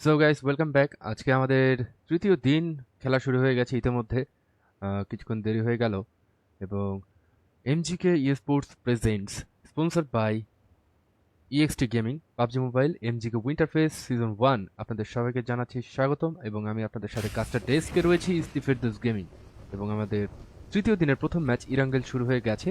So guys welcome back. আজকে আমাদের তৃতীয় দিন, খেলা শুরু হয়ে গেছে ইতিমধ্যে। কিছুক্ষণ দেরি হয়ে গেল এবং MGK esports presents, sponsored by EXT gaming, PUBG mobile, MGK Winterfest season 1 আপনাদের সবাইকে জানাচ্ছি স্বাগতম। এবং আমি আপনাদের সাথে কাজটা ডেস্কে রয়েছি ইস্তিফেরদৌস গেমিং। এবং আমাদের তৃতীয় দিনের প্রথম ম্যাচ ইরাঙ্গেল শুরু হয়ে গেছে।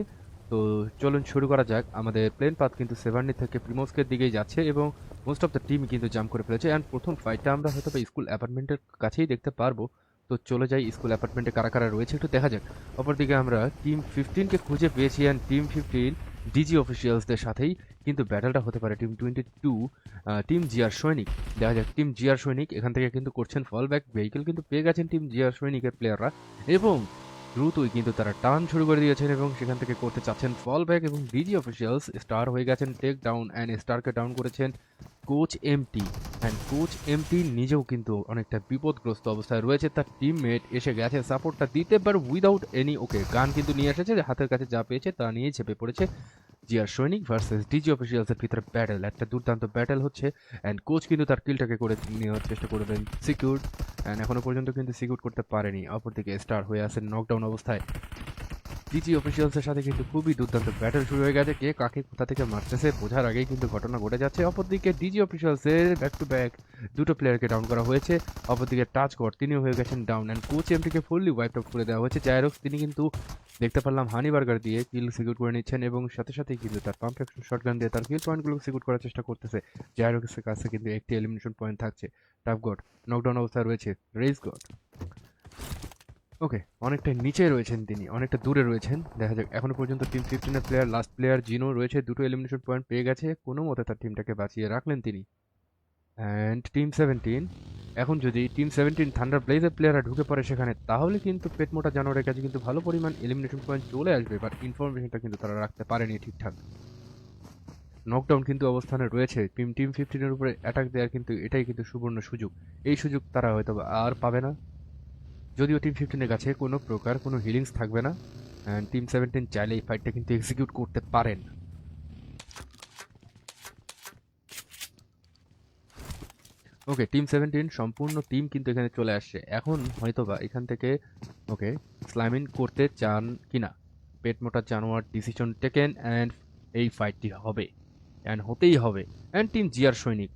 তো চলুন শুরু করা যাক। আমাদের প্লেন পাথ কিন্তু সেভার্নি থেকে প্রিমোস্কের দিকেই যাচ্ছে এবং মোস্ট অফ দ্য টিম কিন্তু জাম্প করে ফেলেছে। অ্যান্ড প্রথম ফাইটটা আমরা হয়তো স্কুল অ্যাপার্টমেন্টের কাছেই দেখতে পারবো। তো চলে যাই স্কুল অ্যাপার্টমেন্টে কারা কারা রয়েছে একটু দেখা যাক। অপরদিকে আমরা টিম 15কে খুঁজে পেয়েছি অ্যান্ড টিম 15 ডিজি অফিসিয়ালসদের সাথেই কিন্তু ব্যাটেলটা হতে পারে টিম 22 টিম জিআর সৈনিক। দেখা যাক টিম জিআর সৈনিক এখান থেকে কিন্তু করছেন ফল ব্যাক, ভেহিকেল কিন্তু পেয়ে গেছেন টিম জিআর সৈনিকের প্লেয়াররা এবং দ্রুতই কিন্তু তারা টার্ন শুরু করে দিয়েছেন এবং সেখান থেকে করতে চাচ্ছেন ফল ব্যাক। এবং ডিজি অফিসিয়ালস স্টার হয়ে গেছেন টেক ডাউন অ্যান্ড স্টারকে ডাউন করেছেন coach MT. And coach MT নিজেও কিন্তু অনেকটা বিপদগ্রস্ত অবস্থায় রয়েছে, তার টিমমেট এসে গেছে সাপোর্টটা দিতে, বাট উইদাউট এনি গান কিন্তু নিয়ে এসেছে, হাতের কাছে যা পেয়েছে তা নিয়েই চেপে পড়েছে। জিআর সৈনিক ভার্সেস ডিজি অফিসিয়ালসের ভিতরে ব্যাটেল, একটা দুর্দান্ত ব্যাটেল হচ্ছে। অ্যান্ড কোচ কিন্তু তার কিলটাকে করে নেওয়ার চেষ্টা করবেন সিকিউর, অ্যান্ড এখনো পর্যন্ত কিন্তু সিকিউর করতে পারেনি। অপরদিকে স্টার হয়ে আছেন নকডাউন অবস্থায়। ডিজি অফিসিয়ালসের সাথে কিন্তু খুবই দুর্দান্ত ব্যাটেল শুরু হয়ে গেছে, কে কাকে কোথা থেকে মারতেছে বোঝার আগেই কিন্তু ঘটনা ঘটে যাচ্ছে। অপরদিকে ডিজি অফিসিয়ালসের ব্যাক টু ব্যাক দুটো প্লেয়ারকে ডাউন করা হয়েছে। অপরদিকে টাচ গড তিনিও হয়ে গেছেন ডাউন and coach এমটিকে fully wipe out করে দেওয়া হয়েছে। জাইরক্স তিনি কিন্তু দেখতে পারলাম হানি বার্গার দিয়ে কিল সিকিউর করে নিচ্ছেন এবং সাথে সাথেই কিন্তু তার পাম্প অ্যাকশন শটগান দিয়ে তার কিল পয়েন্টগুলো সিকিউর করার চেষ্টা করতেছে। জাইরক্সের কাছে কিন্তু একটি এলিমিনেশন পয়েন্ট থাকছে। টাফ গড নকডাউন অবস্থায় রয়েছে। রেইস গড অনেকটা নিচে রয়েছেন, তিনি অনেকটা দূরে রয়েছেন। দেখা যাক, এখনো পর্যন্ত টিম 15 এর প্লেয়ার, লাস্ট প্লেয়ার জিনো রয়েছে, দুটো এলিমিনেশন পয়েন্ট পেয়ে গেছে, কোনো মতে তার টিমটাকে বাঁচিয়ে রাখলেন তিনি। অ্যান্ড টিম 17, এখন যদি টিম 17 থান্ডার ব্লেজের প্লেয়াররা ঢুকে পড়ে সেখানে, তাহলে কিন্তু পেটমোটা জানোয়ারের কাছে কিন্তু ভালো পরিমাণ এলিমিনেশন পয়েন্ট চলে আসবে, বাট ইনফরমেশনটা কিন্তু তারা রাখতে পারেনি ঠিকঠাক। নকডাউন কিন্তু অবস্থানে রয়েছে, টিম টিম 15 এর উপরে অ্যাটাক দেওয়ার কিন্তু এটাই কিন্তু সুবর্ণ সুযোগ। এই সুযোগ তারা হয়তো আর পাবে না, যদিও টিম 15 এর কাছে কোনো প্রকার কোনো হিলিংস থাকবে না। অ্যান্ড টিম 17 চাইলে এই ফাইটটা কিন্তু এক্সিকিউট করতে পারেন। টিম 17 সম্পূর্ণ টিম কিন্তু এখানে চলে আসছে, এখন হয়তোবা এখান থেকে স্লাইমিং করতে চান কিনা। পেট মোটা জানোয়ার ডিসিশন টেকেন অ্যান্ড এই ফাইটটি হবে অ্যান্ড হতেই হবে। অ্যান্ড টিম জিআর সৈনিক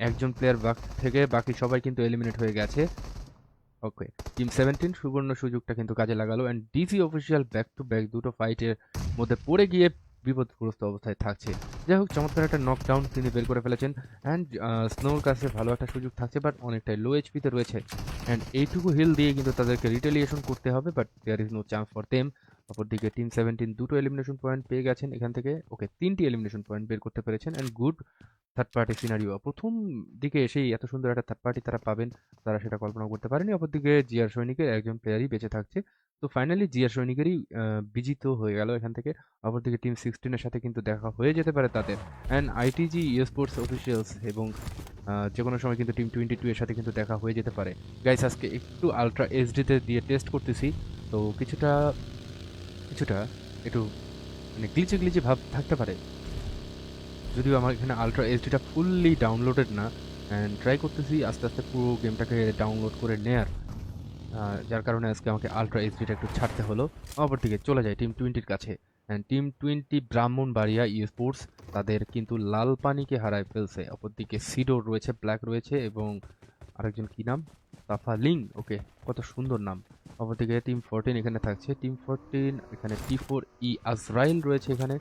একজন প্লেয়ার থেকে বাকি সবাই কিন্তু এলিমিনেট হয়ে গেছে। টিম 17 সুবর্ণ সুযোগটা কিন্তু কাজে লাগালো and DC official back to back দুটো ফাইটের মধ্যে পড়ে গিয়ে বিপদগ্রস্ত অবস্থায় থাকছে। যাই হোক, চমৎকার একটা নকডাউন তিনি বের করে ফেলেছেন অ্যান্ড স্নোর কাছে ভালো একটা সুযোগ থাকছে, বাট অনেকটাই লো এইচপিতে রয়েছে অ্যান্ড এইটুকু হিল দিয়ে কিন্তু তাদেরকে রিটেলিয়েশন করতে হবে, but there is no chance for them. অপরদিকে টিম 17 দুটো এলিমিনেশন পয়েন্ট পেয়ে গেছেন এখান থেকে, তিনটি এলিমিনেশন পয়েন্ট বের করতে পেরেছেন and good third party scenario. প্রথম দিকে এসেই এত সুন্দর একটা থার্ড পার্টি তারা পাবেন, তারা সেটা কল্পনা করতে পারেনি। অপরদিকে জিআর সৈনিকের একজন প্লেয়ারই বেঁচে থাকছে। তো ফাইনালি জিআর সৈনিকেরই বিজিত হয়ে গেল এখান থেকে। অপরদিকে টিম 16 এর সাথে কিন্তু দেখা হয়ে যেতে পারে তাদের অ্যান্ড আইটিজি স্পোর্টস অফিসিয়ালস এবং যে কোনো সময় কিন্তু টিম 22 এর সাথে কিন্তু দেখা হয়ে যেতে পারে। গাইস, আজকে একটু আলট্রা এইচডিতে দিয়ে টেস্ট করতেছি, তো কিছুটা কিছুটা একটু মানে গ্লিচে গ্লিচে ভাব থাকতে পারে, যদিও আমার এখানে আলট্রা এইচডিটা ফুললি ডাউনলোডেড না। অ্যান্ড ট্রাই করতেছি আস্তে আস্তে পুরো গেমটাকে ডাউনলোড করে নেয়ার, যার কারণে আজকে আমাকে আলট্রা এইচডিটা একটু ছাড়তে হলো। অপরদিকে চলে যায় টিম 20-র কাছে and team 20 Brahmanbaria E sports তাদের কিন্তু লাল পানিকে হারায় ফেলছে। অপরদিকে সিডোর রয়েছে, ব্ল্যাক রয়েছে এবং আরেকজন কি নাম, তাফা লিং। কত সুন্দর নাম। অপরদিকে টিম 14 এখানে থাকছে, টিম 14 এখানে T4 আজরাইল রয়েছে এখানে।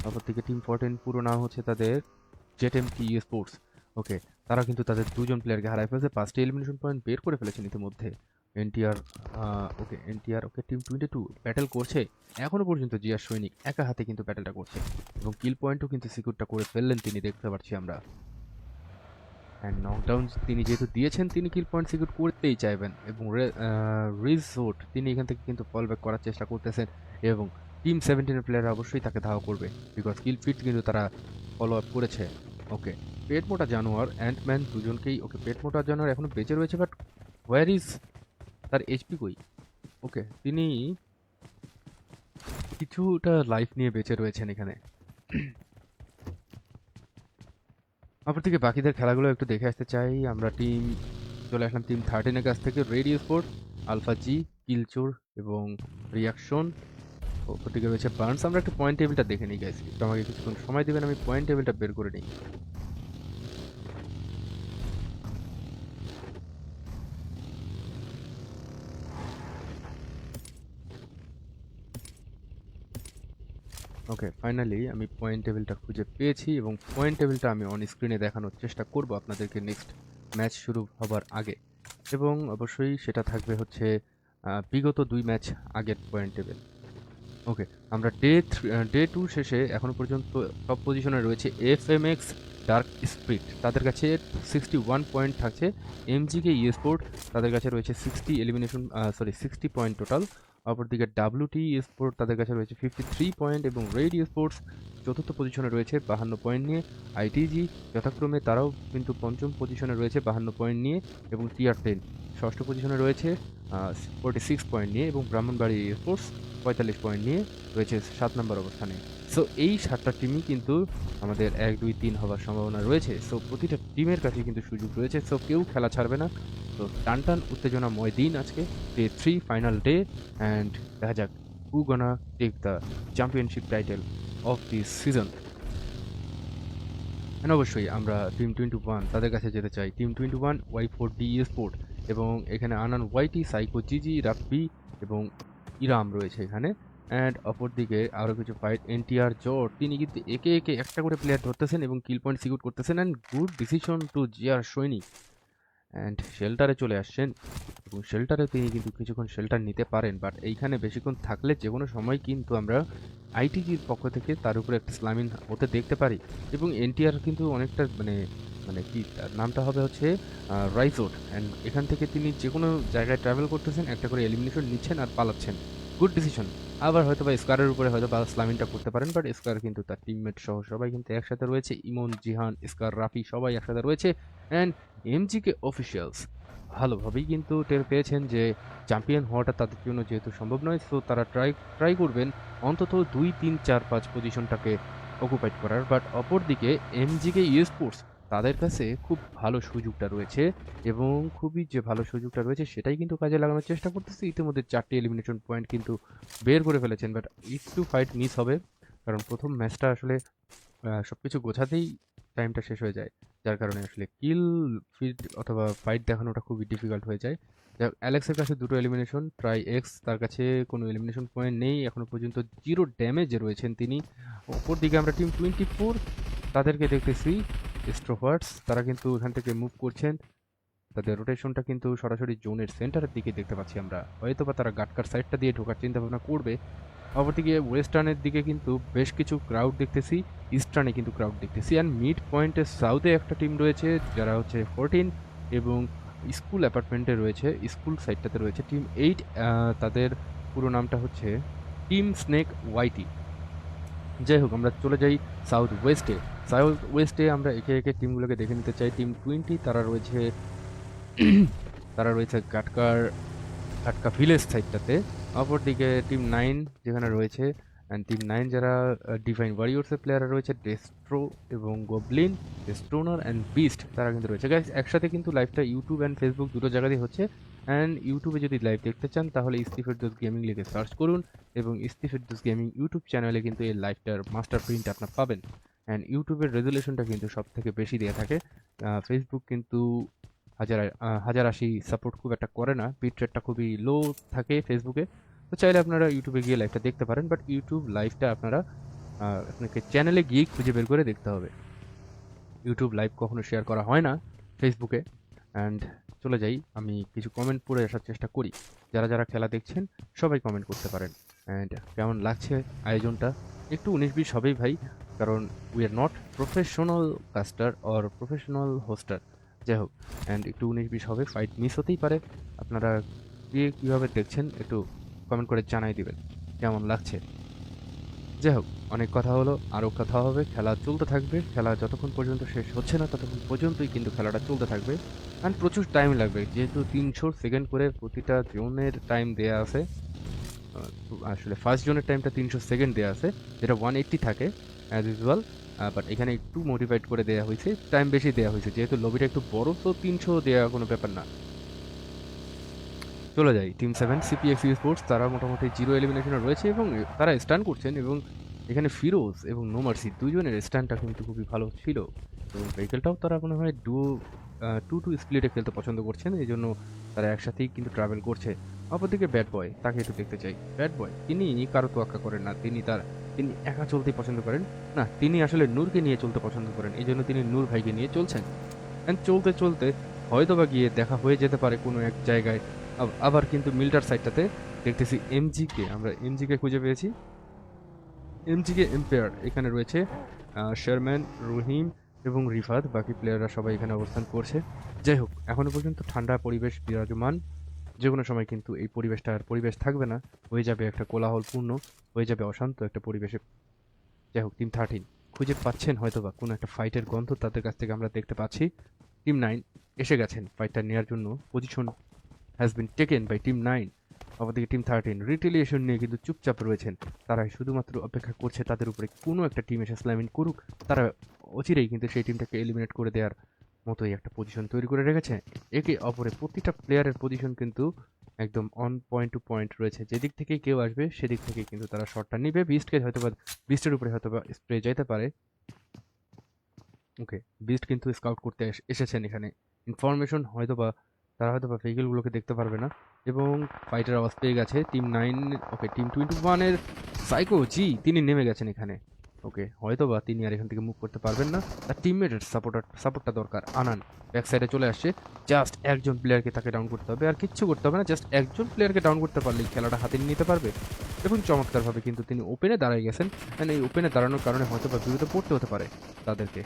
অপরদিকে টিম 14 পুরো নাম হচ্ছে তাদের জেটএমটি স্পোর্টস। ওকে তারা কিন্তু তাদের দুজন প্লেয়ারকে হারায় ফেলছে, 5টি এলিমিনেশন পয়েন্ট বের করে ফেলেছেন ইতিমধ্যে। এনটিআর এনটিআর টিম 22 ব্যাটেল করছে এখনো পর্যন্ত। জিয়ার সৈনিক একা হাতে কিন্তু ব্যাটেলটা করছে এবং কিল পয়েন্টও কিন্তু সিকিউরটা করে ফেললেন তিনি, দেখতে পাচ্ছি আমরা। অ্যান্ড নকডাউন তিনি যেহেতু দিয়েছেন, তিনি কিল পয়েন্ট সিকিউর করতেই চাইবেন এবং রিসোর্ট তিনি এখান থেকে কিন্তু ফল ব্যাক করার চেষ্টা করতেছেন এবং টিম 17 এর প্লেয়াররা অবশ্যই তাকে ধাওয়া করবে, বিকজ কিল ফিট কিন্তু তারা ফলো আপ করেছে। ওকে পেট মোটা জানোয়ার অ্যান্টম্যান দুজনকেই, পেট মোটা জানোয়ার এখনো বেঁচে রয়েছে, বাট হোয়ার ইজ তার এইচপি কই? তিনি কিছুটা লাইফ নিয়ে বেঁচে রয়েছেন এখানে। অপরদিকে বাকিদের খেলাগুলো একটু দেখে আসতে চাই। আমরা চলে আসলাম টিম 13 এর কাছ থেকে রেডিও স্পোর্ট, আলফা জি, কিলচোর এবং রিয়াকশন। অপরদিকে রয়েছে বার্নস। আমরা একটু পয়েন্ট টেবিলটা দেখে নিই গাইস। একটু আমাকে কিছুক্ষণ সময় দিবেন, আমি পয়েন্ট টেবিলটা বের করে নিই। ওকে, ফাইনালি আমি পয়েন্ট টেবিলটা খুঁজে পেয়েছি এবং পয়েন্ট টেবিলটা আমি অন স্ক্রিনে দেখানোর চেষ্টা করব আপনাদেরকে নেক্সট ম্যাচ শুরু হবার আগে, এবং অবশ্যই সেটা থাকবে হচ্ছে বিগত 2 ম্যাচ আগের পয়েন্ট টেবিল। ওকে, আমরা ডে 2 শেষে এখনো পর্যন্ত টপ পজিশনে রয়েছে এফএমএক্স ডার্ক স্পিরিট, তাদের কাছে 61 পয়েন্ট থাকছে। এমজিকে স্পোর্ট, তাদের কাছে রয়েছে 60 পয়েন্ট টোটাল। অপরদিকে ডাব্লিউটি স্পোর্ট, তাদের কাছে রয়েছে 53 পয়েন্ট এবং রেডিও স্পোর্টস চতুর্থ পজিশনে রয়েছে 52 পয়েন্ট নিয়ে। আইটিজি যথাক্রমে তারাও কিন্তু পঞ্চম পজিশনে রয়েছে 52 পয়েন্ট নিয়ে, এবং টিআর 10 ষষ্ঠ পজিশনে রয়েছে 46 পয়েন্ট নিয়ে, এবং ব্রাহ্মণবাড়ি স্পোর্টস 45 পয়েন্ট নিয়ে রয়েছে 7 নম্বর অবস্থানে। সো এই 7টা টিমই কিন্তু আমাদের 1, 2, 3 হওয়ার সম্ভাবনা রয়েছে। সো প্রতিটা টিমের কাছে কিন্তু সুযোগ রয়েছে। সো কেউ খেলা ছাড়বে না। তো টানটান উত্তেজনাময় দিন আজকে, ডে 3 ফাইনাল ডে, অ্যান্ড দেখা যাক who gonna take the championship title of this season. And অবশ্যই আমরা টিম 21 তাদের কাছে যেতে চাই। টিম 21 Y4D স্পোর্ট, এবং এখানে আনান ওয়াইটি, সাইকো জিজি, রাব্বি এবং ইরাম রয়েছে এখানে। অ্যান্ড অপরদিকে আরও কিছু ফাইট, এনটিআর জট, তিনি কিন্তু একে একে একটা করে প্লেয়ার ধরতেছেন এবং কিল পয়েন্ট সিকিউর করতেছেন, অ্যান্ড গুড ডিসিশন টু জিয়ার সৈনিক। অ্যান্ড শেল্টারে চলে আসছেন, এবং শেল্টারে তিনি কিন্তু কিছুক্ষণ শেল্টার নিতে পারেন, বাট এইখানে বেশিক্ষণ থাকলে যে কোনো সময় কিন্তু আমরা আইটিজির পক্ষ থেকে তার উপরে একটা স্লামিন হতে দেখতে পারি। এবং এনটিআর কিন্তু অনেকটা মানে মানে কি তার নামটা হবে হচ্ছে রাইজোট, অ্যান্ড এখান থেকে তিনি যে কোনো জায়গায় ট্রাভেল করতেছেন, একটা করে এলিমিনেশন নিচ্ছেন আর পালাচ্ছেন। Good decision. আবার হয়তো বা স্কারের উপরে হয়তো বা স্লামিনটা করতে পারেন, বাট স্কার কিন্তু তার টিমমেট সহ সবাই কিন্তু একসাথে রয়েছে। ইমন, জিহান, স্কার, রাফি সবাই একসাথে রয়েছে। অ্যান্ড এমজিকে অফিসিয়ালস ভালোভাবেই কিন্তু টের পেয়েছেন যে চ্যাম্পিয়ন হওয়াটা তাদের জন্য যেহেতু সম্ভব নয়, সো তারা ট্রাই করবেন অন্তত 2, 3, 4, 5 পজিশনটাকে অকুপাইড করার। বাট অপরদিকে এমজিকে স্পোর্টস, তাদের কাছে খুব ভালো সুযোগটা রয়েছে, এবং খুবই যে ভালো সুযোগটা রয়েছে সেটাই কিন্তু কাজে লাগানোর চেষ্টা করতেছে। ইতিমধ্যে 4টি এলিমিনেশন পয়েন্ট কিন্তু বের করে ফেলেছেন, বাট একটু ফাইট মিস হবে, কারণ প্রথম ম্যাচটা আসলে সবকিছু গোছাতেই টাইমটা শেষ হয়ে যায়, যার কারণে আসলে কিল ফিড অথবা ফাইট দেখানোটা খুবই ডিফিকাল্ট হয়ে যায়। যাক, অ্যালেক্সের কাছে 2টো এলিমিনেশন, ট্রাই এক্স তার কাছে কোনো এলিমিনেশন পয়েন্ট নেই এখনো পর্যন্ত, 0 ড্যামেজে রয়েছেন তিনি। অপরদিকে আমরা টিম 24 তাদেরকে দেখতেছি, স্ট্রোভার্টস তারা কিন্তু এখান থেকে মুভ করছেন, তাদের রোটেশনটা কিন্তু সরাসরি জোনের সেন্টারের দিকে দেখতে পাচ্ছি আমরা, হয়তো বা তারা গাটকার সাইডটা দিয়ে ঢোকার চিন্তা ভাবনা করবে। অপরদিকে ওয়েস্টার্নের দিকে কিন্তু বেশ কিছু ক্রাউড দেখতেছি, ইস্টার্নে কিন্তু ক্রাউড দেখতেছি, অ্যান্ড মিড পয়েন্টের সাউথে একটা টিম রয়েছে যারা হচ্ছে 14, এবং স্কুল অ্যাপার্টমেন্টে রয়েছে, স্কুল সাইডটাতে রয়েছে টিম 8, তাদের পুরো নামটা হচ্ছে টিম স্নেক ওয়াইটি। যাই হোক, আমরা চলে যাই সাউথ ওয়েস্টে আমরা একে একে টিমগুলোকে দেখে নিতে চাই। টিম 20 তারা রয়েছে ঘাটকা ভিলেজ সাইডটাতে। অপরদিকে টিম 9 যেখানে রয়েছে, অ্যান্ড টিম 9 যারা ডিভাইন ওয়ারিয়র্সের প্লেয়াররা রয়েছে, ডেস্ট্রো এবং গোবলিন, ডেস্ট্রোনার অ্যান্ড বিস্ট তারা কিন্তু রয়েছে। গাইস, একসাথে কিন্তু লাইভটা ইউটিউব অ্যান্ড ফেসবুক দুটো জায়গাতেই হচ্ছে, অ্যান্ড ইউটিউবে যদি লাইভ দেখতে চান তাহলে ইস্তিফেরদৌস গেমিং লিখে সার্চ করুন, এবং ইস্তিফেরদৌস গেমিং ইউটিউব চ্যানেলে কিন্তু এই লাইভটার মাস্টার প্রিন্ট আপনার পাবেন। অ্যান্ড ইউটিউবের রেজুলেশনটা কিন্তু সব থেকে বেশি দেওয়া থাকে, ফেসবুক কিন্তু 1080 সাপোর্ট খুব একটা করে না, বিট রেটটা খুবই লো থাকে ফেসবুকে। তো চাইলে আপনারা ইউটিউবে গিয়ে লাইভটা দেখতে পারেন, বাট ইউটিউব লাইভটা আপনাকে চ্যানেলে গিয়ে খুঁজে বের করে দেখতে হবে। ইউটিউব লাইভ কখনো শেয়ার করা হয় না ফেসবুকে। অ্যান্ড চলে যাই, আমি কিছু কমেন্ট পড়ে আসার চেষ্টা করি। যারা যারা খেলা দেখছেন সবাই কমেন্ট করতে পারেন। অ্যান্ড কেমন লাগছে আয়োজনটা, একটু 19-20 হবেই ভাই, কারণ we are not professional caster or professional hoster. যাই হোক, অ্যান্ড একটু 19-20 হবে, ফাইট মিস হতেই পারে। আপনারা কীভাবে দেখছেন একটু কমেন্ট করে জানাই দিবেন কেমন লাগছে। যাই হোক, অনেক কথা হলো, আরও কথা হবে, খেলা চলতে থাকবে, খেলা যতক্ষণ পর্যন্ত শেষ হচ্ছে না ততক্ষণ পর্যন্তই কিন্তু খেলাটা চলতে থাকবে। অ্যান্ড প্রচুর টাইম লাগবে, যেহেতু 300 সেকেন্ড করে প্রতিটা জোনের টাইম দেয়া আছে। আসলে ফার্স্ট জোনের টাইমটা 300 সেকেন্ড দেওয়া আছে, যেটা 180 থাকে অ্যাজ ইউজুয়াল। বাট এখানে একটু মডিফাইড করে দেওয়া হয়েছে, টাইম বেশি দেওয়া হয়েছে, যেহেতু লবিটা একটু বড়, তো 300 দেওয়া কোনো ব্যাপার না। চলে যাই টিম 7 সিপিএক্স স্পোর্টস, তারা মোটামুটি জিরো এলিমিনেশনে রয়েছে এবং তারা স্টান করছেন, এবং এখানে ফিরোজ এবং নোমার্সি দুইজনের স্ট্যান্ডটা কিন্তু খুবই ভালো ছিল, এবং ভেহিকেলটাও তারা মনে হয় টু টু স্প্লিটে খেলতে পছন্দ করছেন, এই জন্য তারা একসাথেই কিন্তু ট্রাভেল করছে। অপরদিকে ব্যাড বয়, তাকে একটু দেখতে চাই। ব্যাড বয় তিনি কারো তোয়াক্কা করেন না, তিনি একা চলতে পছন্দ করেন না, তিনি আসলে নূরকে নিয়ে চলতে পছন্দ করেন, এই জন্য তিনি নূর ভাইকে নিয়ে চলছেন। অ্যান্ড চলতে চলতে হয়তোবা গিয়ে দেখা হয়ে যেতে পারে কোনো এক জায়গায়। আবার কিন্তু মিল্টার সাইডটাতে দেখতেছি আমরা এমজিকে খুঁজে পেয়েছি। এমজিকে এম্পায়ার এখানে রয়েছে, শেরম্যান, রহিম এবং রিফাত, বাকি প্লেয়াররা সবাই এখানে অবস্থান করছে। যাই হোক, এখনো পর্যন্ত ঠান্ডা পরিবেশ বিরাজমান, যে কোনো সময় কিন্তু এই পরিবেশটা আর পরিবেশ থাকবে না, হয়ে যাবে একটা কোলাহলপূর্ণ, হয়ে যাবে অশান্ত একটা পরিবেশে। যাই হোক, টিম 13 খুঁজে পাচ্ছেন হয়তোবা কোনো একটা ফাইটের গন্ধ তাদের কাছ থেকে আমরা দেখতে পাচ্ছি। টিম 9 এসে গেছেন ফাইটটা নেওয়ার জন্য, position has been taken by team 9। অপরদিকে টিম 13 রিটেলিয়েশন নিয়ে কিন্তু চুপচাপ রয়েছেন, তারা শুধুমাত্র অপেক্ষা করছে তাদের উপরে কোনো একটা টিম এসে স্ল্যামিং করুক, তারা অচিরেই কিন্তু সেই টিমটাকে এলিমিনেট করে দেওয়ার মতোই একটা পজিশন তৈরি করে রেখেছে। একে অপরে প্রতিটা প্লেয়ারের পজিশন কিন্তু একদম অন পয়েন্ট টু পয়েন্ট রয়েছে, যেদিক থেকে কেউ আসবে সেদিক থেকে কিন্তু তারা শটটা নিবে। বিস্টের উপরে হয়তোবা স্প্রে যাইতে পারে। ওকে, বিস্ট কিন্তু স্কাউট করতে এসেছেন এখানে, ইনফরমেশন তারা হয়তোবা ভেহিকেলগুলোকে দেখতে পারবে না, এবং ফাইটের আওয়াজ পেয়ে গেছে টিম 9। ওকে, টিম 21 এর সাইকো জি তিনি নেমে গেছেন এখানে। ওকে, হয়তোবা তিনি আর এখান থেকে মুভ করতে পারবেন না, তার টিমমেটের সাপোর্টটা দরকার। আনান ব্যাক সাইডে চলে আসছে, জাস্ট একজন প্লেয়ারকে তাকে ডাউন করতে হবে, আর কিচ্ছু করতে হবে না, জাস্ট একজন প্লেয়ারকে ডাউন করতে পারলেই খেলাটা হাতে নিতে পারবে। এবং চমৎকারভাবে কিন্তু তিনি ওপেনে দাঁড়িয়ে গেছেন, অ্যান্ড এই ওপেনে দাঁড়ানোর কারণে হয়তোবা বিরুদ্ধে পড়তে হতে পারে তাদেরকে।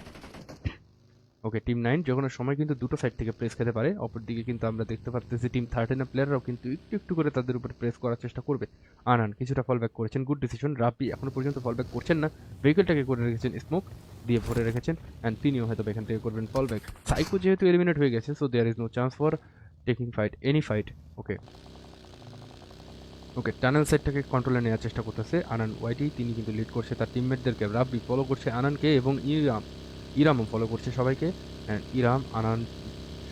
ওকে, টিম 9 যে কোনো সময় কিন্তু দুটো সাইড থেকে প্রেস খেতে পারে। অপরদিকে কিন্তু আমরা দেখতে পাচ্ছি টিম 13 এর প্লেয়াররাও কিন্তু একটু একটু করে তাদের উপর প্রেস করার চেষ্টা করবে। আনান কিছুটা ফল ব্যাক করেছেন, গুড ডিসিশন। রাব্বি এখনো পর্যন্ত ফল ব্যাক করছেন না, ভেহিকেলটাকে করে রেখেছেন স্মোক দিয়ে ভরে রেখেছেন, অ্যান্ড তিনিও হয়তো এখান থেকে করবেন ফল ব্যাক। সাইকো যেহেতু এলিমিনেট হয়ে গেছে, so there is no chance for taking fight, any fight. Okay okay, tunnel সাইডটাকে কন্ট্রোলে নেওয়ার চেষ্টা করতেছে আনান ওয়াইটি, তিনি কিন্তু লিড করছে তার টিমমেটদেরকে। রাব্বি ফলো করছে আনানকে, এবং ইরামও ফলো করছে সবাইকে, অ্যান্ড ইরাম, আনান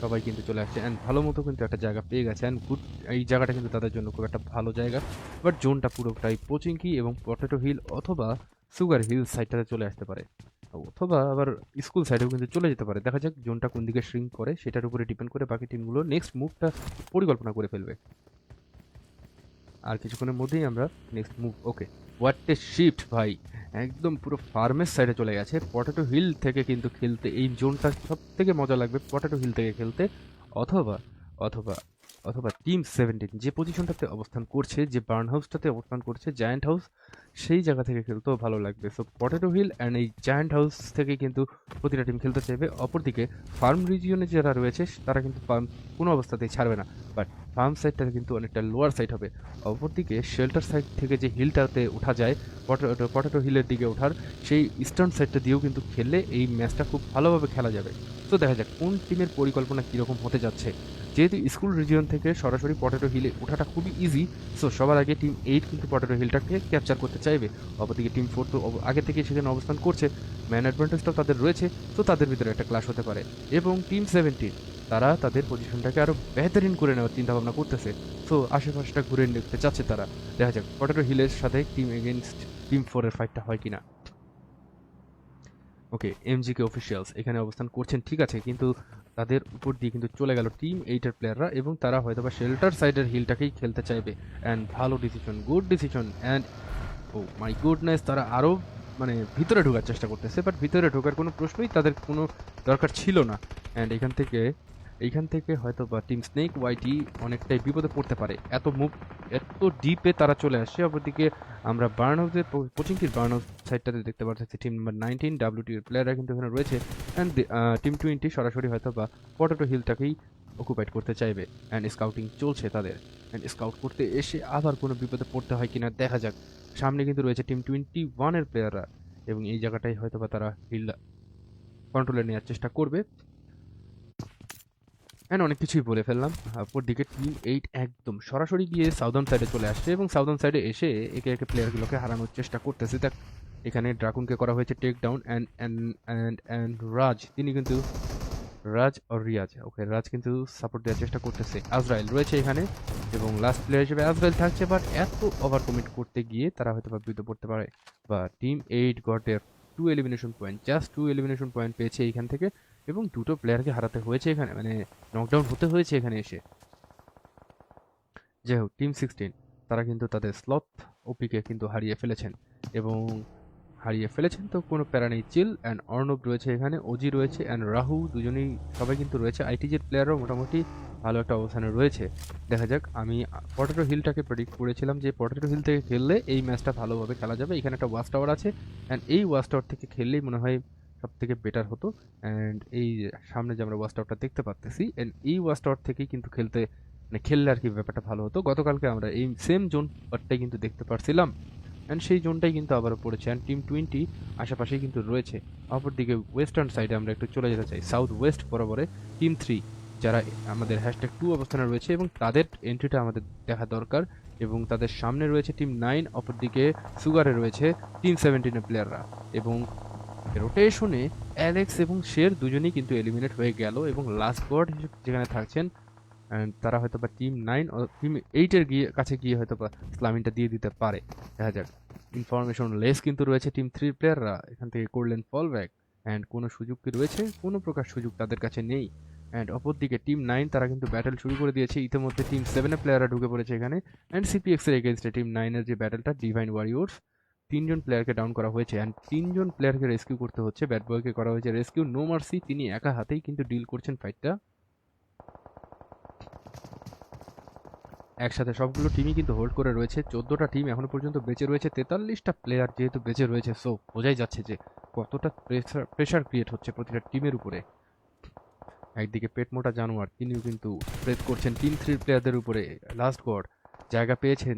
সবাই কিন্তু চলে আসছে, অ্যান্ড ভালো মতো কিন্তু একটা জায়গা পেয়ে গেছে, অ্যান্ড গুড। এই জায়গাটা কিন্তু তাদের জন্য খুব একটা ভালো জায়গা, বাট জোনটা পুরোটাই পোচিংকি এবং পটেটো হিল অথবা সুগার হিল সাইডটাতে চলে আসতে পারে, অথবা আবার স্কুল সাইডেও কিন্তু চলে যেতে পারে। দেখা যাক জোনটা কোন দিকে শ্রিঙ্ক করে, সেটার উপরে ডিপেন্ড করে বাকি টিমগুলো নেক্সট মুভটা পরিকল্পনা করে ফেলবে। আর কিছুক্ষণের মধ্যেই আমরা next move. Okay, what a shift ভাই, একদম পুরো ফার্মের সাইডে চলে গেছে। পটেটো হিল থেকে কিন্তু খেলতে এই জোনটা সব থেকে মজা লাগবে পটেটো হিল থেকে খেলতে, অথবা অথবা অথবা টিম 17 যে পজিশনটাতে অবস্থান করছে, যে বার্ন হাউসটাতে অবস্থান করছে, জায়ান্ট হাউস, সেই জায়গা থেকে খেলতেও ভালো লাগবে। সো পটেটো হিল অ্যান্ড এই জায়ান্ট হাউস থেকে কিন্তু প্রতিটা টিম খেলতে চাইবে। অপরদিকে ফার্ম রিজিয়নে যারা রয়েছে তারা কিন্তু ফার্ম কোনো অবস্থাতেই ছাড়বে না, বাট ফার্ম সাইডটা কিন্তু অনেকটা লোয়ার সাইড হবে। অপরদিকে শেল্টার সাইড থেকে যে হিলটাতে ওঠা যায়, পটেটো হিলের দিকে ওঠার, সেই ইস্টার্ন সাইডটা দিয়েও কিন্তু খেললে এই ম্যাচটা খুব ভালোভাবে খেলা যাবে। তো দেখা যাক কোন টিমের পরিকল্পনা কীরকম হতে যাচ্ছে। যেহেতু স্কুল রিজিয়ন থেকে সরাসরি পটেটো হিলে ওঠাটা খুবই ইজি, সো সবার আগে টিম 8 কিন্তু পটেটো হিলটাকে ক্যাপচার করতে চাইবে। অপরদিকে টিম 4 তো আগে থেকে সেখানে অবস্থান করছে, ম্যান অ্যাডভান্টেজটাও তাদের রয়েছে, তো তাদের ভিতরে একটা ক্লাশ হতে পারে। এবং টিম 17 তারা তাদের পজিশনটাকে আরও বেহতরিন করে নেওয়ার চিন্তাভাবনা করতেছে, সো আশেপাশটা ঘুরে দেখতে চাচ্ছে তারা। দেখা যাক পটেটো হিলের সাথে টিম এগেনস্ট টিম 4 এর ফাইটটা হয় কিনা। ওকে, এমজিকে অফিসিয়ালস এখানে অবস্থান করছেন, ঠিক আছে, কিন্তু তাদের উপর দিয়ে কিন্তু চলে গেল টিম 8 এর প্লেয়াররা, এবং তারা হয়তোবা শেল্টার সাইডের হিলটাকেই খেলতে চাইবে। অ্যান্ড ভালো decision, good decision. And oh my goodness, তারা আরও মানে ভিতরে ঢোকার চেষ্টা করতেছে, বাট ভিতরে ঢোকার কোনো প্রশ্নই তাদের কোনো দরকার ছিল না। অ্যান্ড এইখান থেকে হয়তো বা টিম স্নেক ওয়াইটি অনেকটাই বিপদে পড়তে পারে, এত ডিপে তারা চলে আসে। অপরদিকে আমরা বার্ন হাউসের কোচিংটির বার্ন হাউস সাইডটাতে দেখতে পাচ্ছি টিম নাম্বার 19 ডাব্লিউটি এর প্লেয়াররা কিন্তু এখানে রয়েছে, অ্যান্ড টিম 20 সরাসরি হয়তো বা পটেটো হিলটাকেই অকুপাইড করতে চাইবে, অ্যান্ড স্কাউটিং চলছে তাদের। অ্যান্ড স্কাউট করতে এসে আবার কোনো বিপদে পড়তে হয় কিনা দেখা যাক। সামনে কিন্তু রয়েছে টিম 21 এর প্লেয়াররা, এবং এই জায়গাটাই হয়তো বা তারা হিল কন্ট্রোলে নেওয়ার চেষ্টা করবে। অ্যান্ড অনেক কিছুই বলে ফেললাম। অপরদিকে টিম 8 একদম সরাসরি গিয়ে সাউদার্ন সাইডে চলে আসছে, এবং সাউদার্ন সাইডে এসে একে একে প্লেয়ারগুলোকে হারানোর চেষ্টা করতেছে। এখানে ড্রাকুনকে করা হয়েছে take down and and and and Raj তিনি কিন্তু রাজ আর রিয়াজ ওকে রাজ কিন্তু সাপোর্ট দেওয়ার চেষ্টা করতেছে আজরাইল রয়েছে এখানে এবং লাস্ট প্লেয়ার হিসেবে আজরাইল থাকছে বাট এত ওভার কমিট করতে গিয়ে তারা হয়তো বা বিপদে পড়তে পারে বা টিম 8 গট এর 2 elimination point just 2 elimination point পেয়েছে এইখান থেকে এবং দুটো প্লেয়ারকে হারাতে হয়েছে এখানে মানে নকডাউন হতে হয়েছে এখানে এসে যাই হোক টিম 16 তারা কিন্তু তাদের স্লথ ওপিকে কিন্তু হারিয়ে ফেলেছেন তো কোনো প্যারা নেই চিল অ্যান্ড অর্ণব রয়েছে এখানে ওজি রয়েছে অ্যান্ড রাহু দুজনেই সবাই কিন্তু রয়েছে আইটিজির প্লেয়ারও মোটামুটি ভালো একটা অবস্থানে রয়েছে দেখা যাক আমি পটেটো হিলটাকে প্রেডিক্ট করেছিলাম যে পটেটো হিল থেকে খেললে এই ম্যাচটা ভালোভাবে খেলা যাবে এখানে একটা ওয়াচ টাওয়ার আছে অ্যান্ড এই ওয়াচ টাওয়ার থেকে খেললেই মনে হয় সব থেকে বেটার হতো অ্যান্ড এই সামনে যে আমরা ওয়াচ টাওয়ারটা দেখতে পাচ্তেছি অ্যান্ড এই ওয়াচ টাওয়ার থেকেই কিন্তু খেললে আর কি ব্যাপারটা ভালো হতো গতকালকে আমরা এই সেম জোন পার্টটাই কিন্তু দেখতে পারছিলাম অ্যান্ড সেই জোনটাই কিন্তু আবারও পড়েছে অ্যান্ড টিম 20 আশেপাশেই কিন্তু রয়েছে অপরদিকে ওয়েস্টার্ন সাইডে আমরা একটু চলে যেতে চাই সাউথ ওয়েস্ট বরাবরে টিম 3 যারা আমাদের #2 অবস্থানে রয়েছে এবং তাদের এন্ট্রিটা আমাদের দেখা দরকার এবং তাদের সামনে রয়েছে টিম 9 অপরদিকে সুগারে রয়েছে টিম 17 এর প্লেয়াররা এবং রোটেশনে অ্যালেক্স এবং শের দুজনেই কিন্তু এলিমিনেট হয়ে গেল এবং লাস্ট গড যেখানে থাকছেন অ্যান্ড তারা হয়তো বা টিম 9 ও টিম 8 এর কাছে গিয়ে হয়তো বা স্লামিনটা দিয়ে দিতে পারে দেখা যাক ইনফরমেশন লেস কিন্তু রয়েছে টিম 3 প্লেয়াররা এখান থেকে করলেন ফল ব্যাক অ্যান্ড কোনো সুযোগ কি রয়েছে কোনো প্রকার সুযোগ তাদের কাছে নেই অ্যান্ড অপরদিকে টিম 9 তারা কিন্তু ব্যাটেল শুরু করে দিয়েছে ইতিমধ্যে টিম 7 এর প্লেয়াররা ঢুকে পড়েছে এখানে অ্যান্ড সিপিএক্স এর এগেনস্টে টিম 9 এর যে ব্যাটেলটা ডিভাইন ওয়ারিয়র্স তিনজন প্লেয়ারকে ডাউন করা হয়েছে অ্যান্ড তিনজন প্লেয়ারকে রেস্কিউ করতে হচ্ছে ব্যাট বয়কে করা হয়েছে রেস্কিউ নো মার্সি তিনি একা হাতেই কিন্তু ডিল করছেন ফাইটটা একসাথে সবগুলো টিমই কিন্তু হোল্ড করে রয়েছে 14টা টিম এখনো পর্যন্ত বেঁচে রয়েছে 43টা প্লেয়ার যেহেতু বেঁচে রয়েছে সো বোঝাই যাচ্ছে যে কতটা প্রেশার ক্রিয়েট হচ্ছে প্রতিটা টিমের উপরে একদিকে পেট মোটা জানোয়ার তিনিও কিন্তু প্রেস করছেন টিম 3 প্লেয়ারদের উপরে লাস্ট গড জায়গা পেয়েছেন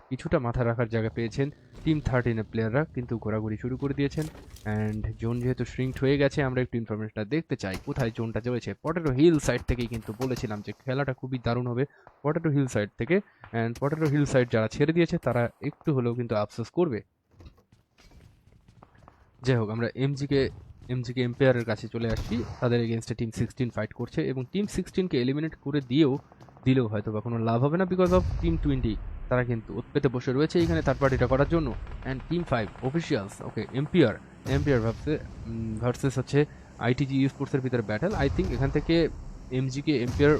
কিছুটা মাথা রাখার জায়গা পেয়েছেন টিম 13 এর প্লেয়াররা কিন্তু ঘোরাঘুরি শুরু করে দিয়েছেন অ্যান্ড জোন যেহেতু শ্রিঙ্কড হয়ে গেছে আমরা একটু ইনফরমেশনটা দেখতে চাই কোথায় জোনটা চলেছে পটেটো হিল সাইড থেকেই কিন্তু বলেছিলাম যে খেলাটা খুবই দারুণ হবে পটেটো হিল সাইড থেকে অ্যান্ড পটেটো হিল সাইড যারা ছেড়ে দিয়েছে তারা একটু হলেও কিন্তু আফসোস করবে যাই হোক আমরা এমজিকে এম্পায়ারের কাছে চলে আসছি তাদের এগেনস্টে টিম 16 ফাইট করছে এবং টিম 16কে এলিমিনেট করে দিলেও হয়তো বা কোনো লাভ হবে না বিকজ অফ টিম 20 তারা কিন্তু উৎপেতে বসে রয়েছে এখানে থার্ড পার্টিটা করার জন্য and team 5 officials okay ampere versus হচ্ছে আইটিজি স্পোর্টসের ভিতরে ব্যাটেল আই থিঙ্ক এখান থেকে এমজিকে এম্পিয়ার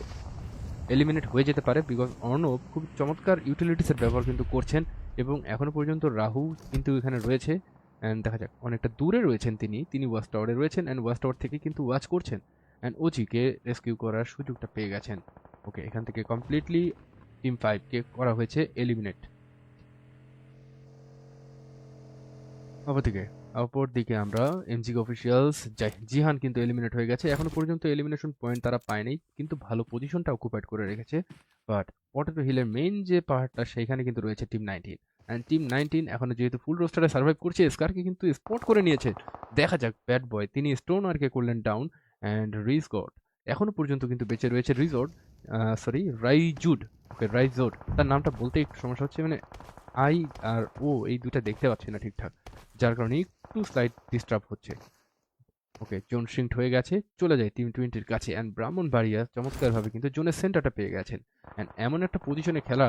এলিমিনেট হয়ে যেতে পারে বিকজ অর্ণব খুব চমৎকার ইউটিলিটিসের ব্যবহার কিন্তু করছেন এবং এখনো পর্যন্ত রাহু কিন্তু এখানে রয়েছে অ্যান্ড দেখা যাক অনেকটা দূরে রয়েছেন তিনি ওয়াচ টাওয়ারে রয়েছেন অ্যান্ড ওয়াচ টাওয়ার থেকে কিন্তু ওয়াচ করছেন অ্যান্ড ওজিকে রেস্কিউ করার সুযোগটা পেয়ে গেছেন ওকে এখান থেকে কমপ্লিটলি টিম 5কে করা হয়েছে এলিমিনেট অপরদিকে আমরা এমজিকে অফিসিয়ালস জিহান কিন্তু এলিমিনেট হয়ে গেছে এখনো পর্যন্ত এলিমিনেশন পয়েন্ট তারা পায়নি কিন্তু ভালো পজিশনটা অকুপাইড করে রেখেছে বাট পটেটো হিলের মেইন যে পাহাড়টা সেখানে কিন্তু রয়েছে টিম 19 অ্যান্ড টিম 19 এখনো যেহেতু ফুল রোস্টারে সার্ভাইভ করছে স্কারকে কিন্তু স্পট করে নিয়েছে দেখা যাক ব্যাড বয় তিনি স্টোনারকে করলেন ডাউন অ্যান্ড রিজগড এখনো পর্যন্ত কিন্তু বেঁচে রয়েছে রাইজুড ওকে রাইজোড তার নামটা বলতে একটু সমস্যা হচ্ছে মানে আই আর ও এই দুইটা দেখতে পাচ্ছি না ঠিকঠাক যার কারণে একটু স্লাইড ডিস্টার্ব হচ্ছে ওকে জোন শ্রিঙ্কড হয়ে গেছে চলে যায় টিম 20-র কাছে অ্যান্ড ব্রাহ্মণবাড়িয়া চমৎকারভাবে কিন্তু জোনের সেন্টারটা পেয়ে গেছেন অ্যান্ড এমন একটা পজিশনে খেলা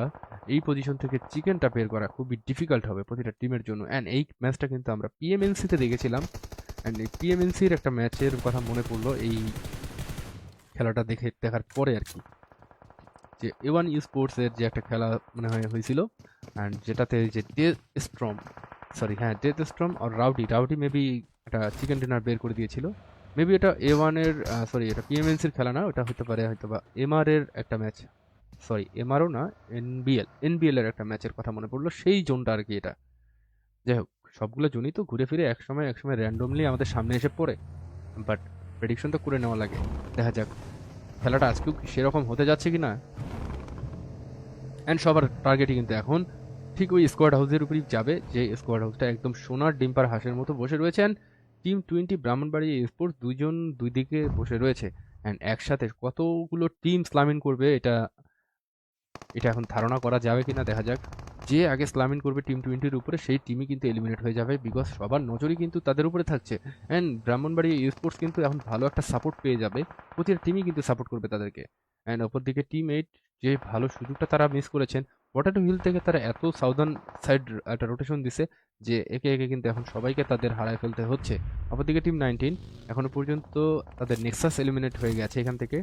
এই পজিশন থেকে চিকেনটা বের করা খুবই ডিফিকাল্ট হবে প্রতিটা টিমের জন্য অ্যান্ড এই ম্যাচটা কিন্তু আমরা পিএমএনসিতে দেখেছিলাম অ্যান্ড এই পিএমএনসির একটা ম্যাচের কথা মনে পড়লো এই খেলাটা দেখার পরে আর কি যে A1 স্পোর্টসের যে একটা খেলা মনে হয় হয়েছিল অ্যান্ড যেটাতে যে ডেথ স্ট্রম আর রাউডি মেবি একটা চিকেন ডিনার বের করে দিয়েছিল মেবি এটা A1 এর এটা পিএমএনসির খেলা না ওটা হতে পারে হয়তো বা এমআর এর একটা ম্যাচ এমআরও না এনবিএল এর একটা ম্যাচের কথা মনে পড়লো সেই জোনটা আর কি এটা যাই হোক সবগুলো জোনই তো ঘুরে ফিরে একসময় র্যান্ডমলি আমাদের সামনে এসে পড়ে বাট প্রেডিকশন তো করে নেওয়া লাগে দেখা যাক খেলাটা আজকেও সেরকম হতে যাচ্ছে কি না অ্যান্ড সবার টার্গেটই কিন্তু এখন ঠিক ওই স্কোয়াড হাউসের উপরেই যাবে যে স্কোয়াড হাউসটা একদম সোনার ডিম্পার হাঁসের মতো বসে রয়েছে অ্যান্ড টিম 20 ব্রাহ্মণবাড়ি স্পোর্টস দুইজন দুই দিকে বসে রয়েছে অ্যান্ড একসাথে কতগুলো টিম স্লামিন করবে এটা এখন ধারণা করা যাবে কিনা দেখা যাক। যে আগে স্লামিন করবে টিম 20-র উপরে সেই টিমই কিন্তু এলিমিনেট হয়ে যাবে, বিকজ সবার নজরই কিন্তু তাদের উপরে থাকছে। অ্যান্ড ব্রাহ্মণবাড়িয়া স্পোর্টস কিন্তু এখন ভালো একটা সাপোর্ট পেয়ে যাবে, প্রতিটা টিমই কিন্তু সাপোর্ট করবে তাদেরকে। অ্যান্ড অপরদিকে টিম 8 যে ভালো সুযোগটা তারা মিস করেছেন, পটাটো হিল থেকে তারা এত সাউদার্ন সাইড একটা রোটেশন দিছে যে একে একে কিন্তু এখন সবাইকে তাদের হারায় ফেলতে হচ্ছে। অপরদিকে টিম 19 এখনো পর্যন্ত তাদের নেক্সাস এলিমিনেট হয়ে গেছে এখান থেকে।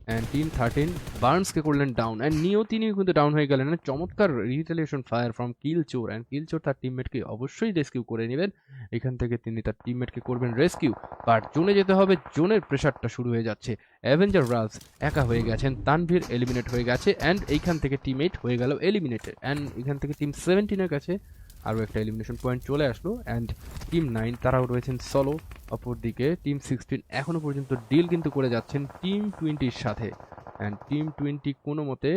অ্যান্ড টিম 13 বার্নসকে করলেন ডাউন, অ্যান্ড নিও তিনিও কিন্তু ডাউন হয়ে গেলেন। And চমৎকার রিটেলিয়েশন ফায়ার ফ্রম কিলচোর, অ্যান্ড কিলচোর তার টিমমেটকে অবশ্যই রেস্কিউ করে নেবেন। এখান থেকে তিনি তার টিমমেটকে করবেন রেস্কিউ, বাট জোনে যেতে হবে, জোনের প্রেশারটা শুরু হয়ে যাচ্ছে। অ্যাভেঞ্জার রাজ একা হয়ে গেছেন, তানভীর এলিমিনেট হয়ে গেছে, অ্যান্ড এইখান থেকে টিম 8 হয়ে গেল এলিমিনেটেড। অ্যান্ড এখান থেকে টিম 17-এর কাছে আরও একটা এলিমিনেশন পয়েন্ট চলে আসলো। অ্যান্ড টিম 9 তারাও রয়েছেন সলো। অপরদিকে টিম 16 এখনো পর্যন্ত ডিল কিন্তু করে যাচ্ছেন টিম 20-র সাথে। অ্যান্ড টিম 20 কোনো মতে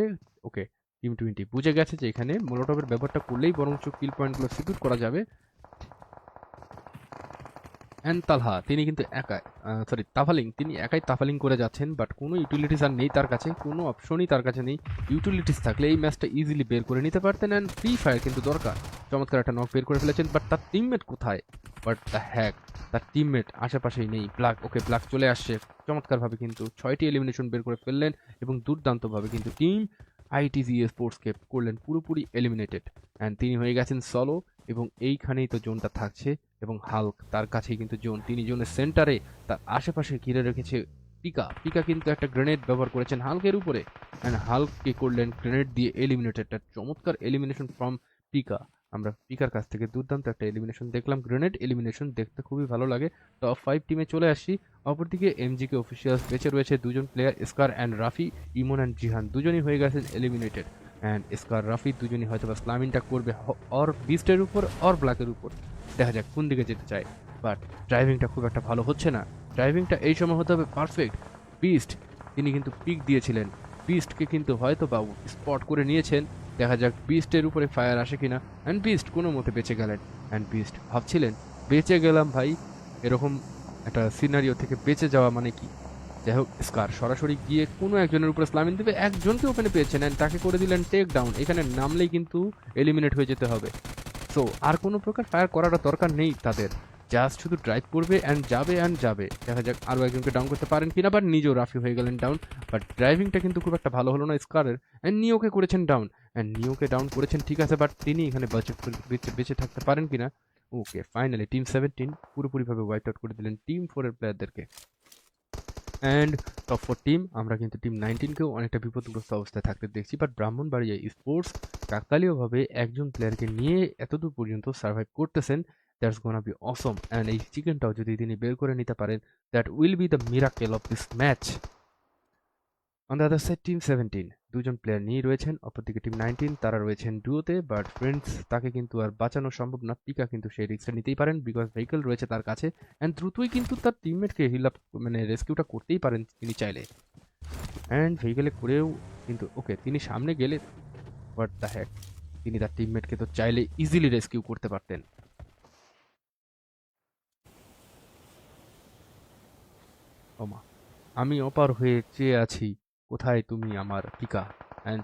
ওকে, টিম 20 বুঝে গেছে যে এখানে মোলোটভের ব্যবহারটা করলেই বরঞ্চ কিল পয়েন্টগুলো সিকিউর করা যাবে। অ্যান্ড তালহা তিনি কিন্তু তাফালিং তিনি একাই তাফালিং করে যাচ্ছেন, বাট কোনো ইউটিলিটিস আর নেই তার কাছে, কোনো অপশনই তার কাছে নেই। ইউটিলিটিস থাকলে এই ম্যাচটা ইজিলি বের করে নিতে পারতেন। অ্যান্ড ফ্রি ফায়ার কিন্তু দরকার, চমৎকার একটা নক বের করে ফেলেছেন, বাট তার টিমমেট কোথায়? বাট দ্য হ্যাক, তার টিমমেট আশেপাশেই নেই। ব্ল্যাক চলে আসছে চমৎকারভাবে, কিন্তু 6টি এলিমিনেশন বের করে ফেললেন এবং দুর্দান্তভাবে কিন্তু টিম আইটিজি স্পোর্টসকে করলেন পুরোপুরি এলিমিনেটেড। অ্যান্ড তিনি হয়ে গেছেন সলো, এবং এইখানেই তো জোনটা থাকছে, এবং হাল্ক তার কাছেই কিন্তু জোন, তিনি জোনের সেন্টারে তার আশেপাশে ঘিরে রেখেছে পিকা কিন্তু একটা গ্রেনেড ব্যবহার করেছেন হাল্কের উপরে, অ্যান্ড হাল্ককে করলেন গ্রেনেড দিয়ে এলিমিনেটেড। চমৎকার এলিমিনেশন ফ্রম পিকা। আমরা পিকার কাছ থেকে দুর্দান্ত একটা এলিমিনেশন দেখলাম, গ্রেনেড এলিমিনেশন দেখতে খুবই ভালো লাগে। টপ 5 টিমে চলে আসি। অপরদিকে এমজিকে অফিসিয়ালস বেঁচে রয়েছে দুজন player, scar and Rafi. Emon and Jihan দুজনই হয়ে গেছেন এলিমিনেটেড। অ্যান্ড স্কার রাফি দুজনই হয়তো বা স্লামিনটা করবে অর বিস্টের উপর অর ব্ল্যাকের উপর, দেখা যাক কোন দিকে যেতে চায়। বাট ড্রাইভিংটা খুব একটা ভালো হচ্ছে না, ড্রাইভিংটা এই সময় হতে হবে পারফেক্ট। বিস্ট তিনি কিন্তু পিক দিয়েছিলেন, বিস্টকে কিন্তু হয়তো বা স্পট করে নিয়েছেন, দেখা যাক বিস্টের উপরে ফায়ার আসে কিনা। অ্যান্ড বিস্ট কোনো মতে বেঁচে গেলেন। অ্যান্ড বিস্ট ভাবছিলেন বেঁচে গেলাম ভাই, এরকম একটা সিনারিও থেকে বেঁচে যাওয়া মানে কি। যাই হোক, স্কার সরাসরি গিয়ে কোনো একজনের উপরে স্লামিন দেবে, একজনকে ওখানে পেয়েছেন অ্যান্ড তাকে করে দিলেন টেক ডাউন। এখানে নামলেই কিন্তু এলিমিনেট হয়ে যেতে হবে। সো আর কোনো প্রকার ফায়ার করাটা দরকার নেই তাদের, জাস্ট শুধু ড্রাইভ করবে অ্যান্ড যাবে। দেখা যাক আরও একজনকে ডাউন করতে পারেন কিনা, বাট নিজেও রাফি হয়ে গেলেন ডাউন। বাট ড্রাইভিংটা কিন্তু খুব একটা ভালো হলো না স্কারের। অ্যান্ড নিওকে করেছেন ডাউন, অ্যান্ড নিওকে ডাউন করেছেন ঠিক আছে, বাট তিনি এখানে বেঁচে থাকতে পারেন কিনা। ওকে, ফাইনালি টিম 17 পুরোপুরিভাবে ওয়াইপ আউট করে দিলেন টিম 4-এর প্লেয়ারদেরকে। অ্যান্ড টপ 4 টিম আমরা কিন্তু টিম 19কেও অনেকটা বিপদগ্রস্ত অবস্থায় থাকতে দেখছি, বাট ব্রাহ্মণবাড়িয়া স্পোর্টস কাকতালীয়ভাবে একজন প্লেয়ারকে নিয়ে এতদূর পর্যন্ত সার্ভাইভ করতেছেন। That's gonna be Assam. And এই চিকেনটাও যদি তিনি বের করে নিতে পারেন, that will B the miracle of this match. On the other side team 17 দুজন প্লেয়ার নিয়ে রয়েছেন, অপরদিকে টিম 19 তারা রয়েছেন ডুয়োতে, বাট ফ্রেন্ডস তাকে কিন্তু আর বাঁচানো সম্ভব না। পিকা কিন্তু সেই রিস্কটা নিতেই পারেন, বিকজ ভেহিকল রয়েছে তার কাছে, অ্যান্ড দ্রুতই কিন্তু তার টিমমেটকে হিল আপ মানে রেস্কিউটা করতেই পারেন তিনি চাইলে। অ্যান্ড ভেহিকলে করেও কিন্তু ওকে তিনি সামনে গেলে, বাট দ্য হ্যাক, তিনি তার টিমমেটকে তো চাইলে ইজিলি রেস্কিউ করতে পারতেন। ওমা, আমি অপার হয়ে চেয়ে আছি, কোথায় তুমি আমার পিকা। অ্যান্ড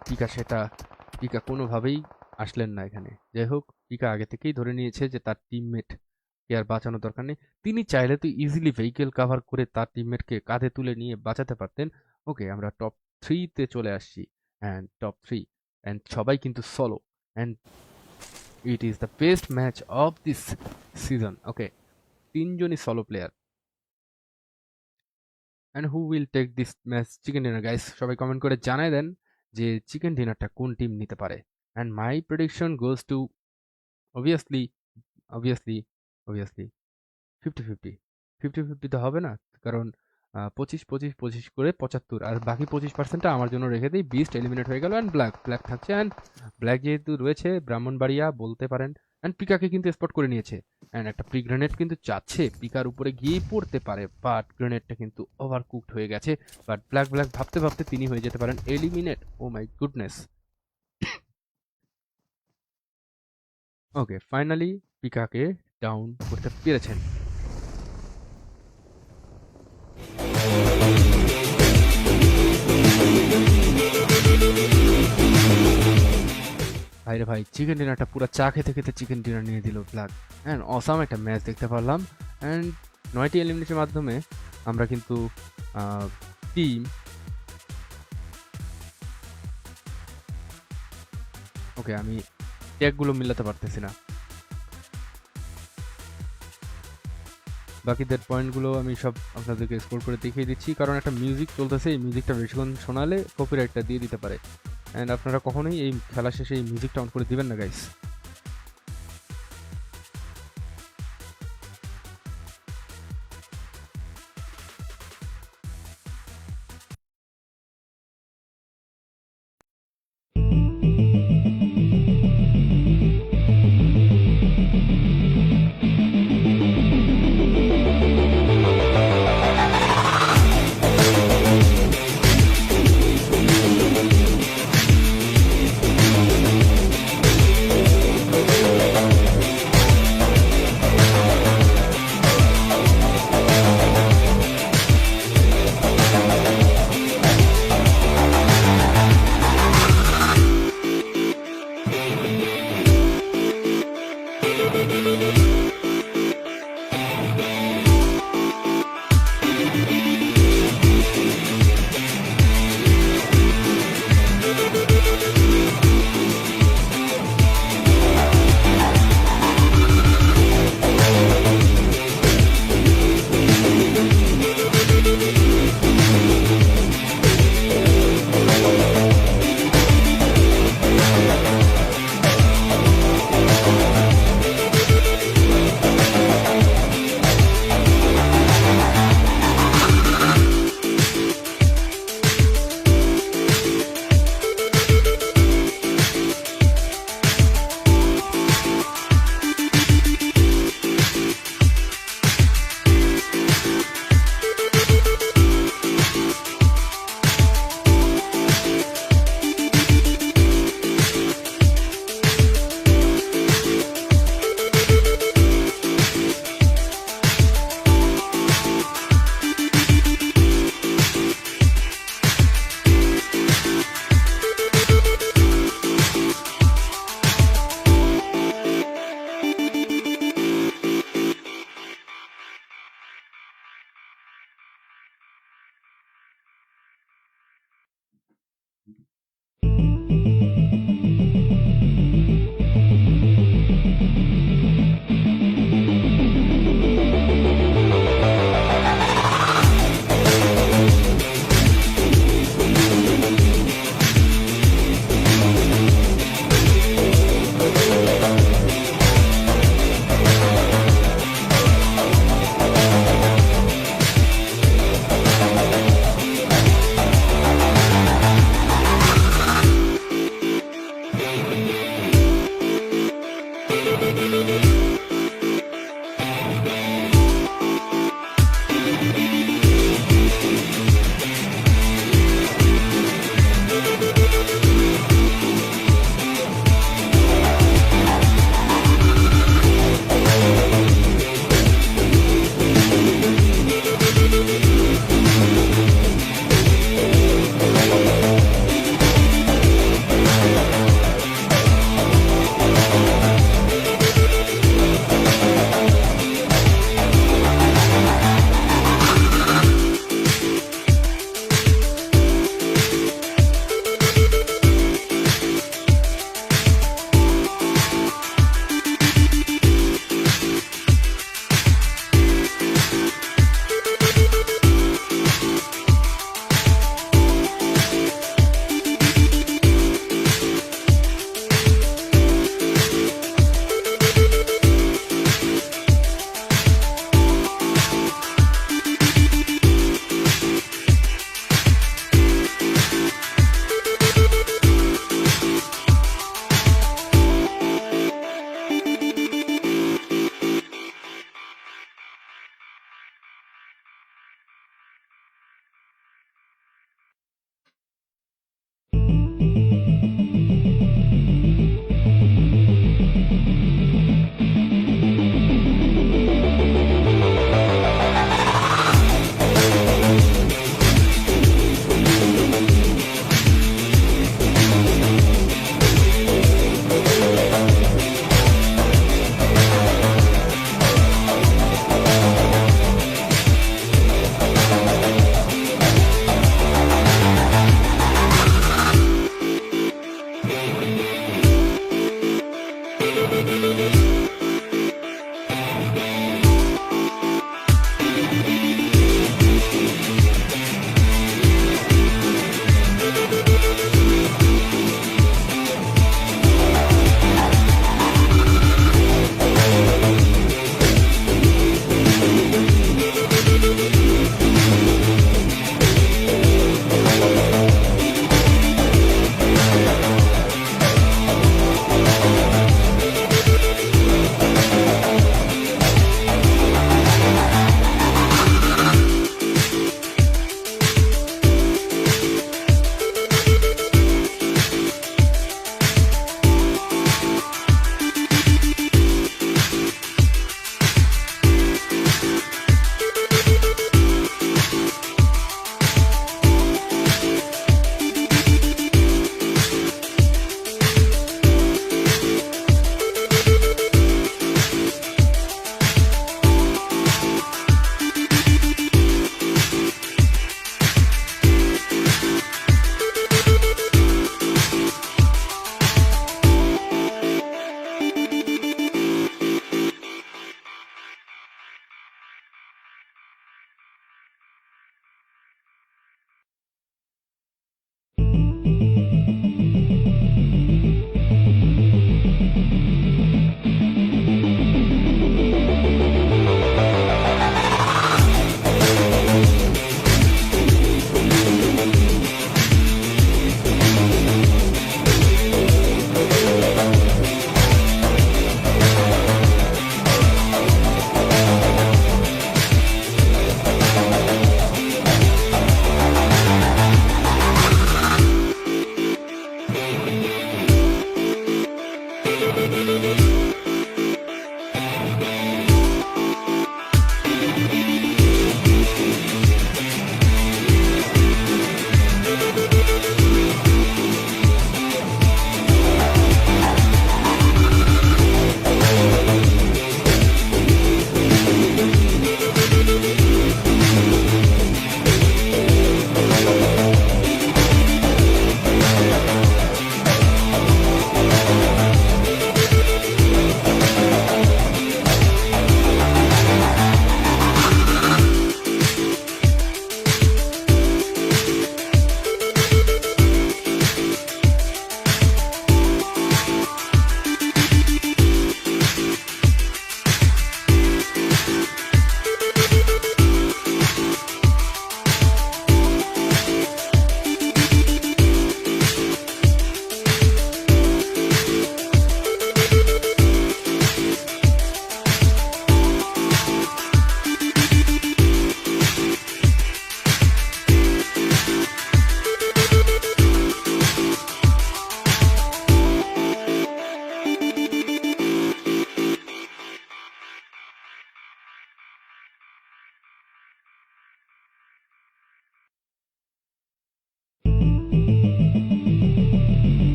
পিকা কোনোভাবেই আসলেন না এখানে। যাই হোক, পিকা আগে থেকেই ধরে নিয়েছে যে তার টিমমেট কে আর বাঁচানো দরকার নেই, তিনি চাইলে তো ইজিলি ভেহিকেল কাভার করে তার টিমমেটকে কাঁধে তুলে নিয়ে বাঁচাতে পারতেন। ওকে, আমরা টপ 3-তে চলে আসছি। অ্যান্ড টপ 3 অ্যান্ড সবাই কিন্তু solo, and it is the best match of this season. Okay, তিনজনই solo player. And who will take this match chicken dinner guys, সবাই কমেন্ট করে জানাই দেন যে চিকেন ডিনারটা কোন টিম নিতে পারে। And my prediction goes to obviously obviously obviously 50-50 তো হবে না, কারণ 25-25-25 করে 75, আর বাকি 25%টা আমার জন্য রেখে দিই। বিস্ট এলিমিনেট হয়ে গেল, অ্যান্ড ব্ল্যাক থাকছে। অ্যান্ড ব্ল্যাক যেহেতু রয়েছে ব্রাহ্মণবাড়িয়া বলতে পারেন, অ্যান্ড পিকাকে কিন্তু স্পট করে নিয়েছে, অ্যান্ড একটা প্রি গ্রেনেড কিন্তু চাচ্ছে পিকার উপরে গিয়েই পড়তে পারে, বাট গ্রেনেডটা কিন্তু ওভার কুকড হয়ে গেছে। বাট ব্ল্যাক ভাবতে তিনি হয়ে যেতে পারেন eliminate. Oh my goodness. Okay, finally পিকাকে ডাউন করতে পেরেছেন। ভাইরে ভাই, চিকেন ডিনারটা পুরো চা খেতে খেতে চিকেন ডিনার নিয়ে দিল ব্ল্যাক। অ্যান্ড অসাম একটা ম্যাচ দেখতে পারলাম। অ্যান্ড 9টি এলিমিনেশনের মাধ্যমে আমরা কিন্তু টিম ওকে, আমি ট্যাগগুলো মিলাতে পারতেছি না। বাকিদের পয়েন্টগুলো আমি সব আপনাদেরকে স্ক্রল করে দেখিয়ে দিচ্ছি, কারণ একটা মিউজিক চলতেছে, এই মিউজিকটা বেশিক্ষণ শোনালে কপিরাইটটা দিয়ে দিতে পারে। অ্যান্ড আপনারা কখনোই এই খেলা শেষে এই মিউজিকটা অন করে দিবেন না guys.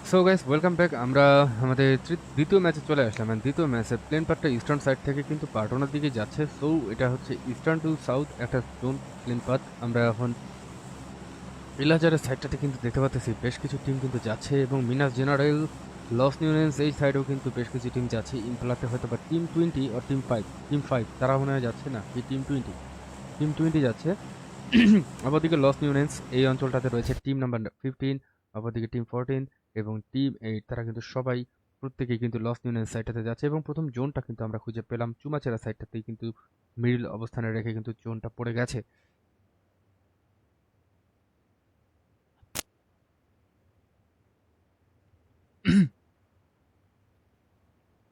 So guys welcome back. আমরা আমাদের দ্বিতীয় ম্যাচে চলে আসলাম। দ্বিতীয় ম্যাচে প্লেন পার্টটা ইস্টার্ন সাইড থেকে কিন্তু পার্টনার দিকে যাচ্ছে। সো এটা হচ্ছে ইস্টার্ন টু সাউথ একটা জোন প্লেন পাথ। আমরা এখন ইলাজারের সাইডটাতে কিন্তু দেখতে পাচ্ছি বেশ কিছু টিম কিন্তু যাচ্ছে এবং মিনাস জেনারেল লস নিউনেন্স এই সাইডেও কিন্তু বেশ কিছু টিম যাচ্ছে। ইম্পলাতে হয়তো বা টিম 20 আর টিম 5 তারা মনে হয় যাচ্ছে না, কি টিম 20 যাচ্ছে। অপরদিকে লস নিউনেন্স এই অঞ্চলটাতে রয়েছে টিম নাম্বার 15, অপরদিকে টিম 14 এবং টিম 8। তারা কিন্তু সবাই প্রত্যেকেই কিন্তু লস নিউনেন্স সাইডটাতে যাচ্ছে এবং প্রথম জোনটা কিন্তু আমরা খুঁজে পেলাম চুমাচেরা সাইডটাতেই কিন্তু মিডল অবস্থানে রেখে কিন্তু জোনটা পড়ে গেছে।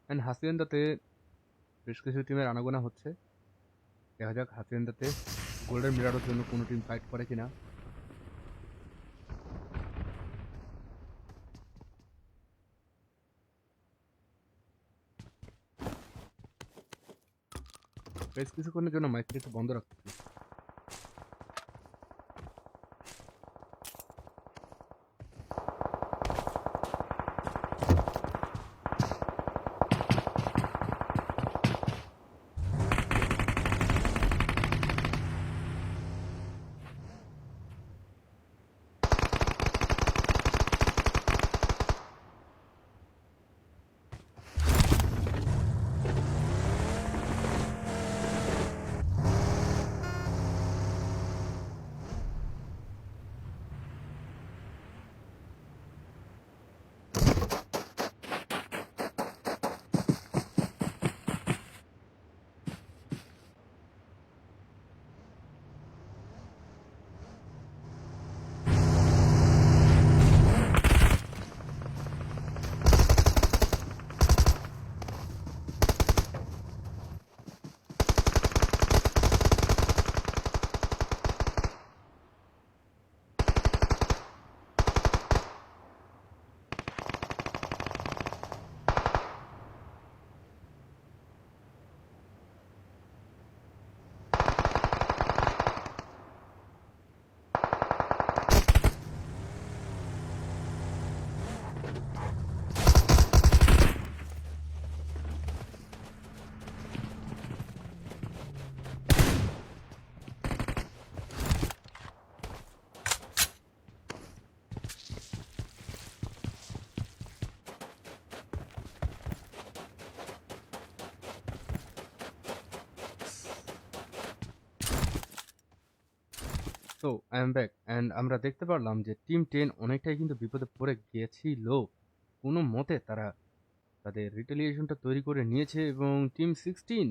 অ্যান্ড হাসিয়ান্দাতে বেশ কিছু টিমের আনাগোনা হচ্ছে। দেখা যাক হাসিয়ান্দাতে গোল্ডেন মিরারের জন্য কোনো টিম ফাইট করে কিনা। বেশ কিছুক্ষণের জন্য মাইকটা একটু বন্ধ রাখতেছি। So I am back and আমরা দেখতে পারলাম যে টিম 10 অনেকটাই কিন্তু বিপদে পড়ে গিয়েছিল। কোনো মতে তারা তাদের রিটেলিয়েশনটা তৈরি করে নিয়েছে এবং টিম 16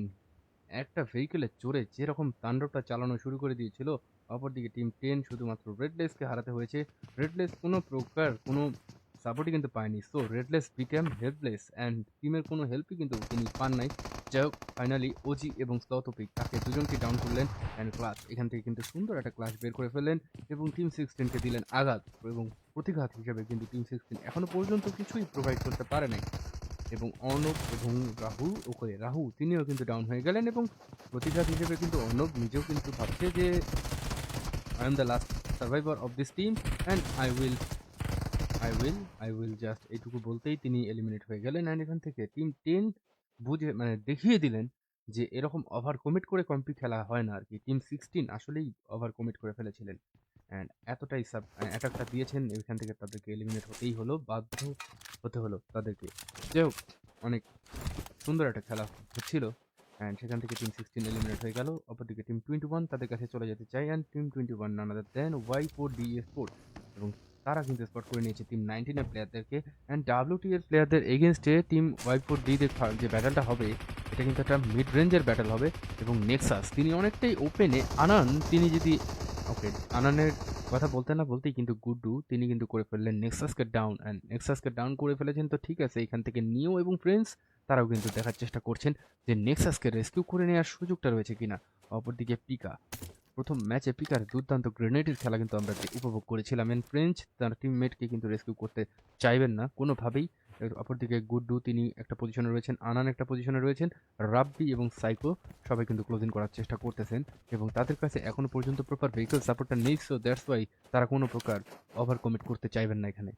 একটা ভেহিকেলে চড়ে যেরকম তাণ্ডবটা চালানো শুরু করে দিয়েছিল। অপরদিকে টিম 10 শুধুমাত্র রেডলেসকে হারাতে হয়েছে। রেডলেস কোনো প্রকার কোনো সাপোর্টই কিন্তু পায়নি। সো রেডলেস বিকেম হেল্পলেস অ্যান্ড টিমের কোনো হেল্পই কিন্তু তিনি পান নাই। যাই হোক, ফাইনালি ওজি এবং স্লথপিক তাকে দুজনকে ডাউন করলেন অ্যান্ড ক্লাস এখান থেকে কিন্তু সুন্দর একটা ক্লাস বের করে ফেললেন এবং টিম 16কে দিলেন আঘাত এবং প্রতিঘাত হিসেবে কিন্তু টিম 16 এখনো পর্যন্ত কিছুই প্রোভাইড করতে পারে নাই এবং অর্ণব এবং রাহু তিনিও কিন্তু ডাউন হয়ে গেলেন এবং প্রতিঘাত হিসেবে কিন্তু অর্ণব নিজেও কিন্তু ভাবছে যে I am the last survivor of this team and I will just এইটুকু বলতেই তিনি এলিমিনেট হয়ে গেলেন। অ্যান্ড এখান থেকে টিম 10 বুঝে মানে দেখিয়ে দিলেন যে এরকম ওভার কমিট করে কম্পি খেলা হয় না আর কি। টিম 16 আসলেই ওভার কমিট করে ফেলেছিলেন অ্যান্ড এতটাই অ্যাটাকটা দিয়েছেন, এখান থেকে তাদেরকে এলিমিনেট হতেই হলো, বাধ্য হতে হলো তাদেরকে। যাই হোক, অনেক সুন্দর একটা খেলা হচ্ছিল অ্যান্ড সেখান থেকে টিম 16 এলিমিনেট হয়ে গেল। অপরদিকে টিম 21 তাদের কাছে চলে যেতে চাই and team 21 none other than Y4D sport এবং তারা কিন্তু স্পট করে নিয়েছে টিম 19 এর প্লেয়ারদেরকে অ্যান্ড WT এর প্লেয়ারদের এগেনস্টে টিম Y4D যে ব্যাটেলটা হবে এটা কিন্তু একটা মিড রেঞ্জের ব্যাটেল হবে এবং নেক্সাস তিনি অনেকটাই ওপেনে আনান তিনি যদি ওকে আনানের কথা বলতে না বলতেই কিন্তু গুড্ডু তিনি কিন্তু করে ফেললেন নেক্সাসকে ডাউন অ্যান্ড নেক্সাসকে ডাউন করে ফেলেছেন। তো ঠিক আছে, এখান থেকে নিও এবং ফ্রেন্ডস তারাও কিন্তু দেখার চেষ্টা করছেন যে নেক্সাসকে রেস্কিউ করে নেওয়ার সুযোগটা রয়েছে কিনা। অপরদিকে পিকা প্রথম ম্যাচে পিকার দুর্দান্ত গ্রেনেডের খেলা কিন্তু আমরা উপভোগ করেছিলাম এন্ড ফ্রেঞ্চ তার টিমমেটকে কিন্তু রেস্কিউ করতে চাইবেন না কোনোভাবেই। অপরদিকে গুড্ডু তিনি একটা পজিশনে রয়েছেন, আনান একটা পজিশনে রয়েছেন, রাব্বি এবং সাইকো সবাই কিন্তু ক্লোজিং করার চেষ্টা করতেছেন এবং তাদের কাছে এখনো পর্যন্ত প্রপার ভেহিকল সাপোর্টটা নেই। সো দ্যাটস ওয়াই তারা কোনো প্রকার ওভার কমিট করতে চাইবেন না এখানে।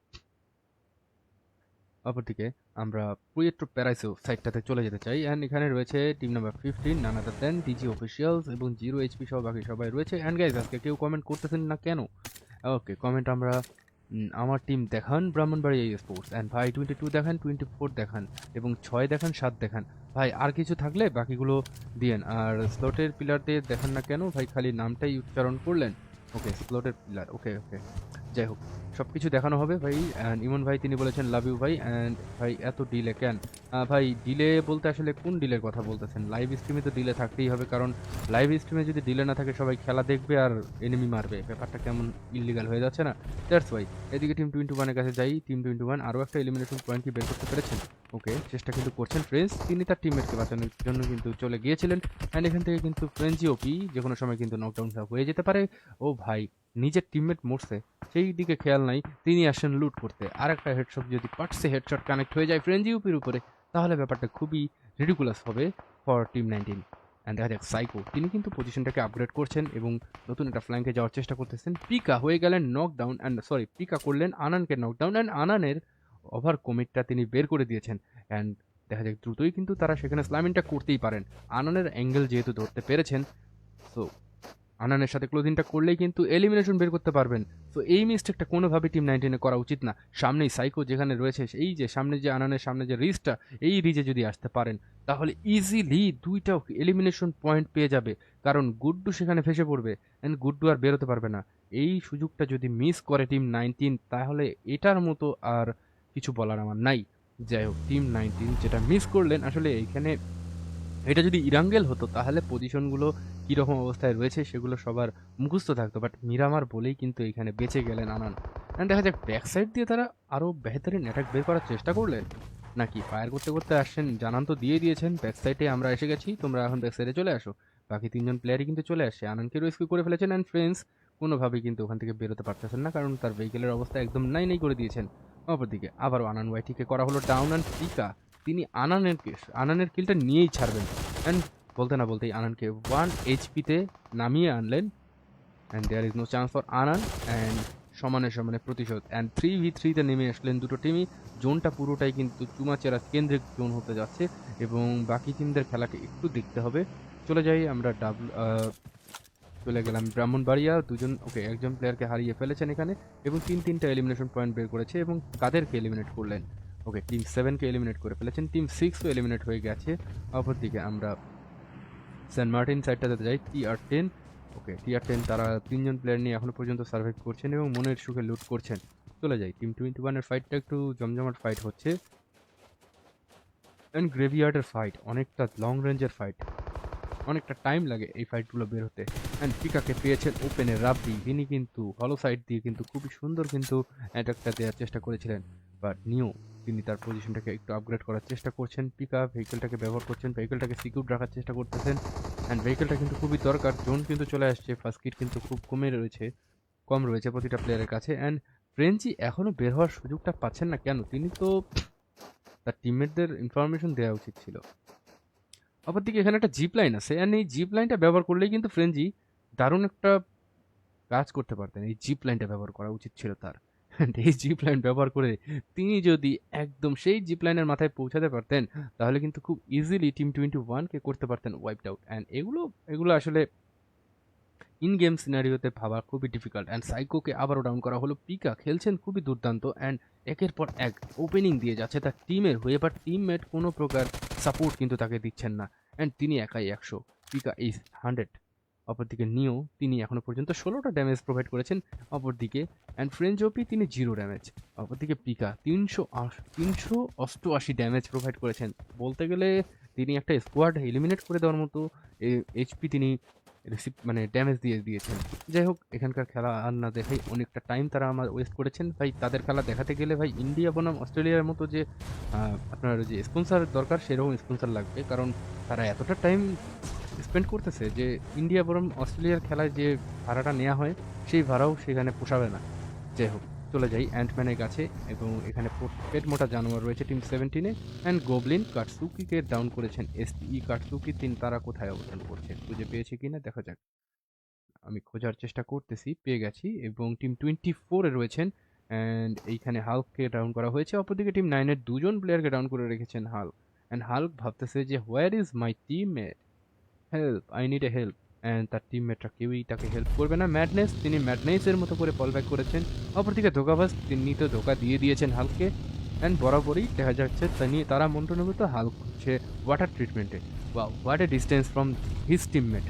অপরদিকে আমরা পুয়ের্টো প্যারাইসো সাইডটাতে চলে যেতে চাই, অ্যান্ড এখানে রয়েছে টিম নাম্বার 15 নান আদার দেন ডিজি অফিসিয়ালস এবং 0 HP সহ বাকি সবাই রয়েছে। অ্যান্ড গাইজ আজকে কেউ কমেন্ট করতেছেন না কেন? ওকে, কমেন্ট আমরা আমার টিম দেখান ব্রাহ্মণবাড়িয়া স্পোর্টস, অ্যান্ড ভাই 22 দেখান, 24 দেখান এবং 6 দেখান, 7 দেখান। ভাই আর কিছু থাকলে বাকিগুলো দিয়েন। আর স্লটের পিলারদের দেখান না কেন ভাই? খালি নামটাই উচ্চারণ করলেন। ওকে, স্লটের পিলার, ওকে ওকে, যাই হোক সব কিছু দেখানো হবে ভাই। অ্যান্ড ইমন ভাই তিনি বলেছেন লাভ ইউ ভাই। অ্যান্ড ভাই এত ডিলে কেন? ভাই ডিলে বলতে আসলে কোন ডিলের কথা বলতেছেন? লাইভ স্ট্রিমে তো ডিলে থাকতেই হবে, কারণ লাইভ স্ট্রিমে যদি ডিলে না থাকে সবাই খেলা দেখবে আর এনিমি মারবে, ব্যাপারটা কেমন ইল্লিগাল হয়ে যাচ্ছে না? That's why. এদিকে টিম 21 এর কাছে যাই। টিম 21 আরও একটা এলিমিনেশন পয়েন্ট কি বের করতে পেরেছেন? ওকে, চেষ্টা কিন্তু করছেন ফ্রেন্স, তিনি তার টিমমেটকে বাঁচানোর জন্য কিন্তু চলে গিয়েছিলেন। অ্যান্ড এখান থেকে কিন্তু ফ্রেঞ্চি ওপি যে কোনো সময় কিন্তু নকডাউন হয়ে যেতে পারে। ও ভাই, নিজের টিমমেট মরছে সেই দিকে খেয়াল নাই, তিনি আসেন লুট করতে। আর একটা হেডশট যদি পার্টসে হেডশট কানেক্ট হয়ে যায় ফ্রেঞ্চি ওপির উপরে, তাহলে ব্যাপারটা খুবই রিডিকুলাস হবে ফর টিম 19। অ্যান্ড দেখা যাক সাইকো, তিনি কিন্তু পজিশনটাকে আপগ্রেড করছেন এবং নতুন একটা ফ্ল্যাঙ্কে যাওয়ার চেষ্টা করতেছেন। পিকা হয়ে গেলেন নকডাউন, অ্যান্ড সরি পিকা করলেন আনানকে নকডাউন, অ্যান্ড আনানের ওভার কমিটটা তিনি বের করে দিয়েছেন। অ্যান্ড দেখা যাক দ্রুতই কিন্তু তারা সেখানে স্ল্যামিংটা করতেই পারেন। আনানের অ্যাঙ্গেল যেহেতু ধরতে পেরেছেন, সো আনানের সাথে ক্লোজিংটা করলেই কিন্তু এলিমিনেশন বের করতে পারবেন। তো এই মিস্টেকটা কোনোভাবে টিম 19 করা উচিত না। সামনেই সাইকো যেখানে রয়েছে, এই যে সামনে যে আনানের সামনে যে রিজটা, এই রিজে যদি আসতে পারেন তাহলে ইজিলি দুইটা এলিমিনেশন পয়েন্ট পেয়ে যাবে, কারণ গুড্ডু সেখানে ফেসে পড়বে অ্যান্ড গুড্ডু আর বেরোতে পারবে না। এই সুযোগটা যদি মিস করে টিম 19, তাহলে এটার মতো আর কিছু বলার আমার নাই। যাই হোক, টিম 19 যেটা মিস করলেন আসলে এইখানে, এটা যদি ইরাঙ্গেল হতো তাহলে পজিশনগুলো কীরকম অবস্থায় রয়েছে সেগুলো সবার মুখস্থ থাকতো, বাট মিরামার বলেই কিন্তু এখানে বেঁচে গেলেন আনান। অ্যান্ড দেখা যাক ব্যাক সাইড দিয়ে তারা আরও বেহতরিন অ্যাটাক বের করার চেষ্টা করলেন নাকি ফায়ার করতে করতে আসছেন। জানান তো দিয়ে দিয়েছেন ব্যাক সাইডে আমরা এসে গেছি, তোমরা এখন ব্যাক সাইডে চলে আসো। বাকি তিনজন প্লেয়ারই কিন্তু চলে আসে, আনানকে রেস্কিউ করে ফেলেছেন। অ্যান্ড ফ্রেন্ডস কোনোভাবেই কিন্তু ওখান থেকে বেরোতে পারতেছেন না, কারণ তার ভেহিকেলের অবস্থা একদম নাই নাই করে দিয়েছেন। অপরদিকে আবারও আনান ওয়াইটিকে করা হলো ডাউন, অ্যান্ড পিকা তিনি আনানের কিলটা নিয়েই ছাড়বেন। অ্যান্ড বলতে না বলতেই আনানকে 1 HP-তে নামিয়ে আনলেন। And there is no chance for Anan, and সমানে সমানে প্রতিশোধ। অ্যান্ড 3v3-তে নেমে আসলেন দুটো টিমই। জোনটা পুরোটাই কিন্তু চুমাচেরা কেন্দ্রিক জোন হতে যাচ্ছে এবং বাকি টিমদের খেলাকে একটু দেখতে হবে। চলে যাই আমরা চলে গেলাম ব্রাহ্মণবাড়িয়া। দুজন ওকে, একজন প্লেয়ারকে হারিয়ে ফেলেছেন এখানে এবং তিনটা এলিমিনেশন পয়েন্ট বের করেছে এবং কাদেরকে এলিমিনেট করলেন? ওকে, টিম 7কে এলিমিনেট করে ফেলেছেন, টিম 6ও এলিমিনেট হয়ে গেছে। অপরদিকে আমরা সেন্ট মার্টিন সাইডটাতে যাই। TR10, ওকে TR10 তারা তিনজন প্লেয়ার নিয়ে এখনো পর্যন্ত সার্ভাইভ করছেন এবং মনের সুখে লুট করছেন। চলে যাই, টিম 21-এর ফাইটটা একটু জমজমাট ফাইট হচ্ছে। অ্যান্ড গ্রেভিয়ার্ডের ফাইট অনেকটা লং রেঞ্জের ফাইট, অনেকটা টাইম লাগে এই ফাইটগুলো বের হতে। অ্যান্ড পিকাকে পেয়েছেন ওপেনে রাব্বি, তিনি কিন্তু হলো সাইড দিয়ে কিন্তু খুবই সুন্দর কিন্তু অ্যাটাকটা দেওয়ার চেষ্টা করেছিলেন, বাট নিও তিনি তার পজিশনটাকে একটু আপগ্রেড করার চেষ্টা করছেন। পিকা ভেহিকেলটাকে ব্যবহার করছেন, ভেহিকেলটাকে সিকিউর রাখার চেষ্টা করতেছেন। অ্যান্ড ভেহিকেলটা কিন্তু খুবই দরকার, জোন কিন্তু চলে আসছে, ফার্স্ট কিট কিন্তু খুব কম রয়েছে প্রতিটা প্লেয়ারের কাছে। অ্যান্ড ফ্রেঞ্চি এখনও বের হওয়ার সুযোগটা পাচ্ছেন না কেন? তিনি তো তার টিমমেটদের ইনফরমেশন দেওয়া উচিত ছিল। অপরদিকে এখানে একটা জিপ লাইন আছে, অ্যান্ড এই জিপ লাইনটা ব্যবহার করলেই কিন্তু ফ্রেঞ্জি দারুণ একটা কাজ করতে পারতেন। এই জিপ লাইনটা ব্যবহার করা উচিত ছিল তার। And এই জিপ লাইন ব্যবহার করে তিনি যদি একদম সেই জিপ লাইনের মাথায় পৌঁছাতে পারতেন, তাহলে কিন্তু খুব ইজিলি টিম 21-কে করতে পারতেন ওয়াইপড আউট। অ্যান্ড এগুলো আসলে ইন গেম সিনারিওতে ভাবা খুবই ডিফিকাল্ট। অ্যান্ড সাইকোকে আবারও ডাউন করা হলো। পিকা খেলছেন খুবই দুর্দান্ত, অ্যান্ড একের পর এক ওপেনিং দিয়ে যাচ্ছে তার টিমের হয়ে, বাট টিমমেট কোনো প্রকার সাপোর্ট কিন্তু তাকে দিচ্ছেন না। অ্যান্ড তিনি একাই 100, পিকা ইজ 100। অপরদিকে নিও তিনি এখনো পর্যন্ত 16টা ড্যামেজ প্রোভাইড করেছেন অপরদিকে, অ্যান্ড ফ্রেঞ্চ ওপি তিনি 0 ড্যামেজ। অপরদিকে পিকা 388 ড্যামেজ প্রোভাইড করেছেন। বলতে গেলে তিনি একটা স্কোয়াড এলিমিনেট করে দেওয়ার মতো HP তিনি মানে ড্যামেজ দিয়ে দিয়েছেন। যাই হোক, এখানকার খেলা আর না দেখাই, অনেকটা টাইম তারা আমার ওয়েস্ট করেছেন ভাই। তাদের খেলা দেখাতে গেলে ভাই ইন্ডিয়া বনাম অস্ট্রেলিয়ার মতো যে আপনার যে স্পন্সার দরকার, সেরকম স্পন্সার লাগবে, কারণ তারা এতটা টাইম স্পেন্ড করতেছে যে ইন্ডিয়া বনাম অস্ট্রেলিয়ার খেলায় যে ভাড়াটা নেওয়া হয় সেই ভাড়াও সেখানে পোষাবে না। যাই হোক, চলে যাই অ্যান্টম্যানের কাছে এবং এখানে পেট মোটা জানোয়ার রয়েছে টিম 17-এ। অ্যান্ড গোবলিন কাটসুকিকে ডাউন করেছেন। কাটসুকি তারা কোথায় অবস্থান করছে, খুঁজে পেয়েছে কিনা দেখা যাক। আমি খোঁজার চেষ্টা করতেছি, পেয়ে গেছি এবং টিম 24-এ রয়েছেন অ্যান্ড এইখানে হাল্ককে ডাউন করা হয়েছে। অপরদিকে টিম 9 এর দুজন প্লেয়ারকে ডাউন করে রেখেছেন হাল্ক। অ্যান্ড হাল্ক ভাবতেছে যে where is my teammate, help, I need a help. And তার টিমমেটরা কেউই তাকে হেল্প করবে না। ম্যাডনেস, তিনি ম্যাডনেসের মতো করে ফল ব্যাক করেছেন। অপরদিকে ধোকাবাজ, তিনি তো ধোকা দিয়ে দিয়েছেন হাল্ককে। অ্যান্ড বরাবরই দেখা যাচ্ছে তারা মন্ত্রণগত হাল্ক হচ্ছে ওয়াটার ট্রিটমেন্টে। Wow, what a distance from his teammate.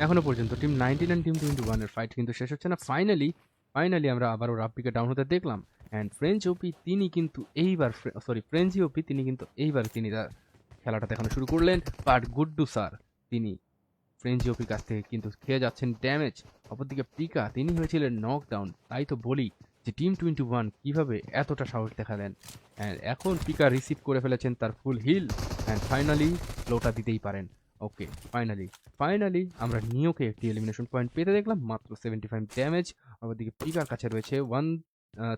এখনো পর্যন্ত টিম 19 অ্যান্ড টিম 21 এর ফাইট কিন্তু শেষ হচ্ছে না। ফাইনালি আমরা আবারও রাব্বিকে ডাউন হতে দেখলাম। অ্যান্ড ফ্রেঞ্চ ওপি তিনি কিন্তু এইবার ফ্রেঞ্চি ওপি তিনি তার খেলাটা দেখানো শুরু করলেন। বাট গুড্ডু স্যার তিনি ফ্রেঞ্চি ওপির কাছ থেকে কিন্তু খেয়ে যাচ্ছেন ড্যামেজ। অপরদিকে পিকা তিনি হয়েছিলেন নকডাউন। তাই তো বলি যে টিম 21 কিভাবে এতটা সাহস দেখালেন। অ্যান্ড এখন পিকা রিসিভ করে ফেলেছেন তার ফুল হিল। অ্যান্ড ফাইনালি স্লোটা দিতেই পারেন। ওকে, ফাইনালি আমরা নিওকে একটি এলিমিনেশন পয়েন্ট পেতে দেখলাম, মাত্র 75 ড্যামেজ। অপরদিকে পিকার কাছে রয়েছে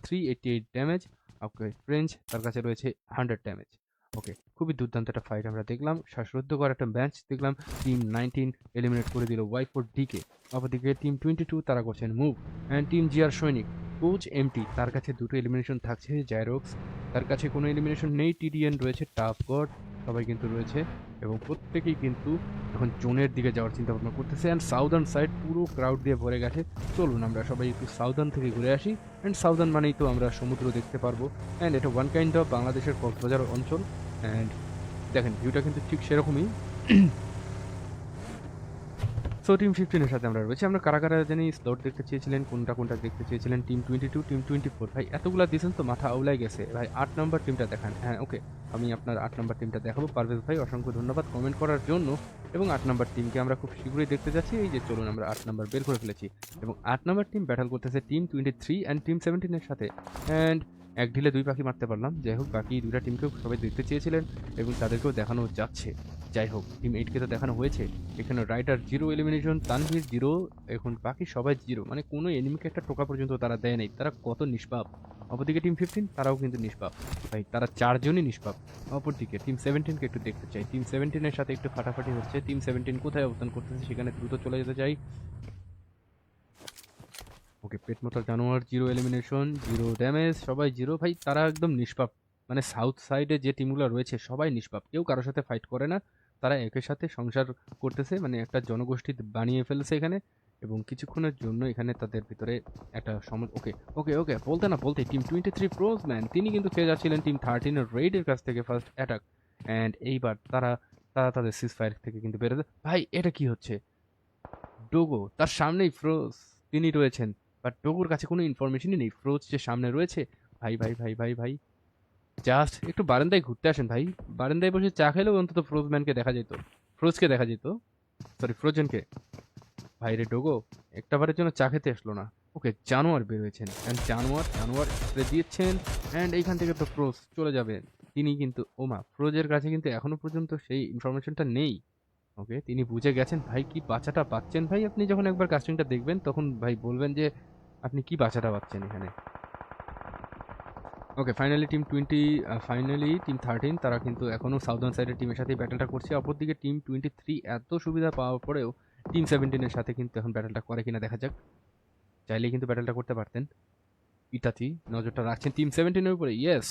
388 ড্যামেজ। ওকে, ফ্রেঞ্চ তার কাছে রয়েছে 100 ড্যামেজ। ওকে, খুবই দুর্দান্ত একটা ফাইট আমরা দেখলাম, শ্বাসরুদ্ধকর একটা ম্যাচ দেখলাম। টিম 19 এলিমিনেট করে দিল Y4Dকে। অপরদিকে টিম 22 তারা করছেন মুভ। অ্যান্ড টিম জিআর সৈনিক, কোচ এমটি তার কাছে দুটো এলিমিনেশন থাকছে। জাইরক্স তার কাছে কোনো এলিমিনেশন নেই। টিডিএন রয়েছে, টাফ গড সবাই কিন্তু রয়েছে এবং প্রত্যেকেই কিন্তু এখন জোনের দিকে যাওয়ার চিন্তা ভাবনা করতেছে। অ্যান্ড সাউদার্ন সাইড পুরো ক্রাউড দিয়ে ভরে গেছে। চলুন আমরা সবাই একটু সাউদার্ন থেকে ঘুরে আসি। অ্যান্ড সাউদার্ন মানেই তো আমরা সমুদ্র দেখতে পারবো। অ্যান্ড এটা ওয়ান কাইন্ড অফ বাংলাদেশের কক্সবাজার অঞ্চল। অ্যান্ড দেখেন ভিউটা কিন্তু ঠিক সেরকমই। সো টিম 15 এর সাথে আমরা রয়েছি। আমরা কারা কারা জানি স্লট দেখতে চেয়েছিলেন, কোনটা দেখতে চেয়েছিলেন। টিম 22, টিম 24, ভাই এতগুলা দিয়েছেন তো মাথা আউলাই গেছে ভাই। 8 নম্বর টিমটা দেখান। হ্যাঁ ওকে, আমি আপনার 8 নম্বর টিমটা দেখাবো। পারভেজ ভাই অসংখ্য ধন্যবাদ কমেন্ট করার জন্য। এবং 8 নম্বর টিমকে আমরা খুব শীঘ্রই দেখতে যাচ্ছি। এই যে চলুন আমরা 8 নম্বর বের করে ফেলেছি। এবং 8 নম্বর টিম ব্যাটল করতেছে টিম 23 অ্যান্ড টিম 17 এর সাথে। অ্যান্ড এক ঢিলে দুই পাখি মারতে পারলাম। যাই হোক, বাকি দুইটা টিমকেও সবাই দেখতে চেয়েছিলেন এবং তাদেরকেও দেখানো যাচ্ছে। যাই হোক, টিম 8কে তো দেখানো হয়েছে। এখানে রাইডার 0 এলিমিনেশন, তানভীর 0, এখন বাকি সবাই 0। মানে কোনো এনিমিকে একটা টোকা পর্যন্ত তারা দেয় নাই। তারা কত নিষ্পাপ। অপরদিকে টিম 15 তারাও কিন্তু নিষ্পাপ ভাই, তারা 4 জনই নিষ্পাপ। অপরদিকে টিম 17কে একটু দেখতে চাই। টিম 17 এর সাথে একটু ফাটাফাটি হচ্ছে। টিম 17 কোথায় অবস্থান করতেছে সেখানে দ্রুত চলে যেতে চাই। ওকে, পেট মোটা জানোয়ার 0 এলিমিনেশন, 0 ড্যামেজ, সবাই 0 ভাই। তারা একদম নিষ্পাপ। মানে সাউথ সাইডে যে টিমগুলো রয়েছে সবাই নিষ্পাপ, কেউ কারোর সাথে ফাইট করে না। তারা একের সাথে সংসার করতেছে, মানে একটা জনগোষ্ঠী বানিয়ে ফেলেছে এখানে। এবং কিছুক্ষণের জন্য এখানে তাদের ভিতরে একটা ওকে ওকে ওকে, বলতে না বলতে টিম 23 প্রোজ ম্যান তিনি কিন্তু খেয়ে যাচ্ছিলেন টিম 13 এর রেইডের কাছ থেকে ফার্স্ট অ্যাটাক। অ্যান্ড এইবার তারা তারা তাদের সিজ ফায়ার থেকে কিন্তু বেরোতে। ভাই এটা কি হচ্ছে? ডোগো তার সামনেই ফ্রোজ তিনি রয়েছেন, বাট ডোগোর কাছে কোনো ইনফরমেশনই নেই ফ্রোজ যে সামনে রয়েছে। ভাই ভাই ভাই ভাই ভাই, জাস্ট একটু বারান্দায় ঘুরতে আসেন ভাই। বারান্দায় বসে চা খেলেও অন্তত ফ্রোজম্যানকে দেখা যেত, ফ্রোজকে দেখা যেত, সরি ফ্রোজেনকে। ভাই রে ডোগো একটা বারের জন্য চা খেতে আসলো না। ওকে, জানোয়ার বের হয়েছেন অ্যান্ড জানোয়ার স্প্রে দিয়েছেন। অ্যান্ড এইখান থেকে তো ফ্রোজ চলে যাবেন। তিনি কিন্তু ওমা, ফ্রোজের কাছে কিন্তু এখনো পর্যন্ত সেই ইনফরমেশনটা নেই। ওকে, তিনি বুঝে গেছেন। ভাই কি বাচ্চাটা পাচ্ছেন ভাই, আপনি যখন একবার কাস্টিংটা দেখবেন তখন ভাই বলবেন যে আপনি কি বাচ্চাটা পাচ্ছেন এখানে। ওকে, ফাইনালি টিম 13 তারা কিন্তু এখনও সাউদার্ন সাইডের টিমের সাথে ব্যাটেলটা করছে। অপরদিকে টিম 23 এত সুবিধা পাওয়ার পরেও টিম 17 এর সাথে কিন্তু এখন ব্যাটেলটা করে কিনা দেখা যাক। চাইলেই কিন্তু ব্যাটেলটা করতে পারতেন। ইটাচি নজরটা রাখছেন টিম 17 এর উপরে। ইয়েস,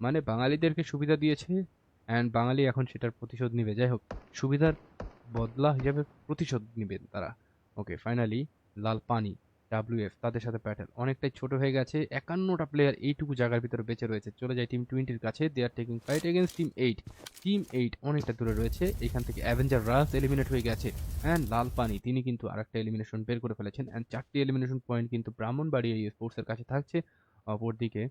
মানে বাঙালিদেরকে সুবিধা দিয়েছে অ্যান্ড বাঙালি এখন সেটার প্রতিশোধ নিবে। যাই হোক, সুবিধার বদলা হিসাবে প্রতিশোধ নেবেন তারা। ওকে, ফাইনালি লাল পানি WF তাদের সাথে ব্যাটেল অনেকটাই ছোট হয়ে গেছে। 51টা প্লেয়ার এইটুকু জায়গার ভিতরে বেঁচে রয়েছে। চলে যায় টিম 20-র কাছে। They are taking fight against team 8। Team 8 অনেকটা দূরে রয়েছে। এখান থেকে অ্যাভেঞ্জার রাস এলিমিনেট হয়ে গেছে। অ্যান্ড লাল পানি তিনি কিন্তু আরেকটা এলিমিনেশন বের করে ফেলেছেন। অ্যান্ড 4টি এলিমিনেশন পয়েন্ট কিন্তু ব্রাহ্মণবাড়িয়া স্পোর্টসের কাছে থাকছে। অপরদিকে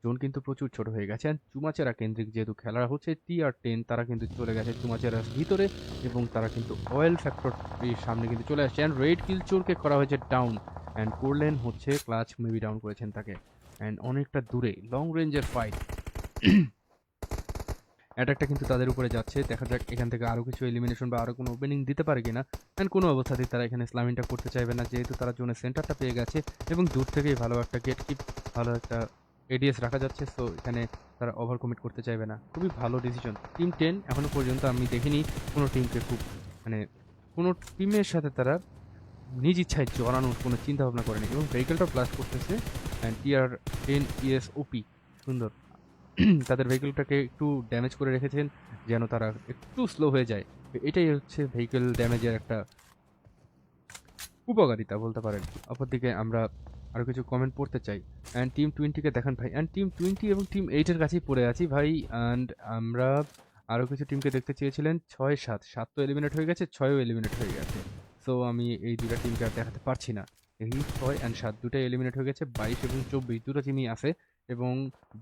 জোন কিন্তু প্রচুর ছোট হয়ে গেছে। আর চুমাচেরা কেন্দ্রিক যেহেতু খেলা হচ্ছে TR10 তারা কিন্তু চলে গেছে চুমাচেরার ভিতরে এবং তারা কিন্তু অয়েল ফ্যাক্টরির সামনে কিন্তু চলে আসছে। অ্যান্ড রেড কিলচোরকে করা হয়েছে ডাউন। অ্যান্ড করলেন হচ্ছে ক্লাচ মেবি ডাউন করেছেন তাকে। অ্যান্ড অনেকটা দূরে লং রেঞ্জের ফাইট, অ্যাটাকটা কিন্তু তাদের উপরে যাচ্ছে। দেখা যাক এখান থেকে আরও কিছু এলিমিনেশন বা আরও কোনো ওপেনিং দিতে পারে কিনা। অ্যান্ড কোনো অবস্থাতেই তারা এখানে স্লামিংটা করতে চাইবে না, যেহেতু তারা জোনের সেন্টারটা পেয়ে গেছে এবং দূর থেকেই ভালো একটা গেট কিপ, ভালো একটা এডিএস রাখা যাচ্ছে। সো এখানে তারা ওভার কমিট করতে চাইবে না। খুবই ভালো ডিসিশন। টিম 10 এখনও পর্যন্ত আমি দেখিনি কোনো টিমকে খুব, মানে কোনো টিমের সাথে তারা নিজ ইচ্ছায় জড়ানোর কোনো চিন্তা ভাবনা করেনি এবং ভেহিকেলটা ব্লাস্ট করতেছে অ্যান্ড TR-10 ES OP সুন্দর তাদের ভেহিকেলটাকে একটু ড্যামেজ করে রেখেছেন যেন তারা একটু স্লো হয়ে যায়। এটাই হচ্ছে ভেহিকেল ড্যামেজের একটা উপকারিতা বলতে পারেন। অপরদিকে আমরা আরও কিছু কমেন্ট পড়তে চাই। অ্যান্ড টিম 20-কে দেখান ভাই, অ্যান্ড টিম 20 এবং টিম 8-এর কাছেই পড়ে আছি ভাই। অ্যান্ড আমরা আরও কিছু টিমকে দেখতে চেয়েছিলেন 6-7, 7 তো এলিমিনেট হয়ে গেছে, 6ও এলিমিনেট হয়ে গেছে। সো আমি এই দুটা টিমকে আর দেখাতে পারছি না। এই 6 অ্যান্ড 7 দুটাই এলিমিনেট হয়ে গেছে, 22 এবং 24 দুটো টিমই আছে এবং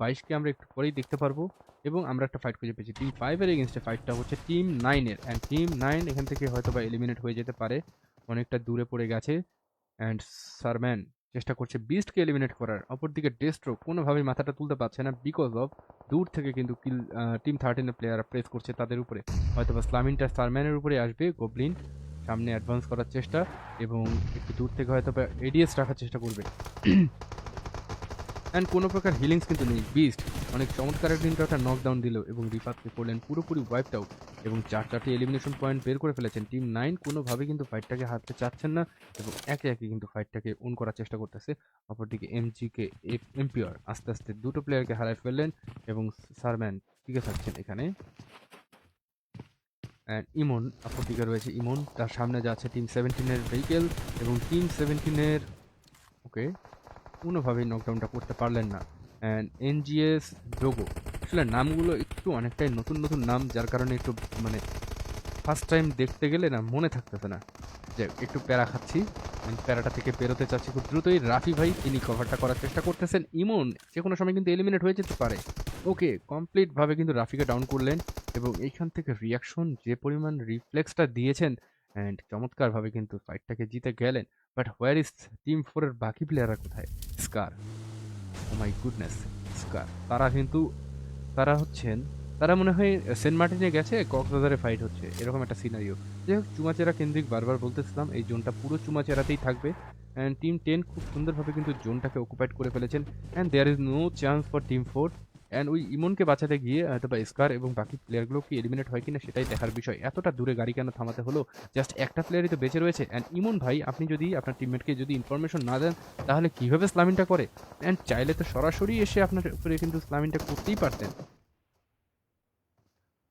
22কে আমরা একটু পরেই দেখতে পারবো এবং আমরা একটা ফাইট খুঁজে পেয়েছি। টিম 5-এর এগেনস্টে ফাইটটা হচ্ছে টিম 9-এর, অ্যান্ড টিম 9 এখান থেকে হয়তো বা এলিমিনেট হয়ে যেতে পারে, অনেকটা দূরে পড়ে গেছে। অ্যান্ড সারম্যান চেষ্টা করছে বিস্টকে এলিমিনেট করার। অপরদিকে ডেস্ট্রো কোনোভাবেই মাথাটা তুলতে পারছে না বিকজ অফ দূর থেকে কিন্তু টিম 13-এর প্লেয়াররা প্রেস করছে তাদের উপরে। হয়তো বা স্লামিনটা সারম্যানের উপরে আসবে, গোবলিন সামনে অ্যাডভান্স করার চেষ্টা এবং একটু দূর থেকে হয়তো বা এডিএস রাখার চেষ্টা করবে। অ্যান্ড কোনো প্রকার হিলিংস কিন্তু নেই। বিস্ট অনেক চমৎকার একটা নকডাউন দিল এবং রিপাতকে করলেন পুরোপুরি ওয়াইপড আউট এবং 4টি এলিমিনেশন পয়েন্ট বের করে ফেলেছেন। টিম 9 কোনোভাবে কিন্তু ফাইটটাকে হারতে চাচ্ছেন না এবং একে একে কিন্তু ফাইটটাকে ওন করার চেষ্টা করতেছে। অপরদিকে এমজিকে এম্পিয়ার আস্তে আস্তে দুটো প্লেয়ারকে হারায় ফেললেন এবং সারম্যান টিকে থাকছেন এখানে। অ্যান্ড ইমন অপরদিকে রয়েছে, ইমন তার সামনে যাচ্ছে টিম 17-এর ভেহিকেল এবং টিম 17-এর ওকে কোনোভাবেই নকডাউনটা করতে পারলেন না। অ্যান্ড এনজিএস ডোগো আসলে নামগুলো একটু অনেকটাই নতুন নতুন নাম, যার কারণে একটু মানে ফার্স্ট টাইম দেখতে গেলে না মনে থাকতেছে না, যে একটু প্যারা খাচ্ছি। প্যারাটা থেকে বেরোতে চাচ্ছি খুব দ্রুতই। রাফি ভাই তিনি কভারটা করার চেষ্টা করতেছেন। ইমন যে কোনো সময় কিন্তু এলিমিনেট হয়ে যেতে পারে। ওকে কমপ্লিটভাবে কিন্তু রাফিকে ডাউন করলেন এবং এইখান থেকে রিয়াকশন যে পরিমাণ রিফ্লেক্সটা দিয়েছেন অ্যান্ড চমৎকারভাবে কিন্তু ফাইটটাকে জিতে গেলেন। বাট হোয়ার ইজ টিম 4-এর বাকি প্লেয়াররা কোথায়? স্কার, ও মাই গুডনেস, স্কার তারা কিন্তু তারা হচ্ছেন, তারা মনে হয় সেন্ট মার্টিনে গেছে, কক্সবাজারে ফাইট হচ্ছে এরকম একটা সিনারিও। যাই হোক চুমাচেরা কেন্দ্রিক বারবার বলতেছিলাম এই জোনটা পুরো চুমাচেরাতেই থাকবে। অ্যান্ড টিম 10 খুব সুন্দরভাবে কিন্তু জোনটাকে অকুপাইড করে ফেলেছেন and there is no chance for team 4। And ওই ইমনকে বাঁচাতে গিয়ে হয়তো বা স্কার এবং বাকি প্লেয়ারগুলো কি এলিমিনেট হয় কিনা সেটাই দেখার বিষয়। এতটা দূরে গাড়ি কেন থামাতে হলো? জাস্ট একটা প্লেয়ারই তো বেঁচে রয়েছে। অ্যান্ড ইমন ভাই আপনি যদি আপনার টিমমেটকে যদি ইনফরমেশন না দেন তাহলে কীভাবে স্লামিনটা করে? অ্যান্ড চাইলে তো সরাসরি এসে আপনার উপরে কিন্তু স্লামিনটা করতেই পারতেন।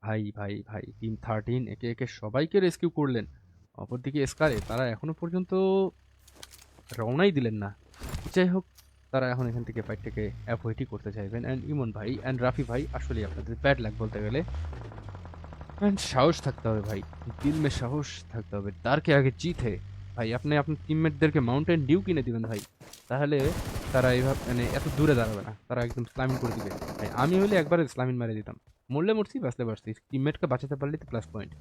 ভাই ভাই ভাই টিম 13 একে একে সবাইকে রেস্কিউ করলেন। অপরদিকে স্কারে তারা এখনো পর্যন্ত রওনাই দিলেন না। যাই হোক তারা এখন এখান থেকে ফাইটটাকে অ্যাভয়েডই করতে চাইবেন। অ্যান্ড ইমন ভাই অ্যান্ড রাফি ভাই আসলে আপনাদের ব্যাড লাক বলতে গেলে। অ্যান্ড সাহস থাকতে হবে ভাই, দিল মে সাহস থাকতে হবে, তারকে আগে জিত হে। ভাই আপনি আপনার টিমমেটদেরকে মাউন্টেন ডিউ কিনে দিবেন ভাই, তাহলে তারা এইভাবে মানে এত দূরে দাঁড়াবে না, তারা একদম স্লামিং করে দিবে। ভাই আমি হলে একবারে স্লামিং মারে দিতাম, মরলে মরছি বাঁচলে বাঁচছি, টিমমেটকে বাঁচাতে পারলে তো প্লাস পয়েন্ট।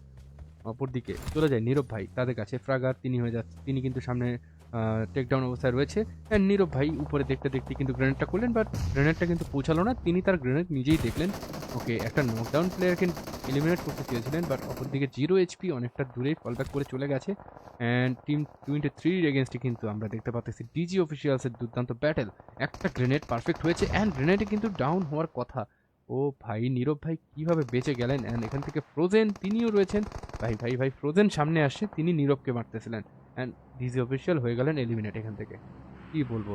অপরদিকে চলে যায় নীরব ভাই তাদের কাছে। ফ্রাগার তিনি হয়ে যাচ্ছে, তিনি কিন্তু সামনে টেকডাউন অবস্থায় রয়েছে। অ্যান্ড নীরব ভাই উপরে দেখতে দেখতে কিন্তু গ্রেনেডটা করলেন, বাট গ্রেনেডটা কিন্তু পৌঁছালো না, তিনি তার গ্রেনেড নিজেই দেখলেন। ওকে একটা নকডাউন প্লেয়ারকে এলিমিনেট করতে চেয়েছিলেন, বাট অপরদিকে 0 HP অনেকটা দূরেই ফলব্যাক করে চলে গেছে। অ্যান্ড টিম 23-র এগেনস্টে কিন্তু আমরা দেখতে পাচ্ছি ডিজি অফিসিয়ালসের দুর্দান্ত ব্যাটেল। একটা গ্রেনেড পারফেক্ট হয়েছে অ্যান্ড গ্রেনেডে কিন্তু ডাউন হওয়ার কথা। ও ভাই নীরব ভাই কিভাবে বেঁচে গেলেন? অ্যান্ড এখান থেকে ফ্রোজেন তিনিও রয়েছেন। ভাই ভাই ভাই ফ্রোজেন সামনে আসছে, তিনি নীরবকে মারতেছিলেন অ্যান্ড ডিজি অফিসিয়াল হয়ে গেলেন এলিমিনেট এখান থেকে। কি বলবো।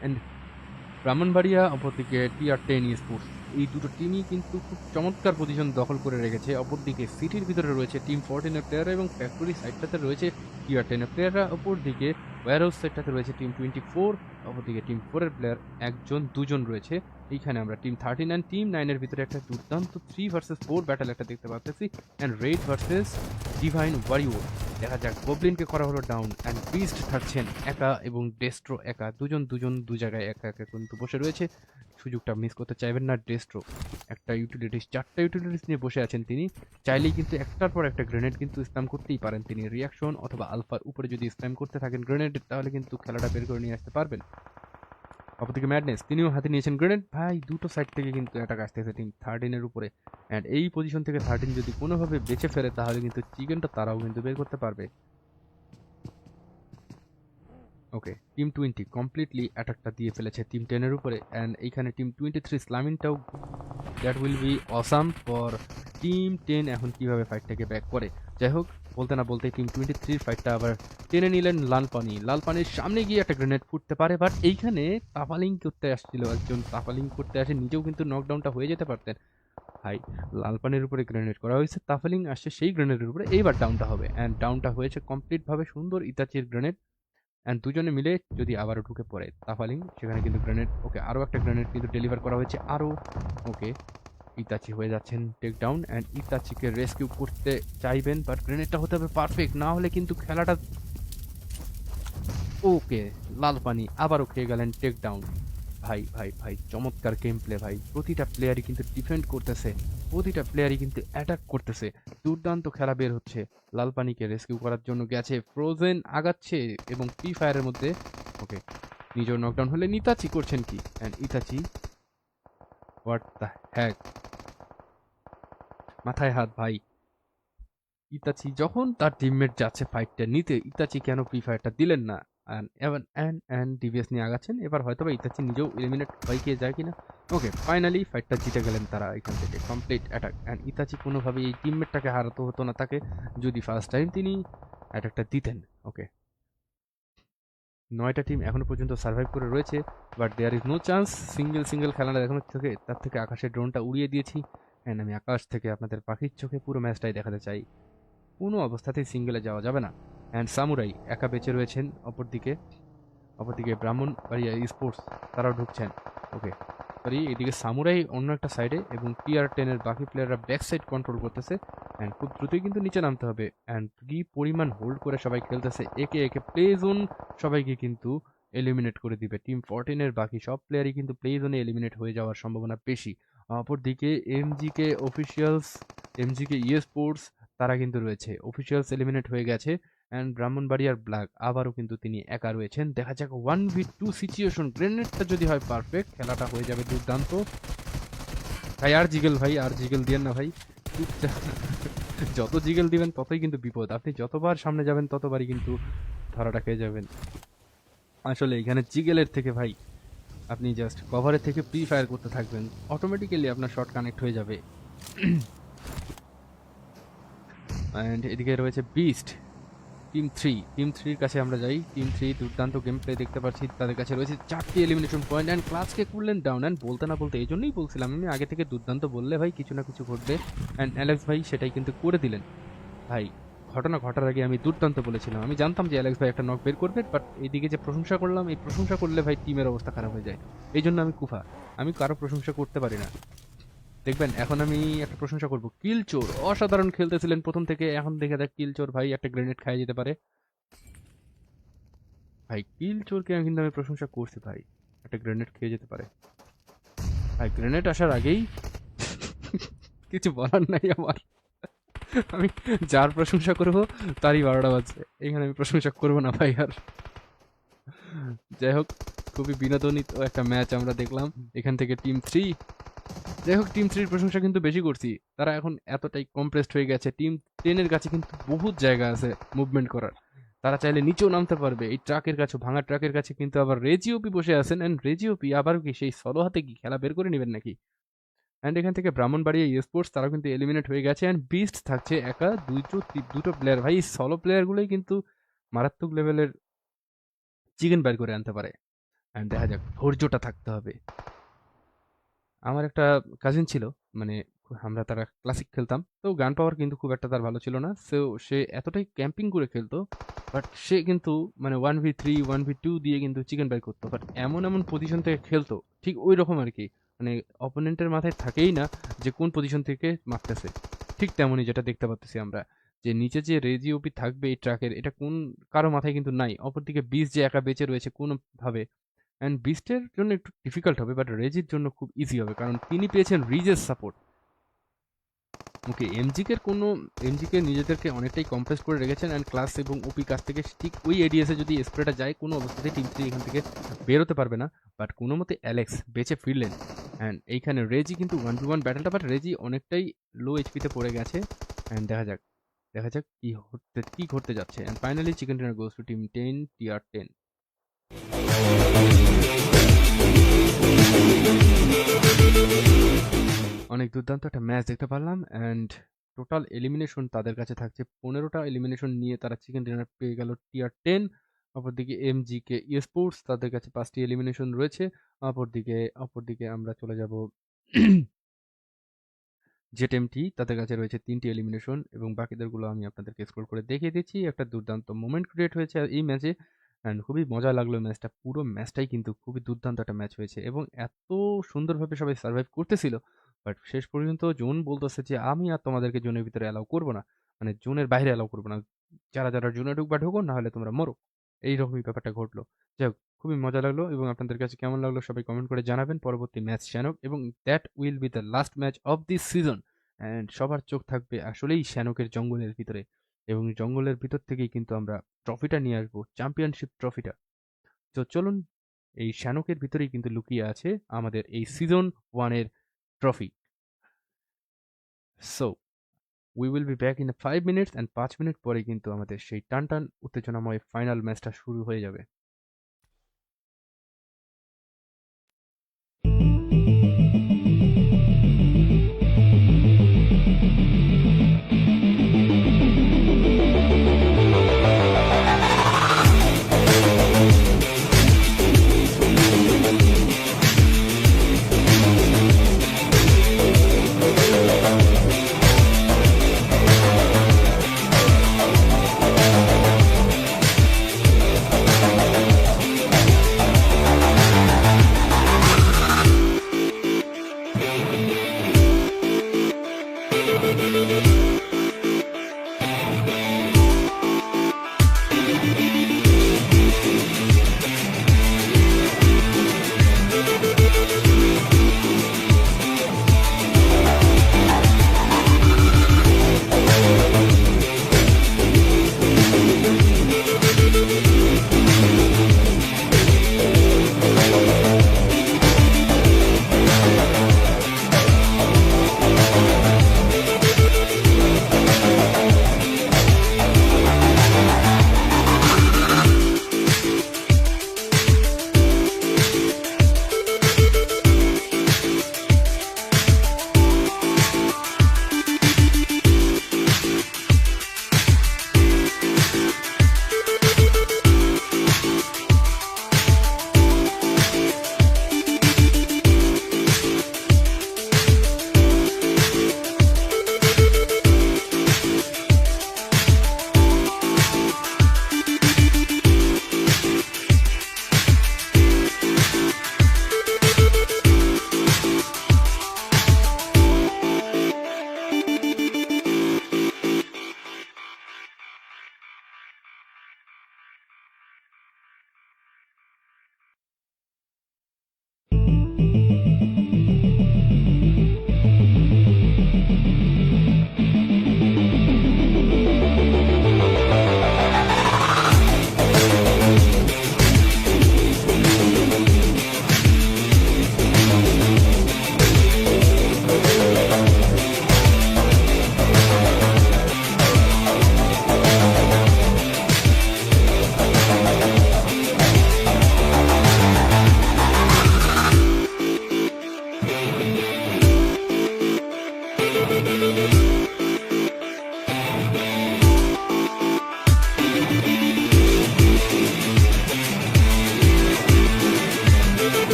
অ্যান্ড ব্রাহ্মণবাড়িয়া অপরদিকে TR-10 স্পোর্টস এই দুটো টিমই কিন্তু খুব চমৎকার পজিশন দখল করে রেখেছে। অপরদিকে সিটির ভিতরে রয়েছে টিম 14-এর প্লেয়াররা এবং ফ্যাক্টরি সাইডটাতে রয়েছে TR-10-এর প্লেয়াররা। অপরদিকে ওয়্যারহাউস সাইডটাতে রয়েছে টিম 24, অপরদিকে টিম 4-এর প্লেয়ার একজন দুজন রয়েছে। এইখানে আমরা টিম 13 অ্যান্ড টিম 9-এর ভিতরে একটা দুর্দান্ত 3 ভার্সেস 4 ব্যাটেল একটা দেখতে পাচ্ছি। And red versus divine warrior. দেখা যাক, গোবলিনকে করা হলো ডাউন অ্যান্ড বিস্ট থাকছেন একা এবং ডেস্ট্রো একা, দুজন দুজন দু জায়গায় একা একা কিন্তু বসে রয়েছে। সুযোগটা মিস করতে চাইবেন না ডেস্ট্রো। একটা ইউটিলিটিস, 4টা ইউটিলিটিস নিয়ে বসে আছেন তিনি, চাইলেই কিন্তু একটার পর একটা গ্রেনেড কিন্তু স্প্যাম করতেই পারেন তিনি। রিয়াকশন অথবা আলফার উপরে যদি স্প্যাম করতে থাকেন গ্রেনেড, তাহলে কিন্তু খেলাটা বের করে নিয়ে আসতে পারবেন। অপরদিকে ম্যাডনেস তিনিও হাতে নিয়েছেন গ্রেনেড। ভাই দুটো সাইড থেকে কিন্তু অ্যাটাক আসতেছে টিম 13-এর উপরে। অ্যান্ড এই পজিশন থেকে 13 যদি কোনোভাবে বেঁচে ফেলে তাহলে কিন্তু চিকেনটা তারাও কিন্তু বের করতে পারবে। ওকে টিম 20 কমপ্লিটলি অ্যাটাকটা দিয়ে ফেলেছে টিম 10-এর উপরে। অ্যান্ড এইখানে টিম 23 স্লামিনটাও that will be awesome for team 10 এখন কিভাবে ফাইটটাকে ব্যাক করে। যাই হোক বলতে না বলতে টিম 23 ফাইটটা আবার টেনে নিলেন লাল পানির সামনে গিয়ে একটা গ্রেনেড ফুটতে পারে, বাট এইখানে তাফালিং করতে আসছিল একজন, তাফালিং করতে আসে নিজেও কিন্তু নকডাউনটা হয়ে যেতে পারতেন ভাই। লাল পানির উপরে গ্রেনেড করা হয়েছে, তাফালিং আসছে সেই গ্রেনেডের উপরে, এইবার ডাউনটা হবে অ্যান্ড ডাউনটা হয়েছে কমপ্লিট ভাবে, সুন্দর ইতাচির গ্রেনেড অ্যান্ড দুজনে মিলে যদি আবারও ঢুকে পড়ে তাফালিং, সেখানে কিন্তু গ্রেনেড, ওকে আরও একটা গ্রেনেড কিন্তু ডেলিভার করা হয়েছে আরও, ওকে ইতাচি হয়ে যাচ্ছেন টেক ডাউন অ্যান্ড ইতাচিকে রেস্কিউ করতে চাইবেন, বাট গ্রেনেডটা হতে হবে পারফেক্ট, না হলে কিন্তু খেলাটা, ওকে লাল পানি আবারও খেয়ে গেলেন টেক ডাউন। ভাই ভাই ভাই চমৎকার গেম প্লে ভাই, প্রতিটা প্লেয়ারই কিন্তু ডিফেন্ড করতেছে, প্রতিটা প্লেয়ারই কিন্তু অ্যাটাক করতেছে, দুর্দান্ত খেলা বের হচ্ছে। লাল পানিকে রেস্কিউ করার জন্য গেছে, ফ্রোজেন আগাচ্ছে এবং ফ্রি ফায়ারের মধ্যে, ওকে নিজের নকডাউন হলে নিতাচি করছেন কি and Itachi, what the heck, মাথায় হাত ভাই। ইতাচি যখন তার টিমমেট যাচ্ছে ফাইটটা নিতে, ইতাচি কেন ফ্রি ফায়ারটা দিলেন না, অ্যান্ড ডিভিএস নিয়ে আগাচ্ছেন, এবার হয়তো বা ইতাচি নিজেও এলিমিনেট হয়ে গিয়ে যায় কিনা। ওকে ফাইনালি ফাইটটা জিতে গেলেন তারা এখান থেকে, কমপ্লিট অ্যাটাক অ্যান্ড ইতাচি কোনোভাবেই এই টিমমেটটাকে হারাতে হতো না তাকে, যদি ফার্স্ট টাইম তিনি অ্যাটাকটা দিতেন। ওকে 9টা টিম এখনো পর্যন্ত সার্ভাইভ করে রয়েছে, but there is no chance, single খেলাটা দেখানোর থেকে তার থেকে আকাশের ড্রোনটা উড়িয়ে দিয়েছি অ্যান্ড আমি আকাশ থেকে আপনাদের পাখির চোখে পুরো ম্যাচটাই দেখাতে চাই, কোনো অবস্থাতেই সিঙ্গেলে যাওয়া যাবে না। অ্যান্ড সামুরাই একা বেঁচে রয়েছেন, অপরদিকে ব্রাহ্মণবাড়িয়া স্পোর্টস তারাও ঢুকছেন, ওকে সরি এদিকে সামুরাই অন্য একটা সাইডে এবং TR10-এর বাকি প্লেয়াররা ব্যাক সাইড কন্ট্রোল করতেছে অ্যান্ড খুব দ্রুতই কিন্তু নিচে নামতে হবে অ্যান্ড কি পরিমাণ হোল্ড করে সবাই খেলতেছে, একে প্লে জোন সবাইকে কিন্তু এলিমিনেট করে দিবে, টিম 14-এর বাকি সব প্লেয়ারই কিন্তু প্লে জোনে এলিমিনেট হয়ে যাওয়ার সম্ভাবনা বেশি। অপরদিকে এমজিকে স্পোর্টস তারা কিন্তু রয়েছে, অফিসিয়ালস এলিমিনেট হয়ে গেছে অ্যান্ড ব্রাহ্মণবাড়িয়ার ব্ল্যাক আবারও কিন্তু তিনি একা রয়েছেন, দেখা যাক 1v2 সিচুয়েশন, গ্রেনেডটা যদি হয় পারফেক্ট খেলাটা হয়ে যাবে দুর্দান্ত। ভাই আর জিগেল দিয়েন না ভাই, চুপচাপ যত জিগেল দিবেন ততই কিন্তু বিপদ, আপনি যতবার সামনে যাবেন ততবারই কিন্তু ধরাটা খেয়ে যাবেন। আসলে এখানে জিগেলের থেকে ভাই আপনি জাস্ট কভারের থেকে ফ্রি ফায়ার করতে থাকবেন, অটোমেটিক্যালি আপনার শট কানেক্ট হয়ে যাবে। অ্যান্ড এদিকে রয়েছে বিস্ট, টিম থ্রির কাছে আমরা যাই, টিম থ্রি দুর্দান্ত গেম প্লে দেখতে পাচ্ছি, তাদের কাছে রয়েছে 4টি এলিমিনেশন পয়েন্ট অ্যান্ড ক্লাসকে করলেন ডাউন অ্যান্ড বলতে না বলতে এই জন্যই বলছিলাম আমি আগে থেকে, দুর্দান্ত বললে ভাই কিছু না কিছু ঘটবে অ্যান্ড অ্যালেক্স ভাই সেটাই কিন্তু করে দিলেন ভাই। ঘটনা ঘটার আগে আমি দুর্দান্ত বলেছিলাম, আমি জানতাম যে অ্যালেক্স ভাই একটা নক বের করবে, বাট এইদিকে যে প্রশংসা করলাম, এই প্রশংসা করলে ভাই টিমের অবস্থা খারাপ হয়ে যায়, এই জন্য আমি কারো প্রশংসা করতে পারি না। দেখবেন এখন আমি একটা প্রশংসা করব, কিলচোর অসাধারণ খেলতেছিলেন প্রথম থেকে, এখন দেখে দেখ কিলচোর ভাই একটা গ্রেনেড খাইয়ে যেতে পারে ভাই, কিলচোরকে কিন্তু আমি প্রশংসা করছি ভাই, একটা গ্রেনেড খেয়ে যেতে পারে ভাই, গ্রেনেড আসার আগেই কিছু বলার নাই আমার, আমি যার প্রশংসা করব তারই 12টা বাজছে, এখানে আমি প্রশংসা করবো না ভাই আর। যাই হোক খুবই বিনোদনিত একটা ম্যাচ আমরা দেখলাম এখান থেকে টিম থ্রি, যাই হোক টিম থ্রির প্রশংসা কিন্তু বেশি করছি, তারা এখন এতটাই কমপ্রেসড হয়ে গেছে, টিম 10-এর কাছে কিন্তু বহুত জায়গা আছে মুভমেন্ট করার, তারা চাইলে নিচেও নামতে পারবে, এই ট্রাকের কাছে, ভাঙা ট্রাকের কাছে কিন্তু আবার রেজিওপি বসে আছেন অ্যান্ড রেজিওপি আবার কি সেই সলো হাতে কি খেলা বের করে নেবেন নাকি। অ্যান্ড এখান থেকে ব্রাহ্মণবাড়িয়া স্পোর্টস তারা কিন্তু এলিমিনেট হয়ে গেছে অ্যান্ড বিস্ট থাকছে একা, দুটো প্লেয়ার ভাই, এই সলো প্লেয়ারগুলোই কিন্তু মারাত্মক লেভেলের চিকেন বের করে আনতে পারে অ্যান্ড দেখা যাক, ধৈর্যটা থাকতে হবে। আমার একটা কাজিন ছিল, মানে আমরা তারা ক্লাসিক খেলতাম, তো গান পাওয়ার কিন্তু খুব একটা তার ভালো ছিল না, সো সে এতটাই ক্যাম্পিং করে খেলতো, বাট সে কিন্তু মানে 1v3 1v2 দিয়ে কিন্তু চিকেন বাই করতো, বাট এমন পজিশন থেকে খেলতো ঠিক ওই রকম আর কি, মানে অপোনেন্টের মাথায় থাকেই না যে কোন পজিশন থেকে মারতেছে, ঠিক তেমনই যেটা দেখতে পাচ্ছি আমরা, যে নিচে যে রেজিওপি থাকবে এই ট্রাকের, এটা কোন কারো মাথায় কিন্তু নাই, অপরদিকে বিস যে একা বেঁচে রয়েছে কোনোভাবে, অ্যান্ড বিস্টের জন্য একটু ডিফিকাল্ট হবে, বাট রেজির জন্য খুব ইজি হবে কারণ তিনি পেয়েছেন রিজের সাপোর্ট। ওকে এমজিকে নিজেদেরকে অনেকটাই কম্প্রেস করে রেখেছেন অ্যান্ড ক্লাস এবং ওপি কাছ থেকে ঠিক ওই এডিএসে যদি স্প্রেটা যায় কোনো অবস্থাতেই টিম থ্রি এখান থেকে বেরোতে পারবে না, বাট কোনো মতে অ্যালেক্স বেঁচে ফিরলেন অ্যান্ড এইখানে রেজি কিন্তু 1v1 ব্যাটেলটা, বাট রেজি অনেকটাই লো এইচপিতে পড়ে গেছে অ্যান্ড দেখা যাক কি ঘটতে যাচ্ছে and finally chicken dinner goes to team 10 TR10। অনেক দুর্দান্ত একটা ম্যাচ দেখতে পারলাম অ্যান্ড টোটাল এলিমিনেশন তাদের কাছে থাকছে 15টা এলিমিনেশন নিয়ে তারা চিকেন ডিনার পেয়ে গেল টিয়ার 10। অপরদিকে এমজিকে স্পোর্টস তাদের কাছে 5টি এলিমিনেশন রয়েছে। অপরদিকে আমরা চলে যাব জেটএমটি তাদের কাছে রয়েছে 3টি এলিমিনেশন এবং বাকিদেরগুলো আমি আপনাদেরকে স্ক্রল করে দেখিয়ে দিচ্ছি। একটা দুর্দান্ত মোমেন্ট ক্রিয়েট হয়েছে এই ম্যাচে অ্যান্ড খুবই মজা লাগলো ম্যাচটা। পুরো ম্যাচটাই কিন্তু খুবই দুর্দান্ত একটা ম্যাচ হয়েছে এবং এত সুন্দরভাবে সবাই সার্ভাইভ করতেছিল। বাট শেষ পর্যন্ত জোন বলতেছে যে আমি আর তোমাদেরকে জোনের ভিতরে অ্যালাউ করবো না, মানে জোনের বাইরে অ্যালাউ করবো না। যারা জোনে ঢুকবা ঢুকো, না হলে তোমরা মরো। এইরকমই ব্যাপারটা ঘটলো। যাই হোক, খুবই মজা লাগলো এবং আপনাদের কাছে কেমন লাগলো সবাই কমেন্ট করে জানাবেন। পরবর্তী ম্যাচ শ্যানক এবং that will B the last match of this season. And সবার চোখ থাকবে আসলেই শ্যানকের জঙ্গলের ভিতরে এবং জঙ্গলের ভিতর থেকেই কিন্তু আমরা ট্রফিটা নিয়ে আসবো, চ্যাম্পিয়নশিপ ট্রফিটা। তো চলুন, এই শ্যানকের ভিতরেই কিন্তু লুকিয়ে আছে আমাদের এই সিজন 1-এর ট্রফি। So we will be back in 5 minutes and 5 minute পরে কিন্তু আমাদের সেই টান উত্তেজনাময় ফাইনাল ম্যাচটা শুরু হয়ে যাবে।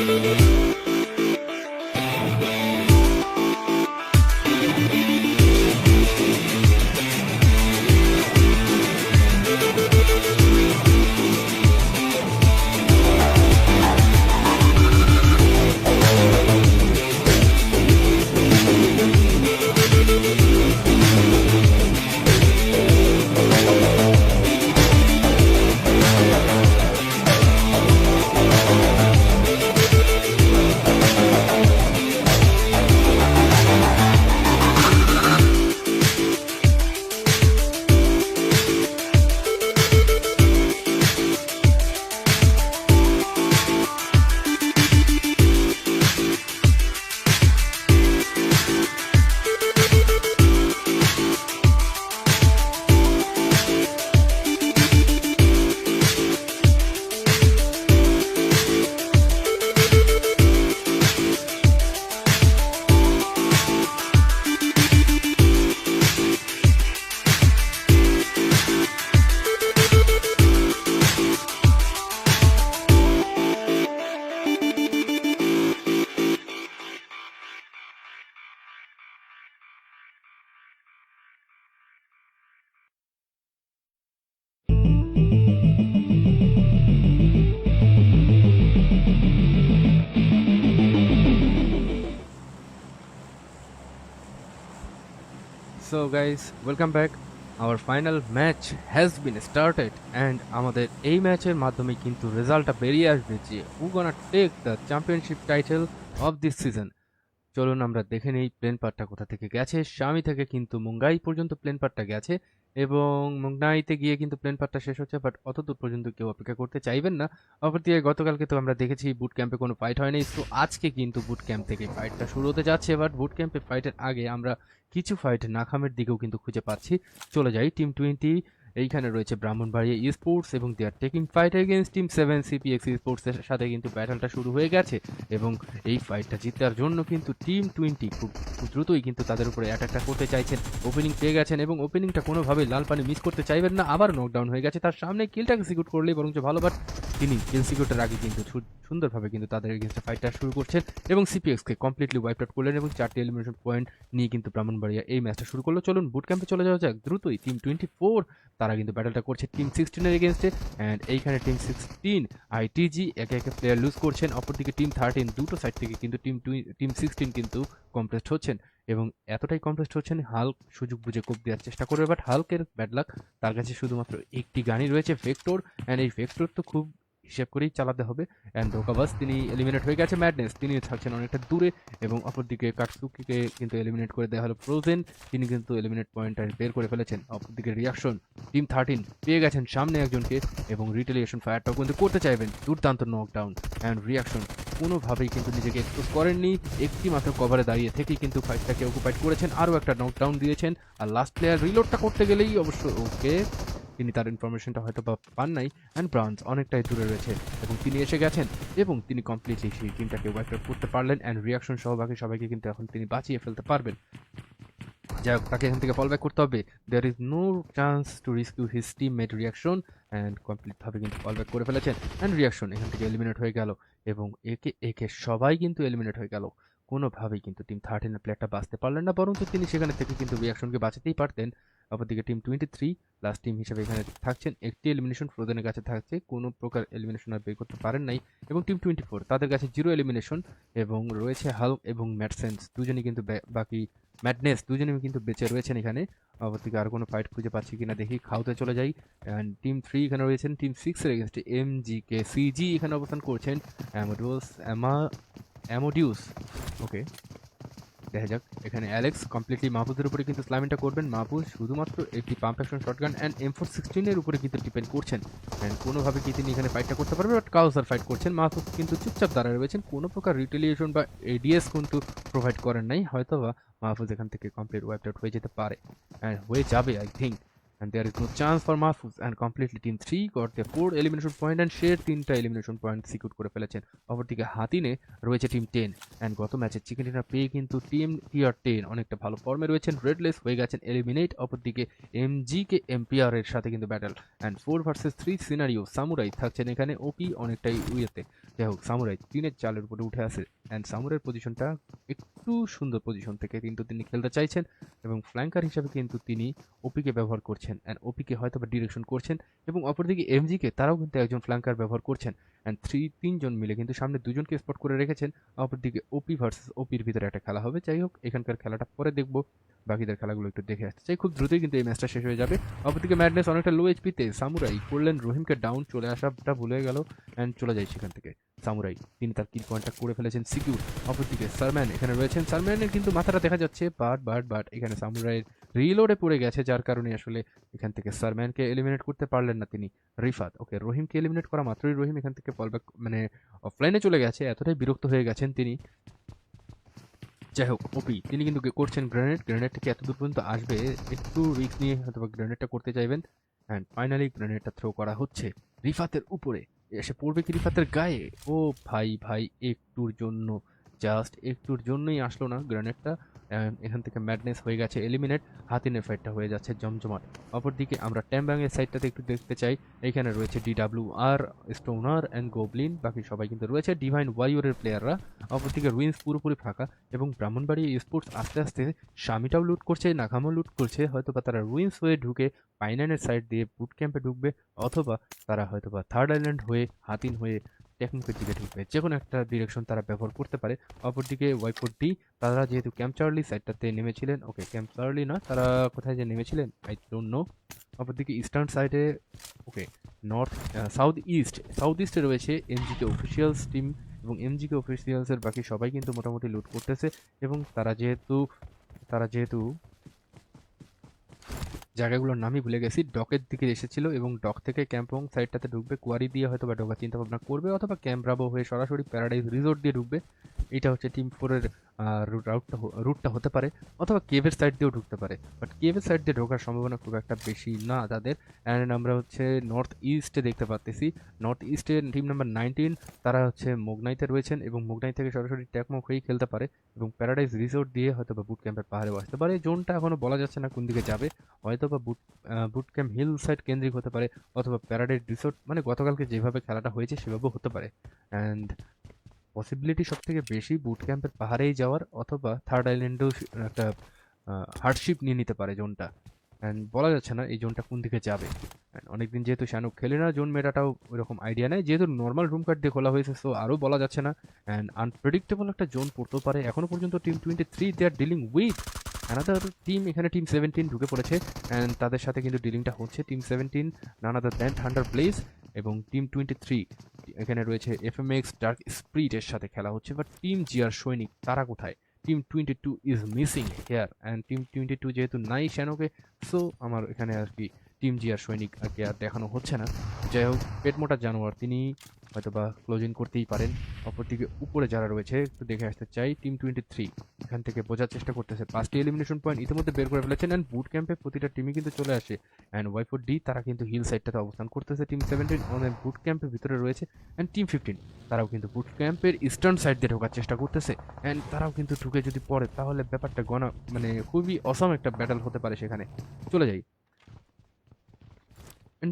So guys welcome back. Our final match has been started and আমাদের এই ম্যাচের মাধ্যমে কিন্তু রেজাল্টটা বেরিয়ে আসবে যে who gonna take the championship title of this season. চলুন আমরা দেখে নেই প্লেন পার্টটা কোথা থেকে গেছে। শামি থেকে কিন্তু মুঙ্গাই পর্যন্ত প্লেন পার্টটা গেছে এবং মুঙ্গাইতে গিয়ে কিন্তু প্লেন পার্টটা শেষ হচ্ছে, বাট অত দূর পর্যন্ত কেউ অপেক্ষা করতে চাইবেন না। অপরদিকে গতকালকে তো আমরা দেখেছি বুট ক্যাম্পে কোনো ফাইট হয়নি, তো আজকে কিন্তু বুট ক্যাম্প থেকে ফাইটটা শুরু হতে যাচ্ছে। বাট বুট ক্যাম্পে ফাইটের আগে আমরা কিছু ফাইট নাকামের দিকেও কিন্তু খুঁজে পাচ্ছি। চলে যাই টিম 20, এইখানে রয়েছে ব্রাহ্মণবাড়িয়া ই স্পোর্টস এবং they are taking fight against team 7 CPX স্পোর্টসের সাথে কিন্তু ব্যাটলটা শুরু হয়ে গেছে এবং এই ফাইটটা জিতার জন্য কিন্তু টিম 20 খুব দ্রুতই কিন্তু তাদের উপরে অ্যাটাকটা করতে চাইছেন। ওপেনিং পেয়ে গেছেন এবং ওপেনিংটা কোনোভাবেই লাল পানি মিস করতে চাইবেন না। আবার নকডাউন হয়ে গেছে, তার সামনে কিলটা এক্সিকিউট করলেই বরঞ্চ ভালো, বাট তিনি কিল সিকিউটের আগে কিন্তু সুন্দরভাবে কিন্তু তাদের এগেইনস্টে ফাইটটা শুরু করছেন এবং সিপিএক্সকে কমপ্লিটলি ওয়াইপ আউট করলেন এবং 4টি এলিমিনেশন পয়েন্ট নিয়ে কিন্তু ব্রাহ্মণবাড়িয়া এই ম্যাচটা শুরু করলো। চলুন বুট ক্যাম্পে চলে যাওয়া যাক দ্রুতই। টিম 24 তারা কিন্তু ব্যাটলটা করছে টিম 16 এর এগেইনস্টে অ্যান্ড এইখানে টিম 16 আইটিজি একে একে প্লেয়ার লুজ করছেন। অপরদিকে টিম 13 দুটো সাইড থেকে কিন্তু টিম 16 কিন্তু কমপ্লেস্ট হচ্ছেন এবং এতটাই কমপ্লেস্ট হচ্ছেন হাল্ক সুযোগ বুঝে কোপ দেওয়ার চেষ্টা করবে, বাট হাল্কের ব্যাড লাক, তার কাছে শুধুমাত্র একটি গানই রয়েছে ভেক্টর, অ্যান্ড এই ভেক্টর তো খুব হিসেব করেই চালাতে হবে। অ্যান্ড ডোকাবাস তিনি এলিমিনেট হয়ে গেছে, ম্যাডনেস তিনি থাকছেন অনেকটা দূরে এবং অপরদিকে কাটসুকিকে কিন্তু এলিমিনেট করে দেওয়া হলো ফ্রোজেন, তিনি কিন্তু এলিমিনেট পয়েন্টটা বের করে ফেলেছেন। অপরদিকে রিয়াকশন টিম 13 পেয়ে গেছেন সামনে একজনকে এবং রিটেলিয়েশন ফায়ারটাও কিন্তু করতে চাইবেন। দুর্দান্ত নকডাউন অ্যান্ড রিয়াকশন কোনোভাবেই কিন্তু নিজেকে এক্সপোজ করেননি, একটি মাত্র কভারে দাঁড়িয়ে থেকেই কিন্তু ফাইটটাকে অকুপাইড করেছেন, আরও একটা নকডাউন দিয়েছেন। আর লাস্ট প্লেয়ার রিলোডটা করতে গেলেই অবশ্য ওকে তিনি তার ইনফরমেশনটা হয়তো বা পান নাই অ্যান্ড ব্রাউন্স অনেকটাই দূরে রয়েছে এবং তিনি এসে গেছেন এবং তিনি কমপ্লিটলি সেই টিমটাকে ওয়াইপ আউট করতে পারলেন অ্যান্ড রিয়াকশন সহ বাকি সবাইকে কিন্তু এখন তিনি বাঁচিয়ে ফেলতে পারবেন। যাই হোক, তাকে এখান থেকে ফল ব্যাক করতে হবে। There is no chance to rescue his teammate reaction and কমপ্লিটভাবে কিন্তু ফল ব্যাক করে ফেলেছেন অ্যান্ড রিয়াকশন এখান থেকে এলিমিনেট হয়ে গেল এবং একে একে সবাই কিন্তু এলিমিনেট হয়ে গেল। কোনোভাবেই কিন্তু টিম 13 এর প্লেয়ারটা বাঁচতে পারলেন না, বরঞ্চ তিনি সেখানে থেকে কিন্তু রিয়াকশনকে বাঁচাতেই পারতেন। অপরদিকে টিম 23 লাস্ট টিম হিসেবে এখানে থাকছেন, একটি এলিমিনেশন ফ্রোজেনের কাছে থাকছে, কোনো প্রকার এলিমিনেশন আর বের করতে পারেন নাই এবং টিম 24 তাদের কাছে 0 এলিমিনেশন এবং রয়েছে হাল্ক এবং ম্যাডসেন্স দুজনই কিন্তু বাকি ম্যাডনেস দুজনেই কিন্তু বেঁচে রয়েছেন এখানে। অপরদিকে আর কোনো ফাইট খুঁজে পাচ্ছি কিনা দেখি, খাওতে চলে যাই। অ্যান্ড টিম 3 এখানে রয়েছেন টিম 6 এর এগেনস্টে এমজিকে সিজি এখানে অবস্থান করছেন। অ্যামোডিউস ওকে, দেখা যাক এখানে অ্যালেক্স কমপ্লিটলি মাহফুজের উপরে কিন্তু স্লাইমিংটা করবেন। মাহফুজ শুধুমাত্র একটি pump action shotgun and M416 এর উপরে কিন্তু ডিপেন্ড করছেন অ্যান্ড কোনোভাবে কি তিনি এখানে ফাইটটা করতে পারবেন, বাট কাউসার ফাইট করছেন। মাহফুজ কিন্তু চুপচাপ দাঁড়ায় রয়েছেন, কোনো প্রকার রিটেলিয়েশন বা এডিএস কিন্তু প্রোভাইড করেন নাই, হয়তো বা মাহফুজ এখান থেকে কমপ্লিট ওয়াইপ আউট হয়ে যেতে পারে অ্যান্ড হয়ে যাবে I think. And there is no chance for Mahfouz and completely team 3 got their 4 elimination point and share 3টা elimination point সিকিউর করে ফেলেছেন। অপরদিকে হাতিনে রয়েছে টিম 10 and গত ম্যাচে চিকেন ডিনার পেয়ে কিন্তু টিম টিআর 10 অনেকটা ভালো ফর্মে রয়েছেন, রেডলেস হয়ে গেছেন এলিমিনেট। অপরদিকে এমজিকে এমপিআর এর সাথে কিন্তু battle and 4 versus 3 scenario samurai থাকছেন এখানে, ওপি অনেকটাই উইয়েতে। যাই হোক, সামুরাই 3-4 উপরে উঠে আসে অ্যান্ড সামুরাইয়ের পজিশনটা একটু সুন্দর পজিশন থেকে কিন্তু তিনি খেলতে চাইছেন এবং ফ্ল্যাঙ্কার হিসাবে কিন্তু তিনি ওপিকে ব্যবহার করছেন অ্যান্ড ওপিকে হয়তো বা ডিরেকশন করছেন এবং অপরদিকে এমজিকে তারাও কিন্তু একজন ফ্ল্যাঙ্কার ব্যবহার করছেন অ্যান্ড তিনজন মিলে কিন্তু সামনে দুজনকে স্পট করে রেখেছেন। অপরদিকে ওপি ভার্সেস ওপির ভিতরে একটা খেলা হবে। যাই হোক, এখানকার খেলাটা পরে দেখবো, বাকিদের খেলাগুলো একটু দেখে আসতে চাই। খুব দ্রুতই কিন্তু এই ম্যাচটা শেষ হয়ে যাবে। অপরদিকে ম্যাডনেস অনেকটা লো এইচপিতে, সামুরাই করলেন রহিমকে ডাউন, চলে আসাটা ভুলে গেল অ্যান্ড চলে যায় সেখান থেকে। সামুরাই তিনি তার কিল পয়েন্টটা করে ফেলেছেন সিকিউর। অপরদিকে সারম্যান এখানে রয়েছেন, সারম্যানের কিন্তু মাথাটা দেখা যাচ্ছে, বাট এখানে সামুরাইয়ের রিলোডে পড়ে গেছে, যার কারণে আসলে এখান থেকে সারম্যানকে এলিমিনেট করতে পারলেন না তিনি। রিফাত ওকে, রহিমকে এলিমিনেট করা মাত্রই রহিম এখান থেকে ফলব্যাক মানে অফলাইনে চলে গেছে, এতটাই বিরক্ত হয়ে গেছেন তিনি। যাই হোক, ওপি তিনি কিন্তু করছেন গ্রেনেড থেকে এত দূর পর্যন্ত আসবে, একটু রিস্ক নিয়ে হয়তো গ্রেনেডটা করতে চাইবেন অ্যান্ড ফাইনালি গ্রেনেডটা থ্রো করা হচ্ছে রিফাতের উপরে। এসে পড়বে কি রিফাতের গায়ে? ও ভাই জাস্ট একটুর জন্যই আসলো না গ্রেনেডটা। এখান থেকে ম্যাডনেস হয়ে গেছে এলিমিনেট, হাতিনের ফাইটটা হয়ে যাচ্ছে জমজমাট। অপরদিকে আমরা ট্যাম্বাংয়ের সাইডটাতে একটু দেখতে চাই। এখানে রয়েছে DWR, স্টোনার অ্যান্ড গোবলিন, বাকি সবাই কিন্তু রয়েছে ডিভাইন ওয়ারিয়রের প্লেয়াররা। অপরদিকে রুইন্স পুরোপুরি ফাঁকা এবং ব্রাহ্মণবাড়ি স্পোর্টস আস্তে আস্তে স্বামীটাও লুট করছে, নাকামও লুট করছে। হয়তোবা তারা রুইন্স হয়ে ঢুকে পাইনানের সাইড দিয়ে বুট ক্যাম্পে ঢুকবে, অথবা তারা হয়তোবা থার্ড আইল্যান্ড হয়ে হাতিন হয়ে টেকনিকের দিকে ঢুকবে। যে কোনো একটা ডিরেকশন তারা ব্যবহার করতে পারে। অপরদিকে ওয়াইফোর্ডটি তারা যেহেতু ক্যাম্প চার্লি সাইডটাতে নেমেছিলেন, ওকে ক্যাম্প চার্লি না, তারা কোথায় যে নেমেছিলেন আই ডোন্ট নো। অপরদিকে ইস্টার্ন সাইডে ওকে নর্থ সাউথ ইস্টে রয়েছে এমজিকে অফিসিয়ালস টিম এবং এমজিকে অফিসিয়ালসের বাকি সবাই কিন্তু মোটামুটি লুট করতেছে এবং তারা যেহেতু জায়গাগুলোর নামই ভুলে গেছি, ডকের দিকে এসেছিল এবং ডক থেকে ক্যাম্পং সাইডটাতে ঢুকবে, কোয়ারি দিয়ে হয়তো বা ঢোকার চিন্তা ভাবনা করবে, অথবা ক্যাম্প ব্রাভো হয়ে সরাসরি প্যারাডাইজ রিসোর্ট দিয়ে ঢুকবে। এটা হচ্ছে টিম 4-এর রুটটা হতে পারে, অথবা কেভের সাইড দিয়েও ঢুকতে পারে, বাট কেভের সাইড দিয়ে ঢোকার সম্ভাবনা খুব একটা বেশি না তাদের। অ্যান্ড আমরা হচ্ছে নর্থ ইস্টে দেখতে পাচ্ছি, নর্থ ইস্টে টিম নাম্বার 19 তারা হচ্ছে মোগনাইতে রয়েছেন এবং মোগনাই থেকে সরাসরি ট্যাকমক হয়েই খেলতে পারে এবং প্যারাডাইজ রিসোর্ট দিয়ে হয়তো বা বুট ক্যাম্পের পাহাড়েও আসতে পারে। জোনটা এখনো বলা যাচ্ছে না কোন দিকে যাবে, হয়তো বা বুট ক্যাম্প হিল সাইড কেন্দ্রিক হতে পারে, অথবা প্যারাডাইজ রিসোর্ট, মানে গতকালকে যেভাবে খেলাটা হয়েছে সেভাবেও হতে পারে। অ্যান্ড পসিবিলিটি সব থেকে বেশি বুট ক্যাম্পের পাহাড়েই যাওয়ার, অথবা থার্ড আইল্যান্ডেও একটা হার্ডশিপ নিয়ে নিতে পারে জোনটা। অ্যান্ড বলা যাচ্ছে না এই জোনটা কোন দিকে যাবে। অনেকদিন যেহেতু শানুক খেলে না, জোন মেটাটাও ওইরকম আইডিয়া নেই, যেহেতু নর্মাল রুম কার্ড দিয়ে খোলা হয়েছে, সো আরও বলা যাচ্ছে না। অ্যান্ড আনপ্রেডিক্টেবল একটা জোন পড়তেও পারে। এখনও পর্যন্ত team 23 they are dealing with another team, এখানে টিম 17 ঢুকে পড়েছে অ্যান্ড তাদের সাথে কিন্তু ডিলিংটা হচ্ছে। Team 17 none other than thunder blaze এবং টিম 23 এখানে রয়েছে FMX ডার্ক স্প্রিটের সাথে খেলা হচ্ছে। বাট টিম জিআর সৈনিক তারা কোথায়? Team 22 is missing here and team 22 যেহেতু নাই শ্যানোকে, সো আমার এখানে আর কি টিম জিআর সৈনিক আর কি আর দেখানো হচ্ছে না। যাই হোক, পেটমোটা জানোয়ার তিনি হয়তো বা ক্লোজিং করতেই পারেন। অপরদিকে উপরে যারা রয়েছে একটু দেখে আসতে চাই। টিম 23 এখান থেকে বোঝার চেষ্টা করতেছে, 5টি এলিমিনেশন পয়েন্ট ইতিমধ্যে বের করে ফেলেছেন অ্যান্ড বুট ক্যাম্পে প্রতিটা টিমই কিন্তু চলে আসে। অ্যান্ড ওয়াইফোর তারা কিন্তু হিল সাইডটাতে অবস্থান করতেছে। টিম 17 অনেক বুট ক্যাম্পের ভিতরে রয়েছে অ্যান্ড টিম 15 তারাও কিন্তু বুট ক্যাম্পের ইস্টার্ন সাইড দিয়ে ঢোকার চেষ্টা করতেছে অ্যান্ড তারাও কিন্তু ঢুকে যদি পড়ে তাহলে ব্যাপারটা মানে খুবই অসাম একটা ব্যাটল হতে পারে সেখানে। চলে যাই।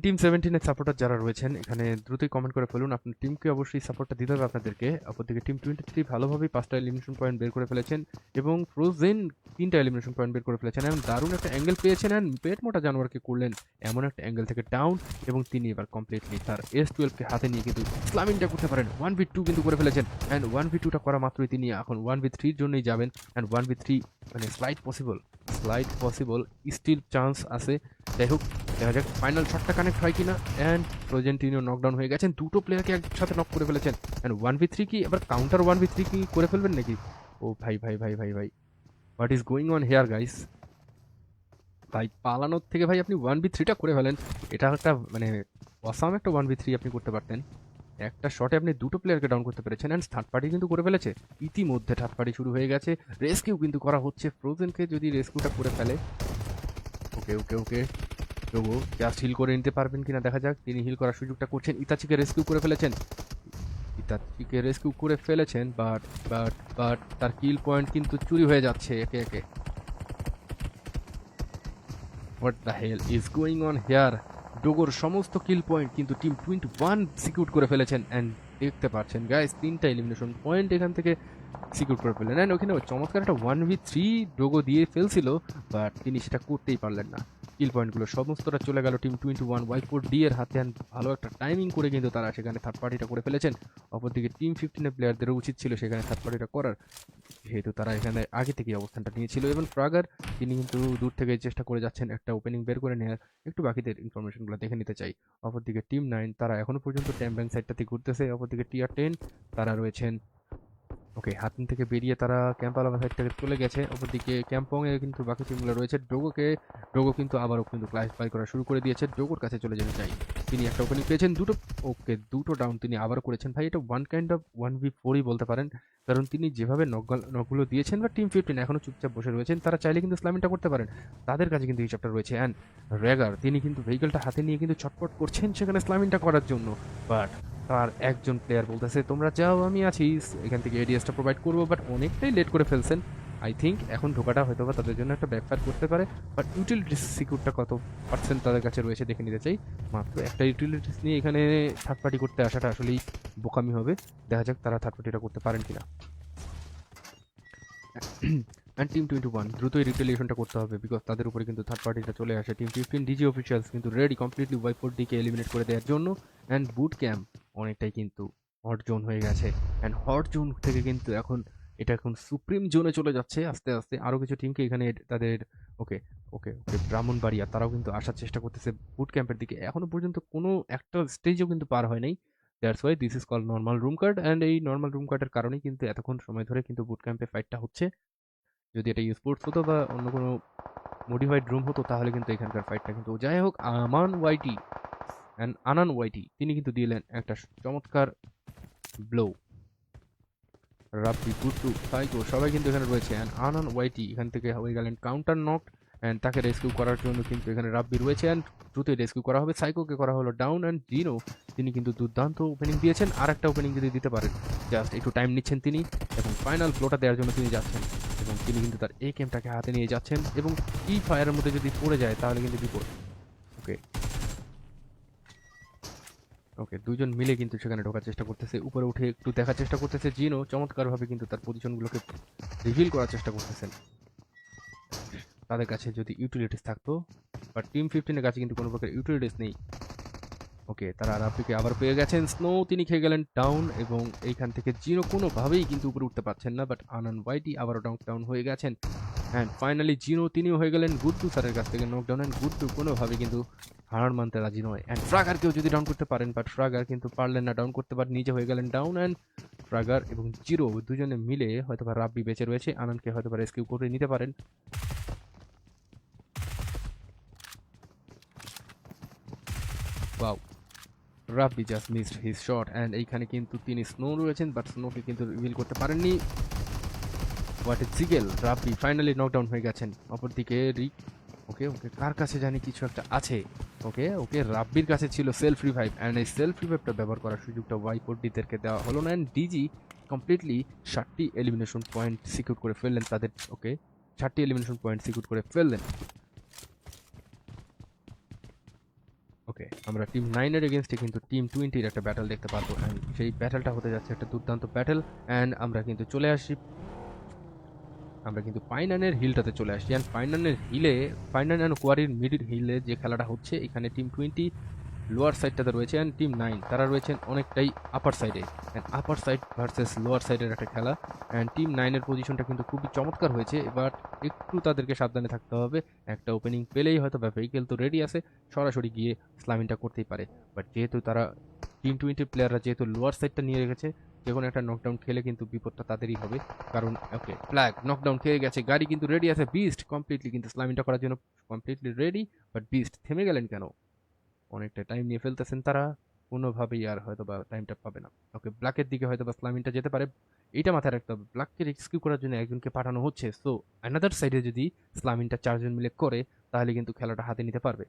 টিম 17 এর সাপোর্টার যারা রয়েছেন এখানে দ্রুতই কমেন্ট করে ফেলুন, আপনার টিমকে অবশ্যই সাপোর্টটা দিতে হবে আপনাদেরকে। অপরদিকে টিম 23 ভালোভাবেই 5টা এলিমিনেশন পয়েন্ট বের করে ফেলেছেন এবং ফ্রোজেন 3টা এলিমিনেশন পয়েন্ট বের করে ফেলেছেন এবং দারুণ একটা অ্যাঙ্গেল পেয়েছেন অ্যান্ড পেট মোটা জানোয়ারকে করলেন এমন একটা অ্যাঙ্গেল থেকে ডাউন এবং তিনি এবার কমপ্লিটলি তার S12কে হাতে নিয়ে কিন্তু স্লামিংটা করতে পারেন। 1v2 কিন্তু করে ফেলেছেন অ্যান্ড 1v2টা করা মাত্রই তিনি এখন 1v3 জন্যই যাবেন অ্যান্ড 1v3 মানে স্লাইড পসিবল স্টিল চান্স আছে। যাই হোক, দেখা যাক ফাইনাল শটটা কানেক্ট হয় কিনা। অ্যান্ড ফ্লোজেন্টিনিও নকডাউন হয়ে গেছেন, দুটো প্লেয়ারকে একসাথে নক করে ফেলেছেন অ্যান্ড 1v3 কি আবার কাউন্টার 1v3 কি করে ফেলবেন নাকি? ও ভাই what is going on here guys? ভাই পালানোর থেকে ভাই আপনি 1v3টা করে ফেলেন, এটা একটা মানে অসাম একটা 1v3 আপনি করতে পারতেন। একটা শটে আপনি দুটো প্লেয়ারকে ডাউন করতে পেরেছেন অ্যান্ড থার্ড পার্টি কিন্তু করে ফেলেছে। ইতিমধ্যে থার্ড পার্টি শুরু হয়ে গেছে, রেস্কিউ কিন্তু করা হচ্ছে। ফ্রোজেনকে যদি রেস্কিউটা করে ফেলে, ওকে তবু জাস্ট হিল করে নিতে পারবেন কিনা দেখা যাক। তিনি হিল করার সুযোগটা করছেন, ইতাচিকে রেস্কিউ করে ফেলেছেন বাট তার কিল পয়েন্ট কিন্তু চুরি হয়ে যাচ্ছে একে একে। What the hell is going on here? ডোগোর সমস্ত কিল পয়েন্ট কিন্তু টিম 21 সিকিউর করে ফেলেছেন অ্যান্ড দেখতে পাচ্ছেন গাইস, 3টা এলিমিনেশন পয়েন্ট এখান থেকে সিকিউর করে ফেললেন। অ্যান্ড ওখানে চমৎকার একটা 1v3 ডোগো দিয়ে ফেলছিল, বাট তিনি সেটা করতেই পারলেন না। কিল পয়েন্টগুলো সমস্তটা চলে গেল টিম 21 Y4D এর হাতে। অ্যান্ড ভালো একটা টাইমিং করে কিন্তু তারা সেখানে থার্ড পার্টিটা করে ফেলেছেন। অপরদিকে টিম 15 এর প্লেয়ারদেরও উচিত ছিল সেখানে থার্ড পার্টিটা করার, যেহেতু তারা এখানে আগে থেকেই অবস্থানটা নিয়েছিল। এবং ফ্রাগার তিনি কিন্তু দূর থেকে চেষ্টা করে যাচ্ছেন একটা ওপেনিং বের করে নেওয়ার। একটু বাকিদের ইনফরমেশনগুলো দেখে নিতে চাই। অপরদিকে টিম 9 তারা এখনো পর্যন্ত ট্যাম্প সাইডটাতে ঘুরতেছে। অপরদিকে টিয়ার 10 তারা রয়েছেন ওকে হাতিন থেকে বেরিয়ে তারা ক্যাম্পালামা সাইড থেকে চলে গেছে। অপরদিকে ক্যাম্পং এ কিন্তু বাকি টিমগুলো রয়েছে। ডোগো কিন্তু আবারও কিন্তু ক্লাসিফাই করা শুরু করে দিয়েছে। ডোগোর কাছে চলে যেতে চাই, তিনি একটা ওপেনিং পেয়েছেন, দুটো ডাউন তিনি আবারও করেছেন। ভাই এটা ওয়ান কাইন্ড অফ 1v4ই বলতে পারেন, কারণ তিনি যেভাবে নকগুলো দিয়েছেন। বা টিম 15 এখনো চুপচাপ বসে রয়েছেন, তারা চাইলে কিন্তু স্লামিংটা করতে পারেন, তাদের কাছে কিন্তু হিসাবটা রয়েছে। অ্যান্ড রেগার তিনি কিন্তু ভেহিকেলটা হাতে নিয়ে কিন্তু ছটপট করছেন সেখানে স্লামিংটা করার জন্য, বাট তার একজন প্লেয়ার বলতেছে তোমরা যাও আমি আছি, এখান থেকে এডিএসটা প্রোভাইড করবো। বাট অনেকটাই লেট করে ফেলছেন। আই থিঙ্ক এখন ঢোকাটা হয়তো বা তাদের জন্য একটা ব্যাকফায়ার করতে পারে। বাট ইউটিলিটিস সিকিউরটা কত পার্সেন্ট তাদের কাছে রয়েছে দেখে নিতে চাই। মাত্র একটা ইউটিলিটিস নিয়ে এখানে থার্ড পার্টি করতে আসাটা আসলেই বোকামি হবে। দেখা যাক তারা থার্ড পার্টিটা করতে পারেন কিনা। অ্যান্ড টিম 21 দ্রুতই রিটেলিয়েশনটা করতে হবে, বিকজ তাদের উপরে কিন্তু থার্ড পার্টিটা চলে আসে। টিম 15 ডিজি অফিসিয়ালস কিন্তু রেডি কমপ্লিটলি Y4Dকে এলিমিনেট করে দেওয়ার জন্য। অ্যান্ড বুট ক্যাম্প অনেকটাই কিন্তু হট জোন হয়ে গেছে। অ্যান্ড হট জোন থেকে কিন্তু এখন সুপ্রিম জোনে চলে যাচ্ছে আস্তে আস্তে। আরও কিছু টিমকে এখানে তাদের ওকে ওকে ওকে ব্রাহ্মণবাড়িয়া তারাও কিন্তু আসার চেষ্টা করতেছে বুট ক্যাম্পের দিকে। এখনো পর্যন্ত কোনো একটা স্টেজও কিন্তু পার হয় নাই। That's why this is call normal room card. And এই নর্মাল রুম কার্ডের কারণেই কিন্তু এতক্ষণ সময় ধরে কিন্তু বুট ক্যাম্পে ফাইটটা হচ্ছে। যদি এটা স্পোর্টস হতো বা অন্য কোনো মডিফাইড রুম হতো তাহলে কিন্তু এখানকার ফাইটটা কিন্তু যাই হোক। আনান ওয়াইটি তিনি কিন্তু দিলেন একটা চমৎকার ব্লো। রাব্বি, গুড্ডু, সাইকো সবাই কিন্তু এখানে রয়েছে। অ্যান্ড আনান ওয়াইটি এখান থেকে হয়ে গেলেন কাউন্টার নক। অ্যান্ড তাকে রেস্কিউ করার জন্য কিন্তু এখানে রাব্বি রয়েছে। অ্যান্ড দ্রুতই রেস্কিউ করা হবে। সাইকোকে করা হলো ডাউন। অ্যান্ড জিনো তিনি কিন্তু দুর্দান্ত ওপেনিং দিয়েছেন। আর একটা ওপেনিং যদি দিতে পারেন, জাস্ট একটু টাইম নিচ্ছেন তিনি, এবং ফাইনাল ফ্লোটা দেওয়ার জন্য তিনি যাচ্ছেন। এবং তিনি কিন্তু তার এই গেমটাকে হাতে নিয়ে যাচ্ছেন। এবং এই ফায়ারের মধ্যে যদি পড়ে যায় তাহলে কিন্তু বিপদ। ওকে ওকে দুইজন মিলে কিন্তু সেখানে ঢোকার চেষ্টা করতেছে, উপরে উঠে একটু দেখার চেষ্টা করতেছে। জিনো চমৎকারভাবে কিন্তু তার পজিশনগুলোকে রিভিল করার চেষ্টা করতেছেন। তাদের কাছে যদি ইউটিলিটিস থাকতো, বাট টিম 15 কাছে কিন্তু কোনো প্রকার ইউটিলিটিস নেই। ওকে তারা রাফিকে আবার পেয়ে গেছেন। স্নো তিনি খেয়ে গেলেন ডাউন, এবং এইখান থেকে জিনো কোনোভাবেই কিন্তু উপরে উঠতে পারছেন না। বাট আনান ওয়াইটি আবারও ডাউন হয়ে গেছেন। অ্যান্ড ফাইনালি জিনো তিনিও হয়ে গেলেন গুড্ডু স্যারের কাছ থেকে নকডাউন। অ্যান্ড গুড্ডু কোনোভাবে কিন্তু হার মানতে রাজি নয়। অ্যান্ড ফ্রাগারকেও যদি ডাউন করতে পারেন, বাট ফ্রাগার কিন্তু পারলেন না ডাউন করতে, পারেন নিজে হয়ে গেলেন ডাউন। অ্যান্ড ফ্রাগার এবং জিরো দুজনে মিলে হয়তোবা রাব্বি বেঁচে রয়েছে, আনন্দকে হয়তোবা রেস্কিউ করে নিতে পারেন। Wow, Rabbi just missed his shot. And এইখানে কিন্তু তিনি স্নো রয়েছেন, বাট স্নোকে কিন্তু রিভিল করতে পারেননি। What a jiggle, Rabbi finally knockdown হয়ে গেছেন। অপরদিকে রিক ওকে ওকে কার কাছে জানি কিছু একটা আছে। ওকে ওকে রাব্বির কাছে ছিল সেলফ রিভাইভ। অ্যান্ড এই সেলফ রিভাইভটা ব্যবহার করার সুযোগটা Y4Dদেরকে দেওয়া হলো না। অ্যান্ড ডিজি কমপ্লিটলি 7টি এলিমিনেশন পয়েন্ট সিকিউর করে ফেললেন তাদের। ওকে 7টি এলিমিনেশন পয়েন্ট সিকিউর করে ফেললেন। ওকে আমরা টিম 9-এর এগেনস্টে কিন্তু টিম 20-র একটা ব্যাটল দেখতে পারবো। অ্যান্ড সেই ব্যাটলটা হতে যাচ্ছে একটা দুর্দান্ত ব্যাটল। অ্যান্ড আমরা কিন্তু চলে আসি, আমরা কিন্তু পাইনানের হিলটাতে চলে আসছি। অ্যান্ড পাইনান অ্যান্ড কোয়ারির মিডিল হিলে যে খেলাটা হচ্ছে, এখানে টিম 20 লোয়ার সাইডটাতে রয়েছে। অ্যান্ড টিম 9 তারা রয়েছেন অনেকটাই আপার সাইডে। And upper side versus lower সাইডের একটা খেলা। অ্যান্ড টিম 9-এর পজিশনটা কিন্তু খুবই চমৎকার হয়েছে। এবার একটু তাদেরকে সাবধানে থাকতে হবে। একটা ওপেনিং পেলেই হয়তো বা ভেহিকেল তো রেডি আছে, সরাসরি গিয়ে স্লামিংটা করতেই পারে। বাট যেহেতু তারা টিম 20 প্লেয়াররা যেহেতু লোয়ার সাইডটা নিয়ে রেখেছে, যে কোনো একটা নকডাউন খেলে কিন্তু বিপদটা তাদেরই হবে। কারণ ওকে ফ্ল্যাগ নকডাউন খেয়ে গেছে, গাড়ি কিন্তু রেডি আছে। বিস্ট কমপ্লিটলি কিন্তু স্লামিংটা করার জন্য কমপ্লিটলি রেডি। বাট বিস্ট থেমে গেলেন কেন? অনেকটা টাইম নিয়ে ফেলতেছেন তারা, কোনোভাবেই আর হয়তো বা টাইমটা পাবে না। ওকে ব্ল্যাকের দিকে হয়তো বা স্লামিংটা যেতে পারে, এটা মাথায় রাখতে হবে। ব্ল্যাককে রেস্কিউ করার জন্য একজনকে পাঠানো হচ্ছে। সো অ্যানাদার সাইডে যদি স্লামিংটা 4জন মিলে করে, তাহলে কিন্তু খেলাটা হাতে নিতে পারবে।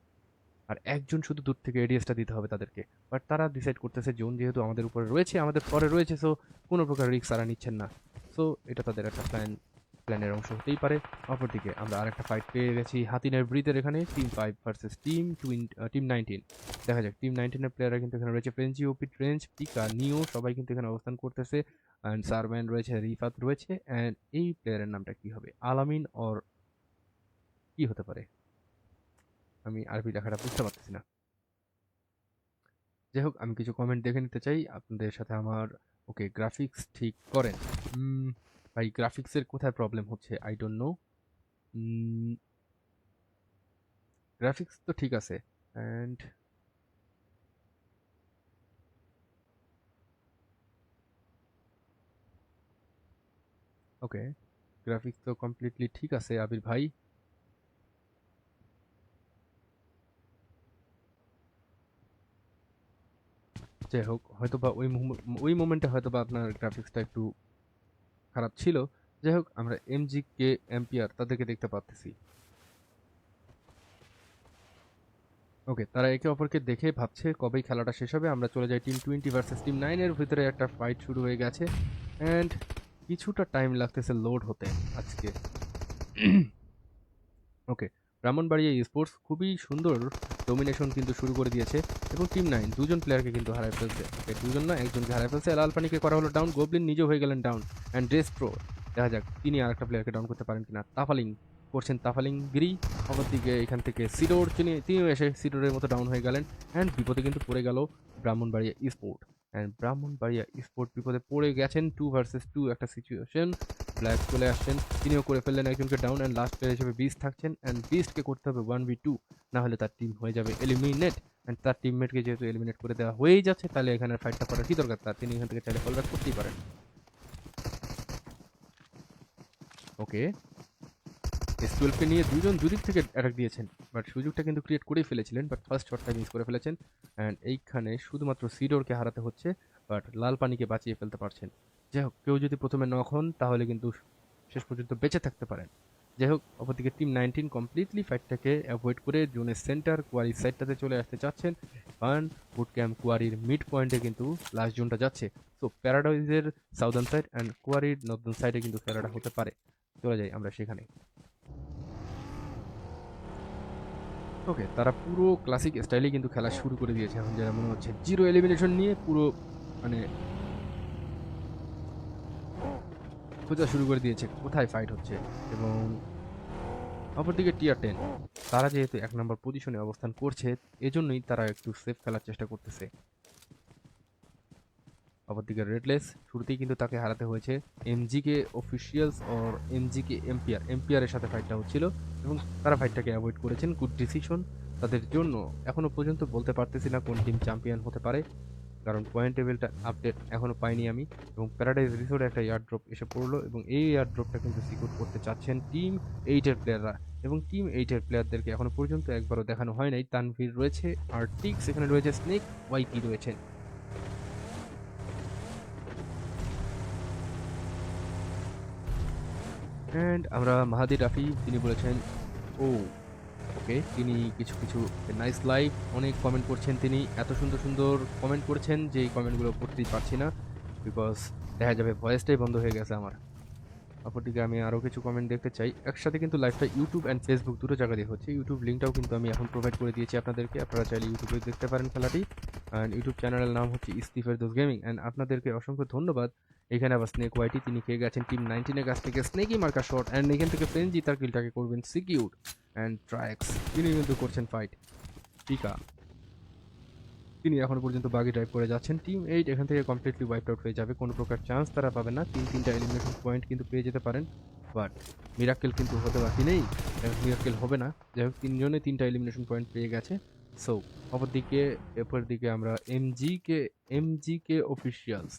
আর একজন শুধু দূর থেকে এডিএসটা দিতে হবে তাদেরকে। বাট তারা ডিসাইড করতেছে জোন যেহেতু আমাদের উপরে রয়েছে, আমাদের পরে রয়েছে, সো কোনো প্রকার রিস্ক তারা নিচ্ছেন না। সো এটা তাদের একটা প্ল্যান প্ল্যানের অংশ হতেই পারে। অপরদিকে আমরা আরেকটা ফাইট পেয়ে গেছি হাতিনের ব্রিথের এখানে, টিম 5 ভার্সেস টিম 19। দেখা যাক টিম 19 এর প্লেয়াররা কিন্তু এখানে রয়েছে ফ্রেঞ্চি, ওপি, ট্রেঞ্চ, পিকা, নিও, সবাই কিন্তু এখানে অবস্থান করতেছে। অ্যান্ড সারম্যান রয়েছে, রিফাত রয়েছে, অ্যান্ড এই প্লেয়ারের নামটা কি হবে, আলামিন অর কি হতে পারে, আমি আরবি লেখাটা বুঝতে পারতেছি না। যাই হোক, আমি কিছু কমেন্ট দেখে নিতে চাই আপনাদের সাথে আমার। ওকে, গ্রাফিক্স ঠিক করেন। ভাই গ্রাফিক্সের কোথায় প্রবলেম হচ্ছে, আই ডোন্ট নো। গ্রাফিক্স তো ঠিক আছে। অ্যান্ড ওকে, গ্রাফিক্স তো কমপ্লিটলি ঠিক আছে আবির ভাই। যাই হোক, হয়তোবা ওই মোমেন্টে হয়তোবা আপনার গ্রাফিক্সটা একটু খারাপ ছিল। যাই হোক, আমরা এমজি কে এম্পিয়ার তাদেরকে দেখতে পাচ্ছি। ওকে, তারা একে অপরকে দেখে ভাবছে কবেই খেলাটা শেষ হবে। আমরা চলে যাই টিম 20 ভার্সেস টিম 9 এর ভিতরে একটা ফাইট শুরু হয়ে গেছে। অ্যান্ড কিছুটা টাইম লাগতেছে লোড হতে আজকে। ওকে, ব্রাহ্মণবাড়িয়া স্পোর্টস খুবই সুন্দর ডোমিনেশন কিন্তু শুরু করে দিয়েছে, এবং টিম 9 দুজন প্লেয়ারকে কিন্তু হারায় ফেলছে। ওকে, দুজন না, একজনকে হারায় ফেলছে। লাল পানিকে করা হলো ডাউন, গোবলিন নিজেও হয়ে গেলেন ডাউন। অ্যান্ড ডেস্ট্রো, দেখা যাক তিনি আরেকটা প্লেয়ারকে ডাউন করতে পারেন কিনা। তাফালিং করছেন, তাফালিং গিরি। অপরদিকে এখান থেকে সিডোর, তিনিও এসে সিডোরের মতো ডাউন হয়ে গেলেন। অ্যান্ড বিপদে কিন্তু পড়ে গেল Brahmanbaria sport. And Brahmanbaria sport বিপদে পড়ে গেছেন। 2 ভার্সেস 2 একটা সিচুয়েশন। ব্ল্যাক চলে আসছেন, তিনিও করে ফেললেন একজনকে ডাউন। অ্যান্ড লাস্ট প্লেয়ার হিসেবে বিস্ট থাকছেন। অ্যান্ড বিস্টকে করতে হবে 1v2, না হলে তার টিম হয়ে যাবে এলিমিনেট। অ্যান্ড তার টিমমেটকে যেহেতু এলিমিনেট করে দেওয়া হয়েই যাচ্ছে, তাহলে এখানে ফাইটটা করার কি দরকার তার, তিনি এখান থেকে চাইলে ফল ব্যাক করতেই পারেন। ওকে, S12কে নিয়ে দুজন দুদিক থেকে অ্যাটাক দিয়েছেন, বাট সুযোগটা কিন্তু ক্রিয়েট করেই ফেলেছিলেন, বাট ফার্স্ট শটটা মিস করে ফেলেছেন। অ্যান্ড এইখানে শুধুমাত্র সিডোরকে হারাতে হচ্ছে, বাট লাল পানিকে বাঁচিয়ে ফেলতে পারছেন। যাই হোক, কেউ যদি প্রথমে নক হন তাহলে কিন্তু শেষ পর্যন্ত বেঁচে থাকতে পারেন। যাই হোক, অপরদিকে টিম 19 কমপ্লিটলি ফাইটটাকে অ্যাভয়েড করে জোনের সেন্টার কোয়ারির সাইডটাতে চলে আসতে চাচ্ছেন। কারণ বুট ক্যাম্প কোয়ারির মিড পয়েন্টে কিন্তু লাস্ট জোনটা যাচ্ছে। সো প্যারাডাইজের সাউদার্ন সাইড অ্যান্ড কোয়ারির নর্দার্ন সাইডে কিন্তু খেলাটা হতে পারে। চলে যাই আমরা সেখানে। ওকে, তারা পুরো ক্লাসিক স্টাইলে কিন্তু খেলা শুরু করে দিয়েছে। এখন যেটা মনে হচ্ছে জিরো এলিমিনেশন নিয়ে পুরো মানে খোঁজা শুরু করে দিয়েছে কোথায় ফাইট হচ্ছে। এবং অপরদিকে টিয়ার 10, তারা যেহেতু 1 নম্বর পজিশনে অবস্থান করছে, এজন্যই তারা একটু সেফ খেলার চেষ্টা করতেছে। অপরদিকে রেডলেস, শুরুতেই কিন্তু তাকে হারাতে হয়েছে এমজিকে অফিসিয়ালস অর এমজিকে এম্পিয়ারের সাথে ফাইটটা হচ্ছিল, এবং তারা ফাইটটাকে অ্যাভয়েড করেছেন। গুড ডিসিশন তাদের জন্য। এখনো পর্যন্ত বলতে পারতেছি না কোন টিম চ্যাম্পিয়ন হতে পারে, কারণ পয়েন্ট টেবিলটা আপডেট এখনো পাইনি আমি। এবং প্যারাডাইজ রিসোর্টে একটা এয়ার ড্রপ এসে পড়লো, এবং এই এয়ার ড্রপটা কিন্তু সিকিউর করতে চাচ্ছেন টিম 8-এর প্লেয়াররা। এবং টিম 8-এর প্লেয়ারদেরকে এখনো পর্যন্ত একবারও দেখানো হয় নাই। তানভীর রয়েছে, আর্টিক্স এখানে রয়েছে, স্নেক, ওয়াইপি রয়েছেন। অ্যান্ড আমরা মাহাদি রাফি, তিনি বলেছেন ও ওকে, তিনি কিছু কিছু নাইস লাইভ অনেক কমেন্ট করছেন। তিনি এত সুন্দর সুন্দর কমেন্ট করছেন যে এই কমেন্টগুলো পড়তেই পারছি না, বিকজ দেখা যাবে ভয়েসটাই বন্ধ হয়ে গেছে আমার। অপরদিকে আমি আরও কিছু কমেন্ট দেখতে চাই। একসাথে কিন্তু লাইভটা ইউটিউব অ্যান্ড ফেসবুক দুটো জায়গা দিয়ে হচ্ছে। ইউটিউব লিঙ্কটাও কিন্তু আমি এখন প্রোভাইড করে দিয়েছি আপনাদেরকে, আপনারা চাইলে ইউটিউবে দেখতে পারেন খেলাটি। অ্যান্ড ইউটিউব চ্যানেলের নাম হচ্ছে ইস্তিফের দোস গেমিং। অ্যান্ড আপনাদেরকে অসংখ্য ধন্যবাদ। এখানে আবার স্নেক ওয়াইটি, তিনি খেয়ে গেছেন টিম 19-এর কাছ থেকে স্নেকই মার্কা শট। অ্যান্ড এখান থেকে ফ্রেঞ্জি তার কিলটাকে করবেন সিকিউর। অ্যান্ড ট্রায়াক্স, তিনি কিন্তু করছেন ফাইট। টিকা, তিনি এখনো পর্যন্ত বাগি ড্রাইভ করে যাচ্ছেন। টিম 8 এখান থেকে কমপ্লিটলি ওয়াইপ আউট হয়ে যাবে, কোনো প্রকার চান্স তারা পাবে না। তিনটা এলিমিনেশন পয়েন্ট কিন্তু পেয়ে যেতে পারেন, বাট মিরাক্কেল কিন্তু হতে বাকি নেই। মিরাক্কেল হবে না। যাই হোক, তিনজনে 3টা এলিমিনেশন পয়েন্ট পেয়ে গেছে। সো অপরদিকে আমরা এমজিকে অফিসিয়ালস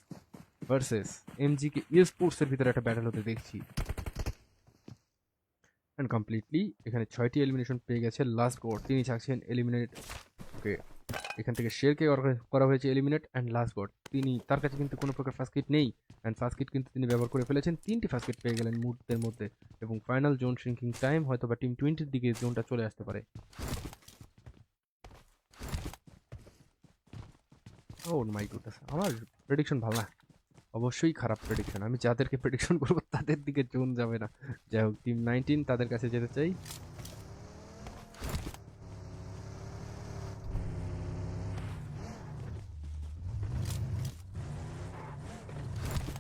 ভার্সেস এমজিকে স্পোর্টস এর ভিতরে একটা ব্যাটল হতে দেখছি। অ্যান্ড কমপ্লিটলি এখানে 6টি এলিমিনেশন পেয়ে গেছে। লাস্ট গড, তিনি থাকছেন এলিমিনেট। ওকে, এখান থেকে শেরকে করা হয়েছে এলিমিনেট। অ্যান্ড লাস্ট গড, তিনি, তার কাছে কিন্তু কোনো প্রকার ফার্স্ট কিট নেই। অ্যান্ড ফার্স্ট কিট কিন্তু তিনি ব্যবহার করে ফেলেছেন, 3টি ফার্স্ট কিট পেয়ে গেলেন মুহূর্তের মধ্যে। এবং ফাইনাল জোন শ্রিঙ্কিং টাইম, হয়তো বা টিম 20-র দিকে জোনটা চলে আসতে পারে। ও মাই গুডনেস, আমার প্রেডিকশন ভালো না। অবশ্যই খারাপ প্রেডিকশন। আমি যাদেরকে প্রেডিকশন করবো তাদের দিকে জোন যাবে না। যাই হোক, টিম 19 তাদের কাছে যেতে চাই।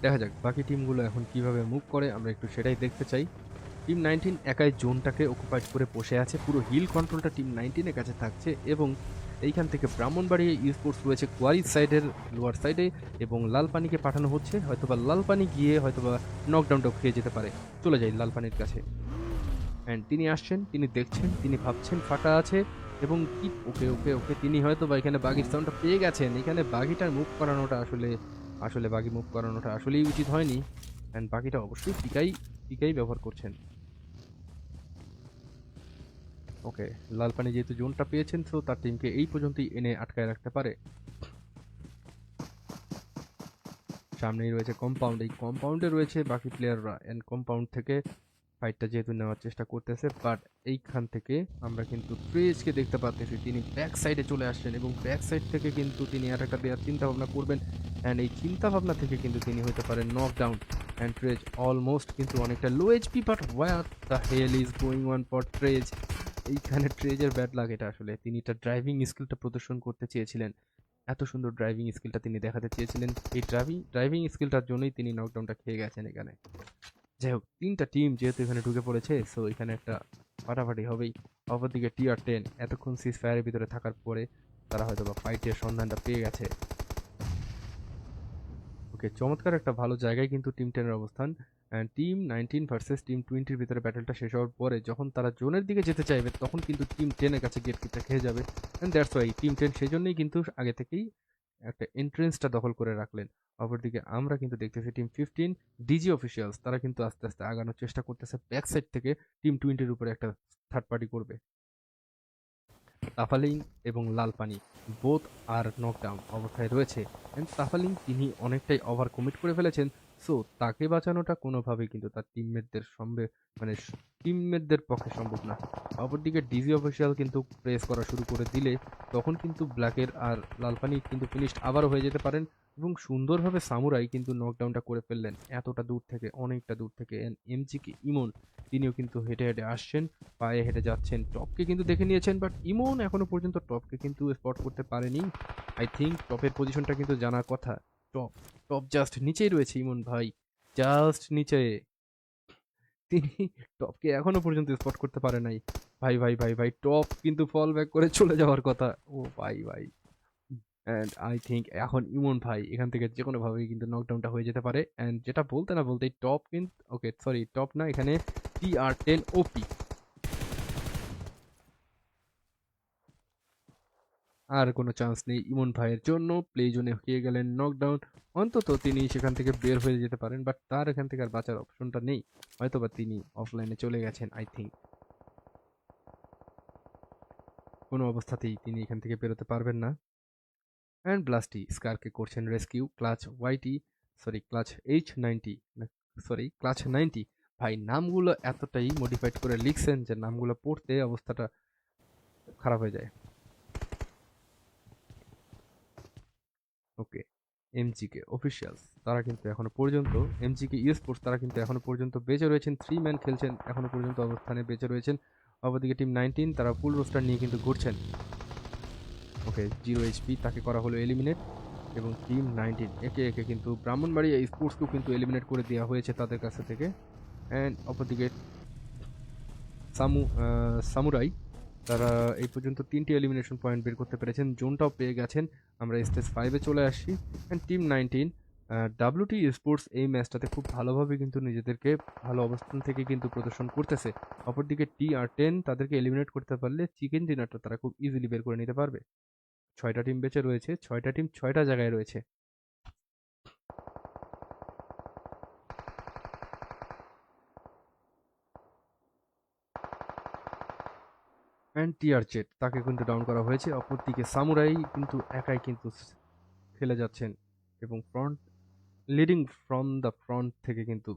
দেখা যাক বাকি টিমগুলো এখন কিভাবে মুভ করে, আমরা একটু সেটাই দেখতে চাই। টিম 19 একাই জোনটাকে অকুপাইড করে বসে আছে, পুরো হিল কন্ট্রোলটা টিম 19 এর কাছে থাকছে, এবং এইখান থেকে ব্রাহ্মণবাড়িয়া স্পোর্টস রয়েছে কোয়ারি সাইডের লোয়ার সাইডে, এবং লাল পানিকে পাঠানো হচ্ছে, হয়তোবা লাল পানি গিয়ে হয়তোবা নকডাউনটাও খেয়ে যেতে পারে। চলে যাই লাল পানির কাছে। অ্যান্ড তিনি আসছেন, তিনি দেখছেন, তিনি ভাবছেন ফাঁকা আছে, এবং কি ওকে ওকে ওকে তিনি হয়তো বা এখানে বাগির সাউন্ডটা পেয়ে গেছেন। এখানে বাগিটার মুভ করানোটা আসলে আসলে বাগি মুভ করানোটা আসলেই উচিত হয়নি। অ্যান্ড বাকিটা অবশ্যই পিকাই পিকাই ব্যবহার করছেন। ওকে, লাল পানি যেহেতু জোনটা পেয়েছেন, সো তার টিমকে এই পর্যন্তই এনে আটকায় রাখতে পারে। সামনেই রয়েছে কম্পাউন্ড, এই কম্পাউন্ডে রয়েছে বাকি প্লেয়াররা, এন্ড কম্পাউন্ড থেকে ফাইটটা যেহেতু নেওয়ার চেষ্টা করতেছে, বাট এইখান থেকে আমরা কিন্তু ট্রেজকে দেখতে পাচ্ছি, তিনি ব্যাক সাইডে চলে আসছেন, এবং ব্যাক সাইড থেকে কিন্তু তিনি আর একটা দেওয়ার চিন্তা ভাবনা করবেন, অ্যান্ড এই চিন্তা ভাবনা থেকে কিন্তু তিনি হতে পারেন নকডাউন। অ্যান্ড ট্রেজ অলমোস্ট কিন্তু অনেকটা low HP, but what the hell is going on for ট্রেজ। এইখানে ট্রেজের ব্যাড লাগ এটা আসলে, তিনি তার ড্রাইভিং স্কিলটা প্রদর্শন করতে চেয়েছিলেন, এত সুন্দর ড্রাইভিং স্কিলটা তিনি দেখাতে চেয়েছিলেন, এই ড্রাইভিং স্কিলটার জন্যই তিনি নকডাউনটা খেয়ে গেছেন এখানে। যাই হোক, তিনটা টিম যেহেতু এখানে ঢুকে পড়েছে, সো এখানে একটা ফাটাফাটি হবেই। অপরদিকে TR10 এতক্ষণ সিজ ফায়ারের ভিতরে থাকার পরে তারা হয়তো বা ফাইটের সন্ধানটা পেয়ে গেছে। ওকে, চমৎকার একটা ভালো জায়গায় কিন্তু টিম 10 এর অবস্থান। টিম 19 ভার্সেস টিম 20 ভিতরে ব্যাটেলটা শেষ হওয়ার পরে যখন তারা জোনের দিকে যেতে চাইবে, তখন কিন্তু টিম 10 এর কাছে গেট কিপটা খেয়ে যাবে। এন্ড দ্যাটস ওয়াই টিম 10 সেই জন্যই কিন্তু আগে থেকেই একটা এন্ট্রেন্সটা দখল করে রাখলেন। অপরদিকে আমরা কিন্তু দেখতেছি টিম 15 ডিজি অফিসিয়ালস তারা কিন্তু আস্তে আস্তে আগানোর চেষ্টা করতেছে, ব্যাক সাইড থেকে টিম 20-র উপরে একটা থার্ড পার্টি করবে। তাফালিং এবং লাল পানি বোথ আর নকডাউন অবস্থায় রয়েছে, অ্যান্ড তাফালিং তিনি অনেকটাই ওভার কমিট করে ফেলেছেন, সো তাকে বাঁচানোটা কোনোভাবেই কিন্তু তার টিমমেটদের মানে টিমমেটদের পক্ষে সম্ভব না। অপরদিকে ডিজি অফিসিয়াল কিন্তু প্রেস করা শুরু করে দিলে তখন কিন্তু ব্ল্যাকের আর লাল পানি কিন্তু ফিনিশড আবারও হয়ে যেতে পারেন, এবং সুন্দরভাবে সামুরাই কিন্তু নকডাউনটা করে ফেললেন এতটা দূর থেকে, অনেকটা দূর থেকে। এমজিকে ইমন তিনিও কিন্তু হেঁটে হেঁটে আসছেন, পায়ে হেঁটে যাচ্ছেন, টপকে কিন্তু দেখে নিয়েছেন, বাট ইমন এখনো পর্যন্ত টপকে কিন্তু স্পট করতে পারেনি। আই থিঙ্ক টপের পজিশনটা কিন্তু জানার কথা। টপ টপ জাস্ট নিচেই রয়েছে ইমন ভাই, জাস্ট নিচে। তিনি টপকে এখনো পর্যন্ত স্পট করতে পারে নাই। ভাই ভাই ভাই ভাই, টপ কিন্তু ফল ব্যাক করে চলে যাওয়ার কথা। ও ভাই ভাই, অ্যান্ড আই থিঙ্ক এখন ইমন ভাই এখান থেকে যে কোনো ভাবেই কিন্তু নকডাউনটা হয়ে যেতে পারে। অ্যান্ড যেটা বলতে না বলতেই টপ কিন্তু, ওকে সরি টপ না, এখানে TR10 ওপি, আর কোনো চান্স নেই ইমন ভাইয়ের জন্য। প্লে জোনে হয়ে গেলেন নকডাউন। অন্তত তিনি সেখান থেকে বের হয়ে যেতে পারেন, বাট তার এখান থেকে আর বাঁচার অপশনটা নেই, হয়তোবা তিনি অফলাইনে চলে গেছেন। আই থিঙ্ক কোনো অবস্থাতেই তিনি এখান থেকে বেরোতে পারবেন না। অ্যান্ড ব্লাস্টি স্কারকে করছেন rescue, clutch YT, sorry clutch H90, sorry clutch 90। ভাই নামগুলো এতটাই মডিফাইড করে লিখছেন যে নামগুলো পড়তে অবস্থাটা খারাপ হয়ে যায়। ওকে, এমজিকে অফিসিয়ালস তারা কিন্তু এখনো পর্যন্ত, এমজিকে স্পোর্টস তারা কিন্তু এখনো পর্যন্ত বেঁচে রয়েছেন, 3 ম্যান খেলছেন, এখনো পর্যন্ত অবস্থানে বেঁচে রয়েছেন। অপরদিকে টিম 19 তারা ফুল রোস্টার নিয়ে কিন্তু ঘুরছেন। ওকে, 0 HP তাকে করা হলো এলিমিনেট, এবং টিম 19 একে একে কিন্তু ব্রাহ্মণবাড়িয়া স্পোর্টসকেও কিন্তু এলিমিনেট করে দেওয়া হয়েছে তাদের কাছে থেকে। অ্যান্ড অপরদিকে সামুরাই তারা এই পর্যন্ত 3টি এলিমিনেশন পয়েন্ট বের করতে পেরেছেন, জোনটাও পেয়ে গেছেন। আমরা স্টেজ 5-এ চলে আসছি। অ্যান্ড টিম 19 WT স্পোর্টস এই ম্যাচটাতে খুব ভালোভাবে কিন্তু নিজেদেরকে ভালো অবস্থান থেকে কিন্তু প্রদর্শন করতেছে। অপরদিকে TR10 তাদেরকে এলিমিনেট করতে পারলে চিকেন ডিনারটা তারা খুব ইজিলি বের করে নিতে পারবে। 6টা টিম বেঁচে রয়েছে, 6টা টিম 6টা জায়গায় রয়েছে। অ্যান্ড TR তাকে কিন্তু ডাউন করা হয়েছে। অপরদিকে সামুরাই কিন্তু একাই কিন্তু খেলে যাচ্ছেন, এবং লিডিং ফ্রম দ্য ফ্রন্ট থেকে কিন্তু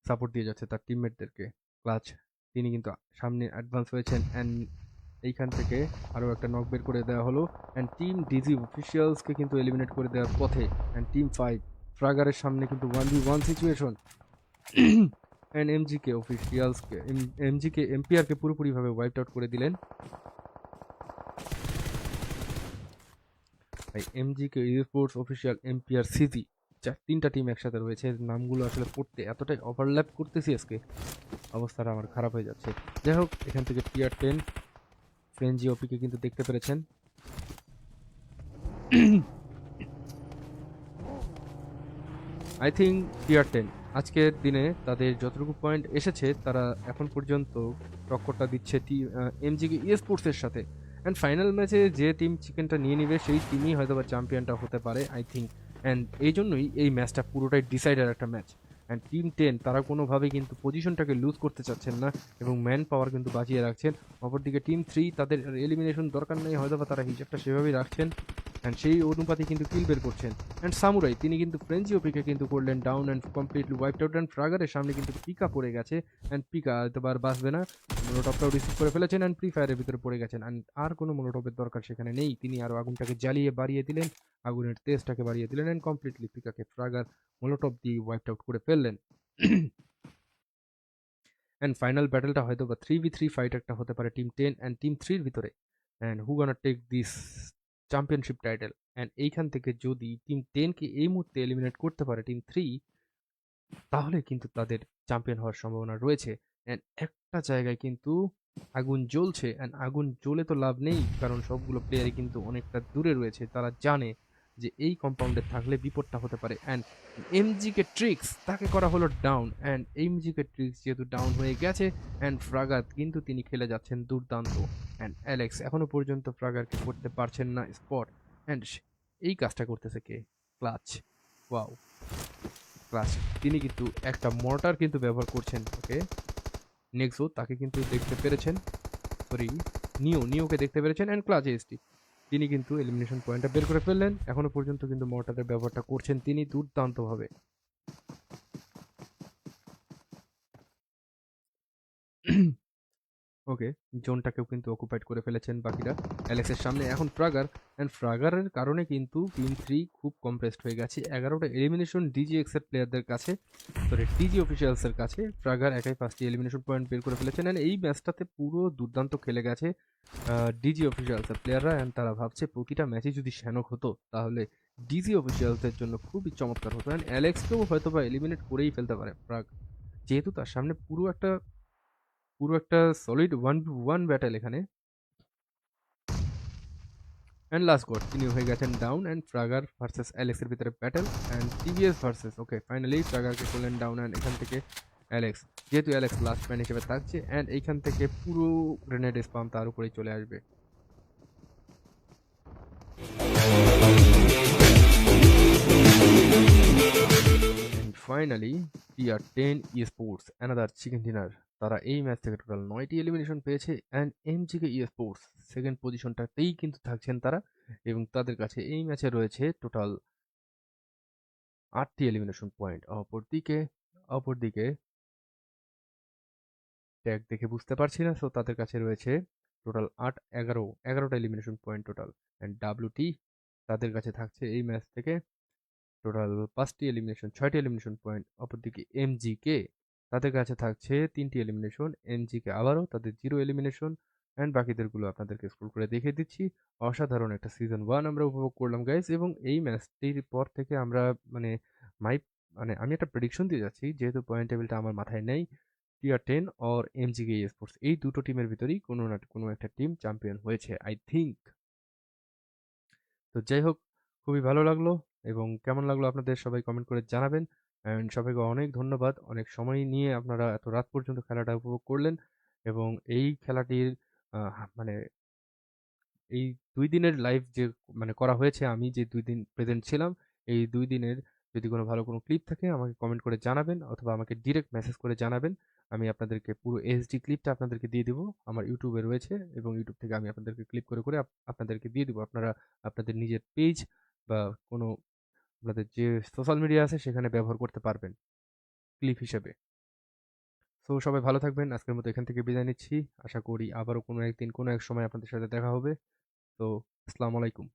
সাপোর্ট দিয়ে যাচ্ছে তার টিমমেটদেরকে। ক্লাচ তিনি কিন্তু সামনে অ্যাডভান্স হয়েছেন, অ্যান্ড এইখান থেকে আরও একটা নক বের করে দেওয়া হলো। অ্যান্ড টিম ডিজি অফিসিয়ালসকে কিন্তু এলিমিনেট করে দেওয়ার পথে। অ্যান্ড টিম 5 ফ্রাগারের সামনে কিন্তু 1v1 সিচুয়েশন। অ্যান্ড এমজিকে অফিসিয়ালসকে এমজিকে এমপিআরকে পুরোপুরিভাবে ওয়াইপ আউট করে দিলেন। ভাই এমজিকে স্পোর্টস অফিসিয়াল এমপিআর সিজি তিনটা টিম একসাথে রয়েছে, নামগুলো আসলে পড়তে এতটাই ওভারল্যাপ করতেছি আজকে, অবস্থাটা আমার খারাপ হয়ে যাচ্ছে। যাই হোক, এখান থেকে টিআর 10 ফ্রেঞ্জি ওপিকে কিন্তু দেখতে পেরেছেন। আই থিঙ্ক টিআর 10 আজকের দিনে তাদের যতটুকু পয়েন্ট এসেছে তারা এখন পর্যন্ত টক্করটা দিচ্ছে এমজিকে স্পোর্টসের সাথে। অ্যান্ড ফাইনাল ম্যাচে যে টিম চিকেনটা নিয়ে নিবে সেই টিমই হয়তো বা চ্যাম্পিয়নটা হতে পারে আই থিঙ্ক। অ্যান্ড এই জন্যই এই ম্যাচটা পুরোটাই ডিসাইডার একটা ম্যাচ। অ্যান্ড টিম 10 তারা কোনোভাবেই কিন্তু পজিশনটাকে লুজ করতে চাচ্ছেন না এবং ম্যান পাওয়ার কিন্তু বাঁচিয়ে রাখছেন। অপরদিকে টিম 3 তাদের এলিমিনেশন দরকার নেই, হয়তো বা তারা হিসাবটা সেভাবেই রাখছেন অ্যান্ড সেই অনুপাতে কিন্তু কিল বের করছেন। অ্যান্ড সামুরাই তিনি কিন্তু ফ্রেঞ্চি ওপিকে কিন্তু করলেন down and completely wiped out. And ফ্রাগারের সামনে কিন্তু পিকা পড়ে গেছে অ্যান্ড পিকা হয়তো আর বাঁচবে না, মোনোটপটাও রিসিভ করে ফেলেছেন অ্যান্ড ফ্রি ফায়ারের ভিতরে পড়ে গেছেন। অ্যান্ড আর কোনো মোনোটপের দরকার সেখানে নেই, তিনি আরও আগুনটাকে জ্বালিয়ে বাড়িয়ে দিলেন, আগুনের তেজটাকে বাড়িয়ে দিলেন অ্যান্ড কমপ্লিটলি পিকাকে ফ্রাগার মোনোটপ দিয়ে ওয়াইপড আউট করে ফেললেন। অ্যান্ড ফাইনাল ব্যাটেলটা হয়তো বা 3v3 ফাইট একটা হতে পারে টিম 10 অ্যান্ড টিম 3-র ভিতরে। And who gonna take this championship title. And এইখান থেকে যদি টিম 10কে এই মুহূর্তে এলিমিনেট করতে পারে টিম 3, তাহলে কিন্তু তাদের চ্যাম্পিয়ন হওয়ার সম্ভাবনা রয়েছে। অ্যান্ড একটা জায়গায় কিন্তু আগুন জ্বলছে, অ্যান্ড আগুন জ্বলে তো লাভ নেই, কারণ সবগুলো প্লেয়ারই কিন্তু অনেকটা দূরে রয়েছে, তারা জানে যে এই কম্পাউন্ডে থাকলে বিপদটা হতে পারে। অ্যান্ড এমজিকে ট্রিক্স তাকে করা হলো ডাউন, অ্যান্ড এমজিকে ট্রিক্স যেহেতু ডাউন হয়ে গেছে অ্যান্ড ফ্রাগাত কিন্তু তিনি খেলে যাচ্ছেন দুর্দান্ত। অ্যান্ড অ্যালেক্স এখনো পর্যন্ত ফ্রাগারকে করতে পারছেন না স্পট। অ্যান্ড এই কাজটা করতেছে কে? ক্লাচ। Wow, clutch. তিনি কিন্তু একটা মর্টার কিন্তু ব্যবহার করছেন। ওকে, নেক্সো তাকে কিন্তু দেখতে পেরেছেন, সরি নিওকে দেখতে পেরেছেন অ্যান্ড ক্লাচ এসটি তিনি কিন্তু এলিমিনেশন পয়েন্টটা বের করে ফেললেন। এখনো পর্যন্ত কিন্তু মর্টারের ব্যবহারটা করছেন তিনি দুর্দান্তভাবে। ওকে, জোনটাকেও কিন্তু অকুপাইড করে ফেলেছেন বাকিরা অ্যালেক্সের সামনে। এখন ফ্রাগার, অ্যান্ড ফ্রাগারের কারণে কিন্তু টিম 3 খুব কম্প্রেসড হয়ে গেছে। 11টা এলিমিনেশন ডিজিএক্স এর প্লেয়ারদের কাছে, সরি ডিজি অফিসিয়ালসের কাছে। ফ্রাগার একাই 5টি এলিমিনেশন পয়েন্ট বের করে ফেলেছেন অ্যান্ড এই ম্যাচটাতে পুরো দুর্দান্ত খেলে গেছে ডিজি অফিসিয়ালসের প্লেয়াররা। অ্যান্ড তারা ভাবছে প্রতিটা ম্যাচে যদি শ্যানক হতো তাহলে ডিজি অফিসিয়ালসের জন্য খুবই চমৎকার হতো। অ্যান্ড অ্যালেক্সকেও হয়তো বা এলিমিনেট করেই ফেলতে পারে ফ্রাগ, যেহেতু তার সামনে পুরো একটা সলিড 1v1 ব্যাটেল এখানে। অ্যান্ড লাস্ট গড তিনি হয়ে গেছেন ডাউন। অ্যান্ড ফ্রাগার ভার্সেস অ্যালেক্সের ভিতরে battle and TVS versus, okay finally ফ্রাগারকে করলেন ডাউন। অ্যান্ড এখান থেকে অ্যালেক্স, যেহেতু অ্যালেক্স লাস্ট ম্যান হিসেবে থাকছে অ্যান্ড এইখান থেকে পুরো গ্রেনেড স্পাম তার উপরেই চলে আসবে। And finally TR 10 sports another chicken dinner, তারা এই ম্যাচ থেকে টোটাল 9টি এলিমিনেশন পেয়েছে অ্যান্ড এমজিকে স্পোর্টস সেকেন্ড পজিশনটাতেই কিন্তু থাকছেন তারা, এবং তাদের কাছে এই ম্যাচে রয়েছে টোটাল 8টি এলিমিনেশন পয়েন্ট। অপরদিকে ট্যাগ দেখে বুঝতে পারছি না, সো তাদের কাছে রয়েছে টোটাল 11টা elimination point total. And WT তাদের কাছে থাকছে এই ম্যাচ থেকে টোটাল 6টি এলিমিনেশন পয়েন্ট। অপরদিকে এমজিকে তাদের কাছে থাকছে 3টি এলিমিনেশন, এমজিকে আবারও তাদের 0 এলিমিনেশন। অ্যান্ড বাকিদেরগুলো আপনাদেরকে স্ক্রল করে দেখিয়ে দিচ্ছি। অসাধারণ একটা সিজন 1 আমরা উপভোগ করলাম গাইস, এবং এই ম্যাচটির পর থেকে আমরা মানে মাই আমি একটা প্রেডিকশন দিয়ে যাচ্ছি, যেহেতু পয়েন্ট টেবিলটা আমার মাথায় নেই। টিআর 10 অর এমজিকে স্পোর্টস এই দুটো টিমের ভিতরেই কোনো না কোনো একটা টিম চ্যাম্পিয়ন হয়েছে আই থিঙ্ক। তো যাই হোক, খুবই ভালো লাগলো, এবং কেমন লাগলো আপনাদের সবাই কমেন্ট করে জানাবেন। অ্যান্ড সবাইকে অনেক ধন্যবাদ, অনেক সময় নিয়ে আপনারা এত রাত পর্যন্ত খেলাটা উপভোগ করলেন। এবং এই খেলাটির মানে এই 2 দিনের লাইভ যে করা হয়েছে, আমি যে 2 দিন প্রেজেন্ট ছিলাম, এই 2 দিনের যদি কোনো ভালো কোনো ক্লিপ থাকে আমাকে কমেন্ট করে জানাবেন, অথবা আমাকে ডিরেক্ট মেসেজ করে জানাবেন। আমি আপনাদেরকে পুরো এইচডি ক্লিপটা আপনাদেরকে দিয়ে দিব, আমার ইউটিউবে রয়েছে, এবং ইউটিউব থেকে আমি আপনাদেরকে ক্লিপ করে করে আপনাদেরকে দিয়ে দিব। আপনারা আপনাদের নিজের পেজ বা কোনো আপনাদের যে সোশ্যাল মিডিয়া আছে সেখানে ব্যবহার করতে পারবেন ক্লিপ হিসেবে। সো সবাই ভালো থাকবেন, আজকের মতো এখান থেকে বিদায় নিচ্ছি। আশা করি আবারও কোনো একদিন কোনো এক সময় আপনাদের সাথে দেখা হবে। তো আসসালামু আলাইকুম।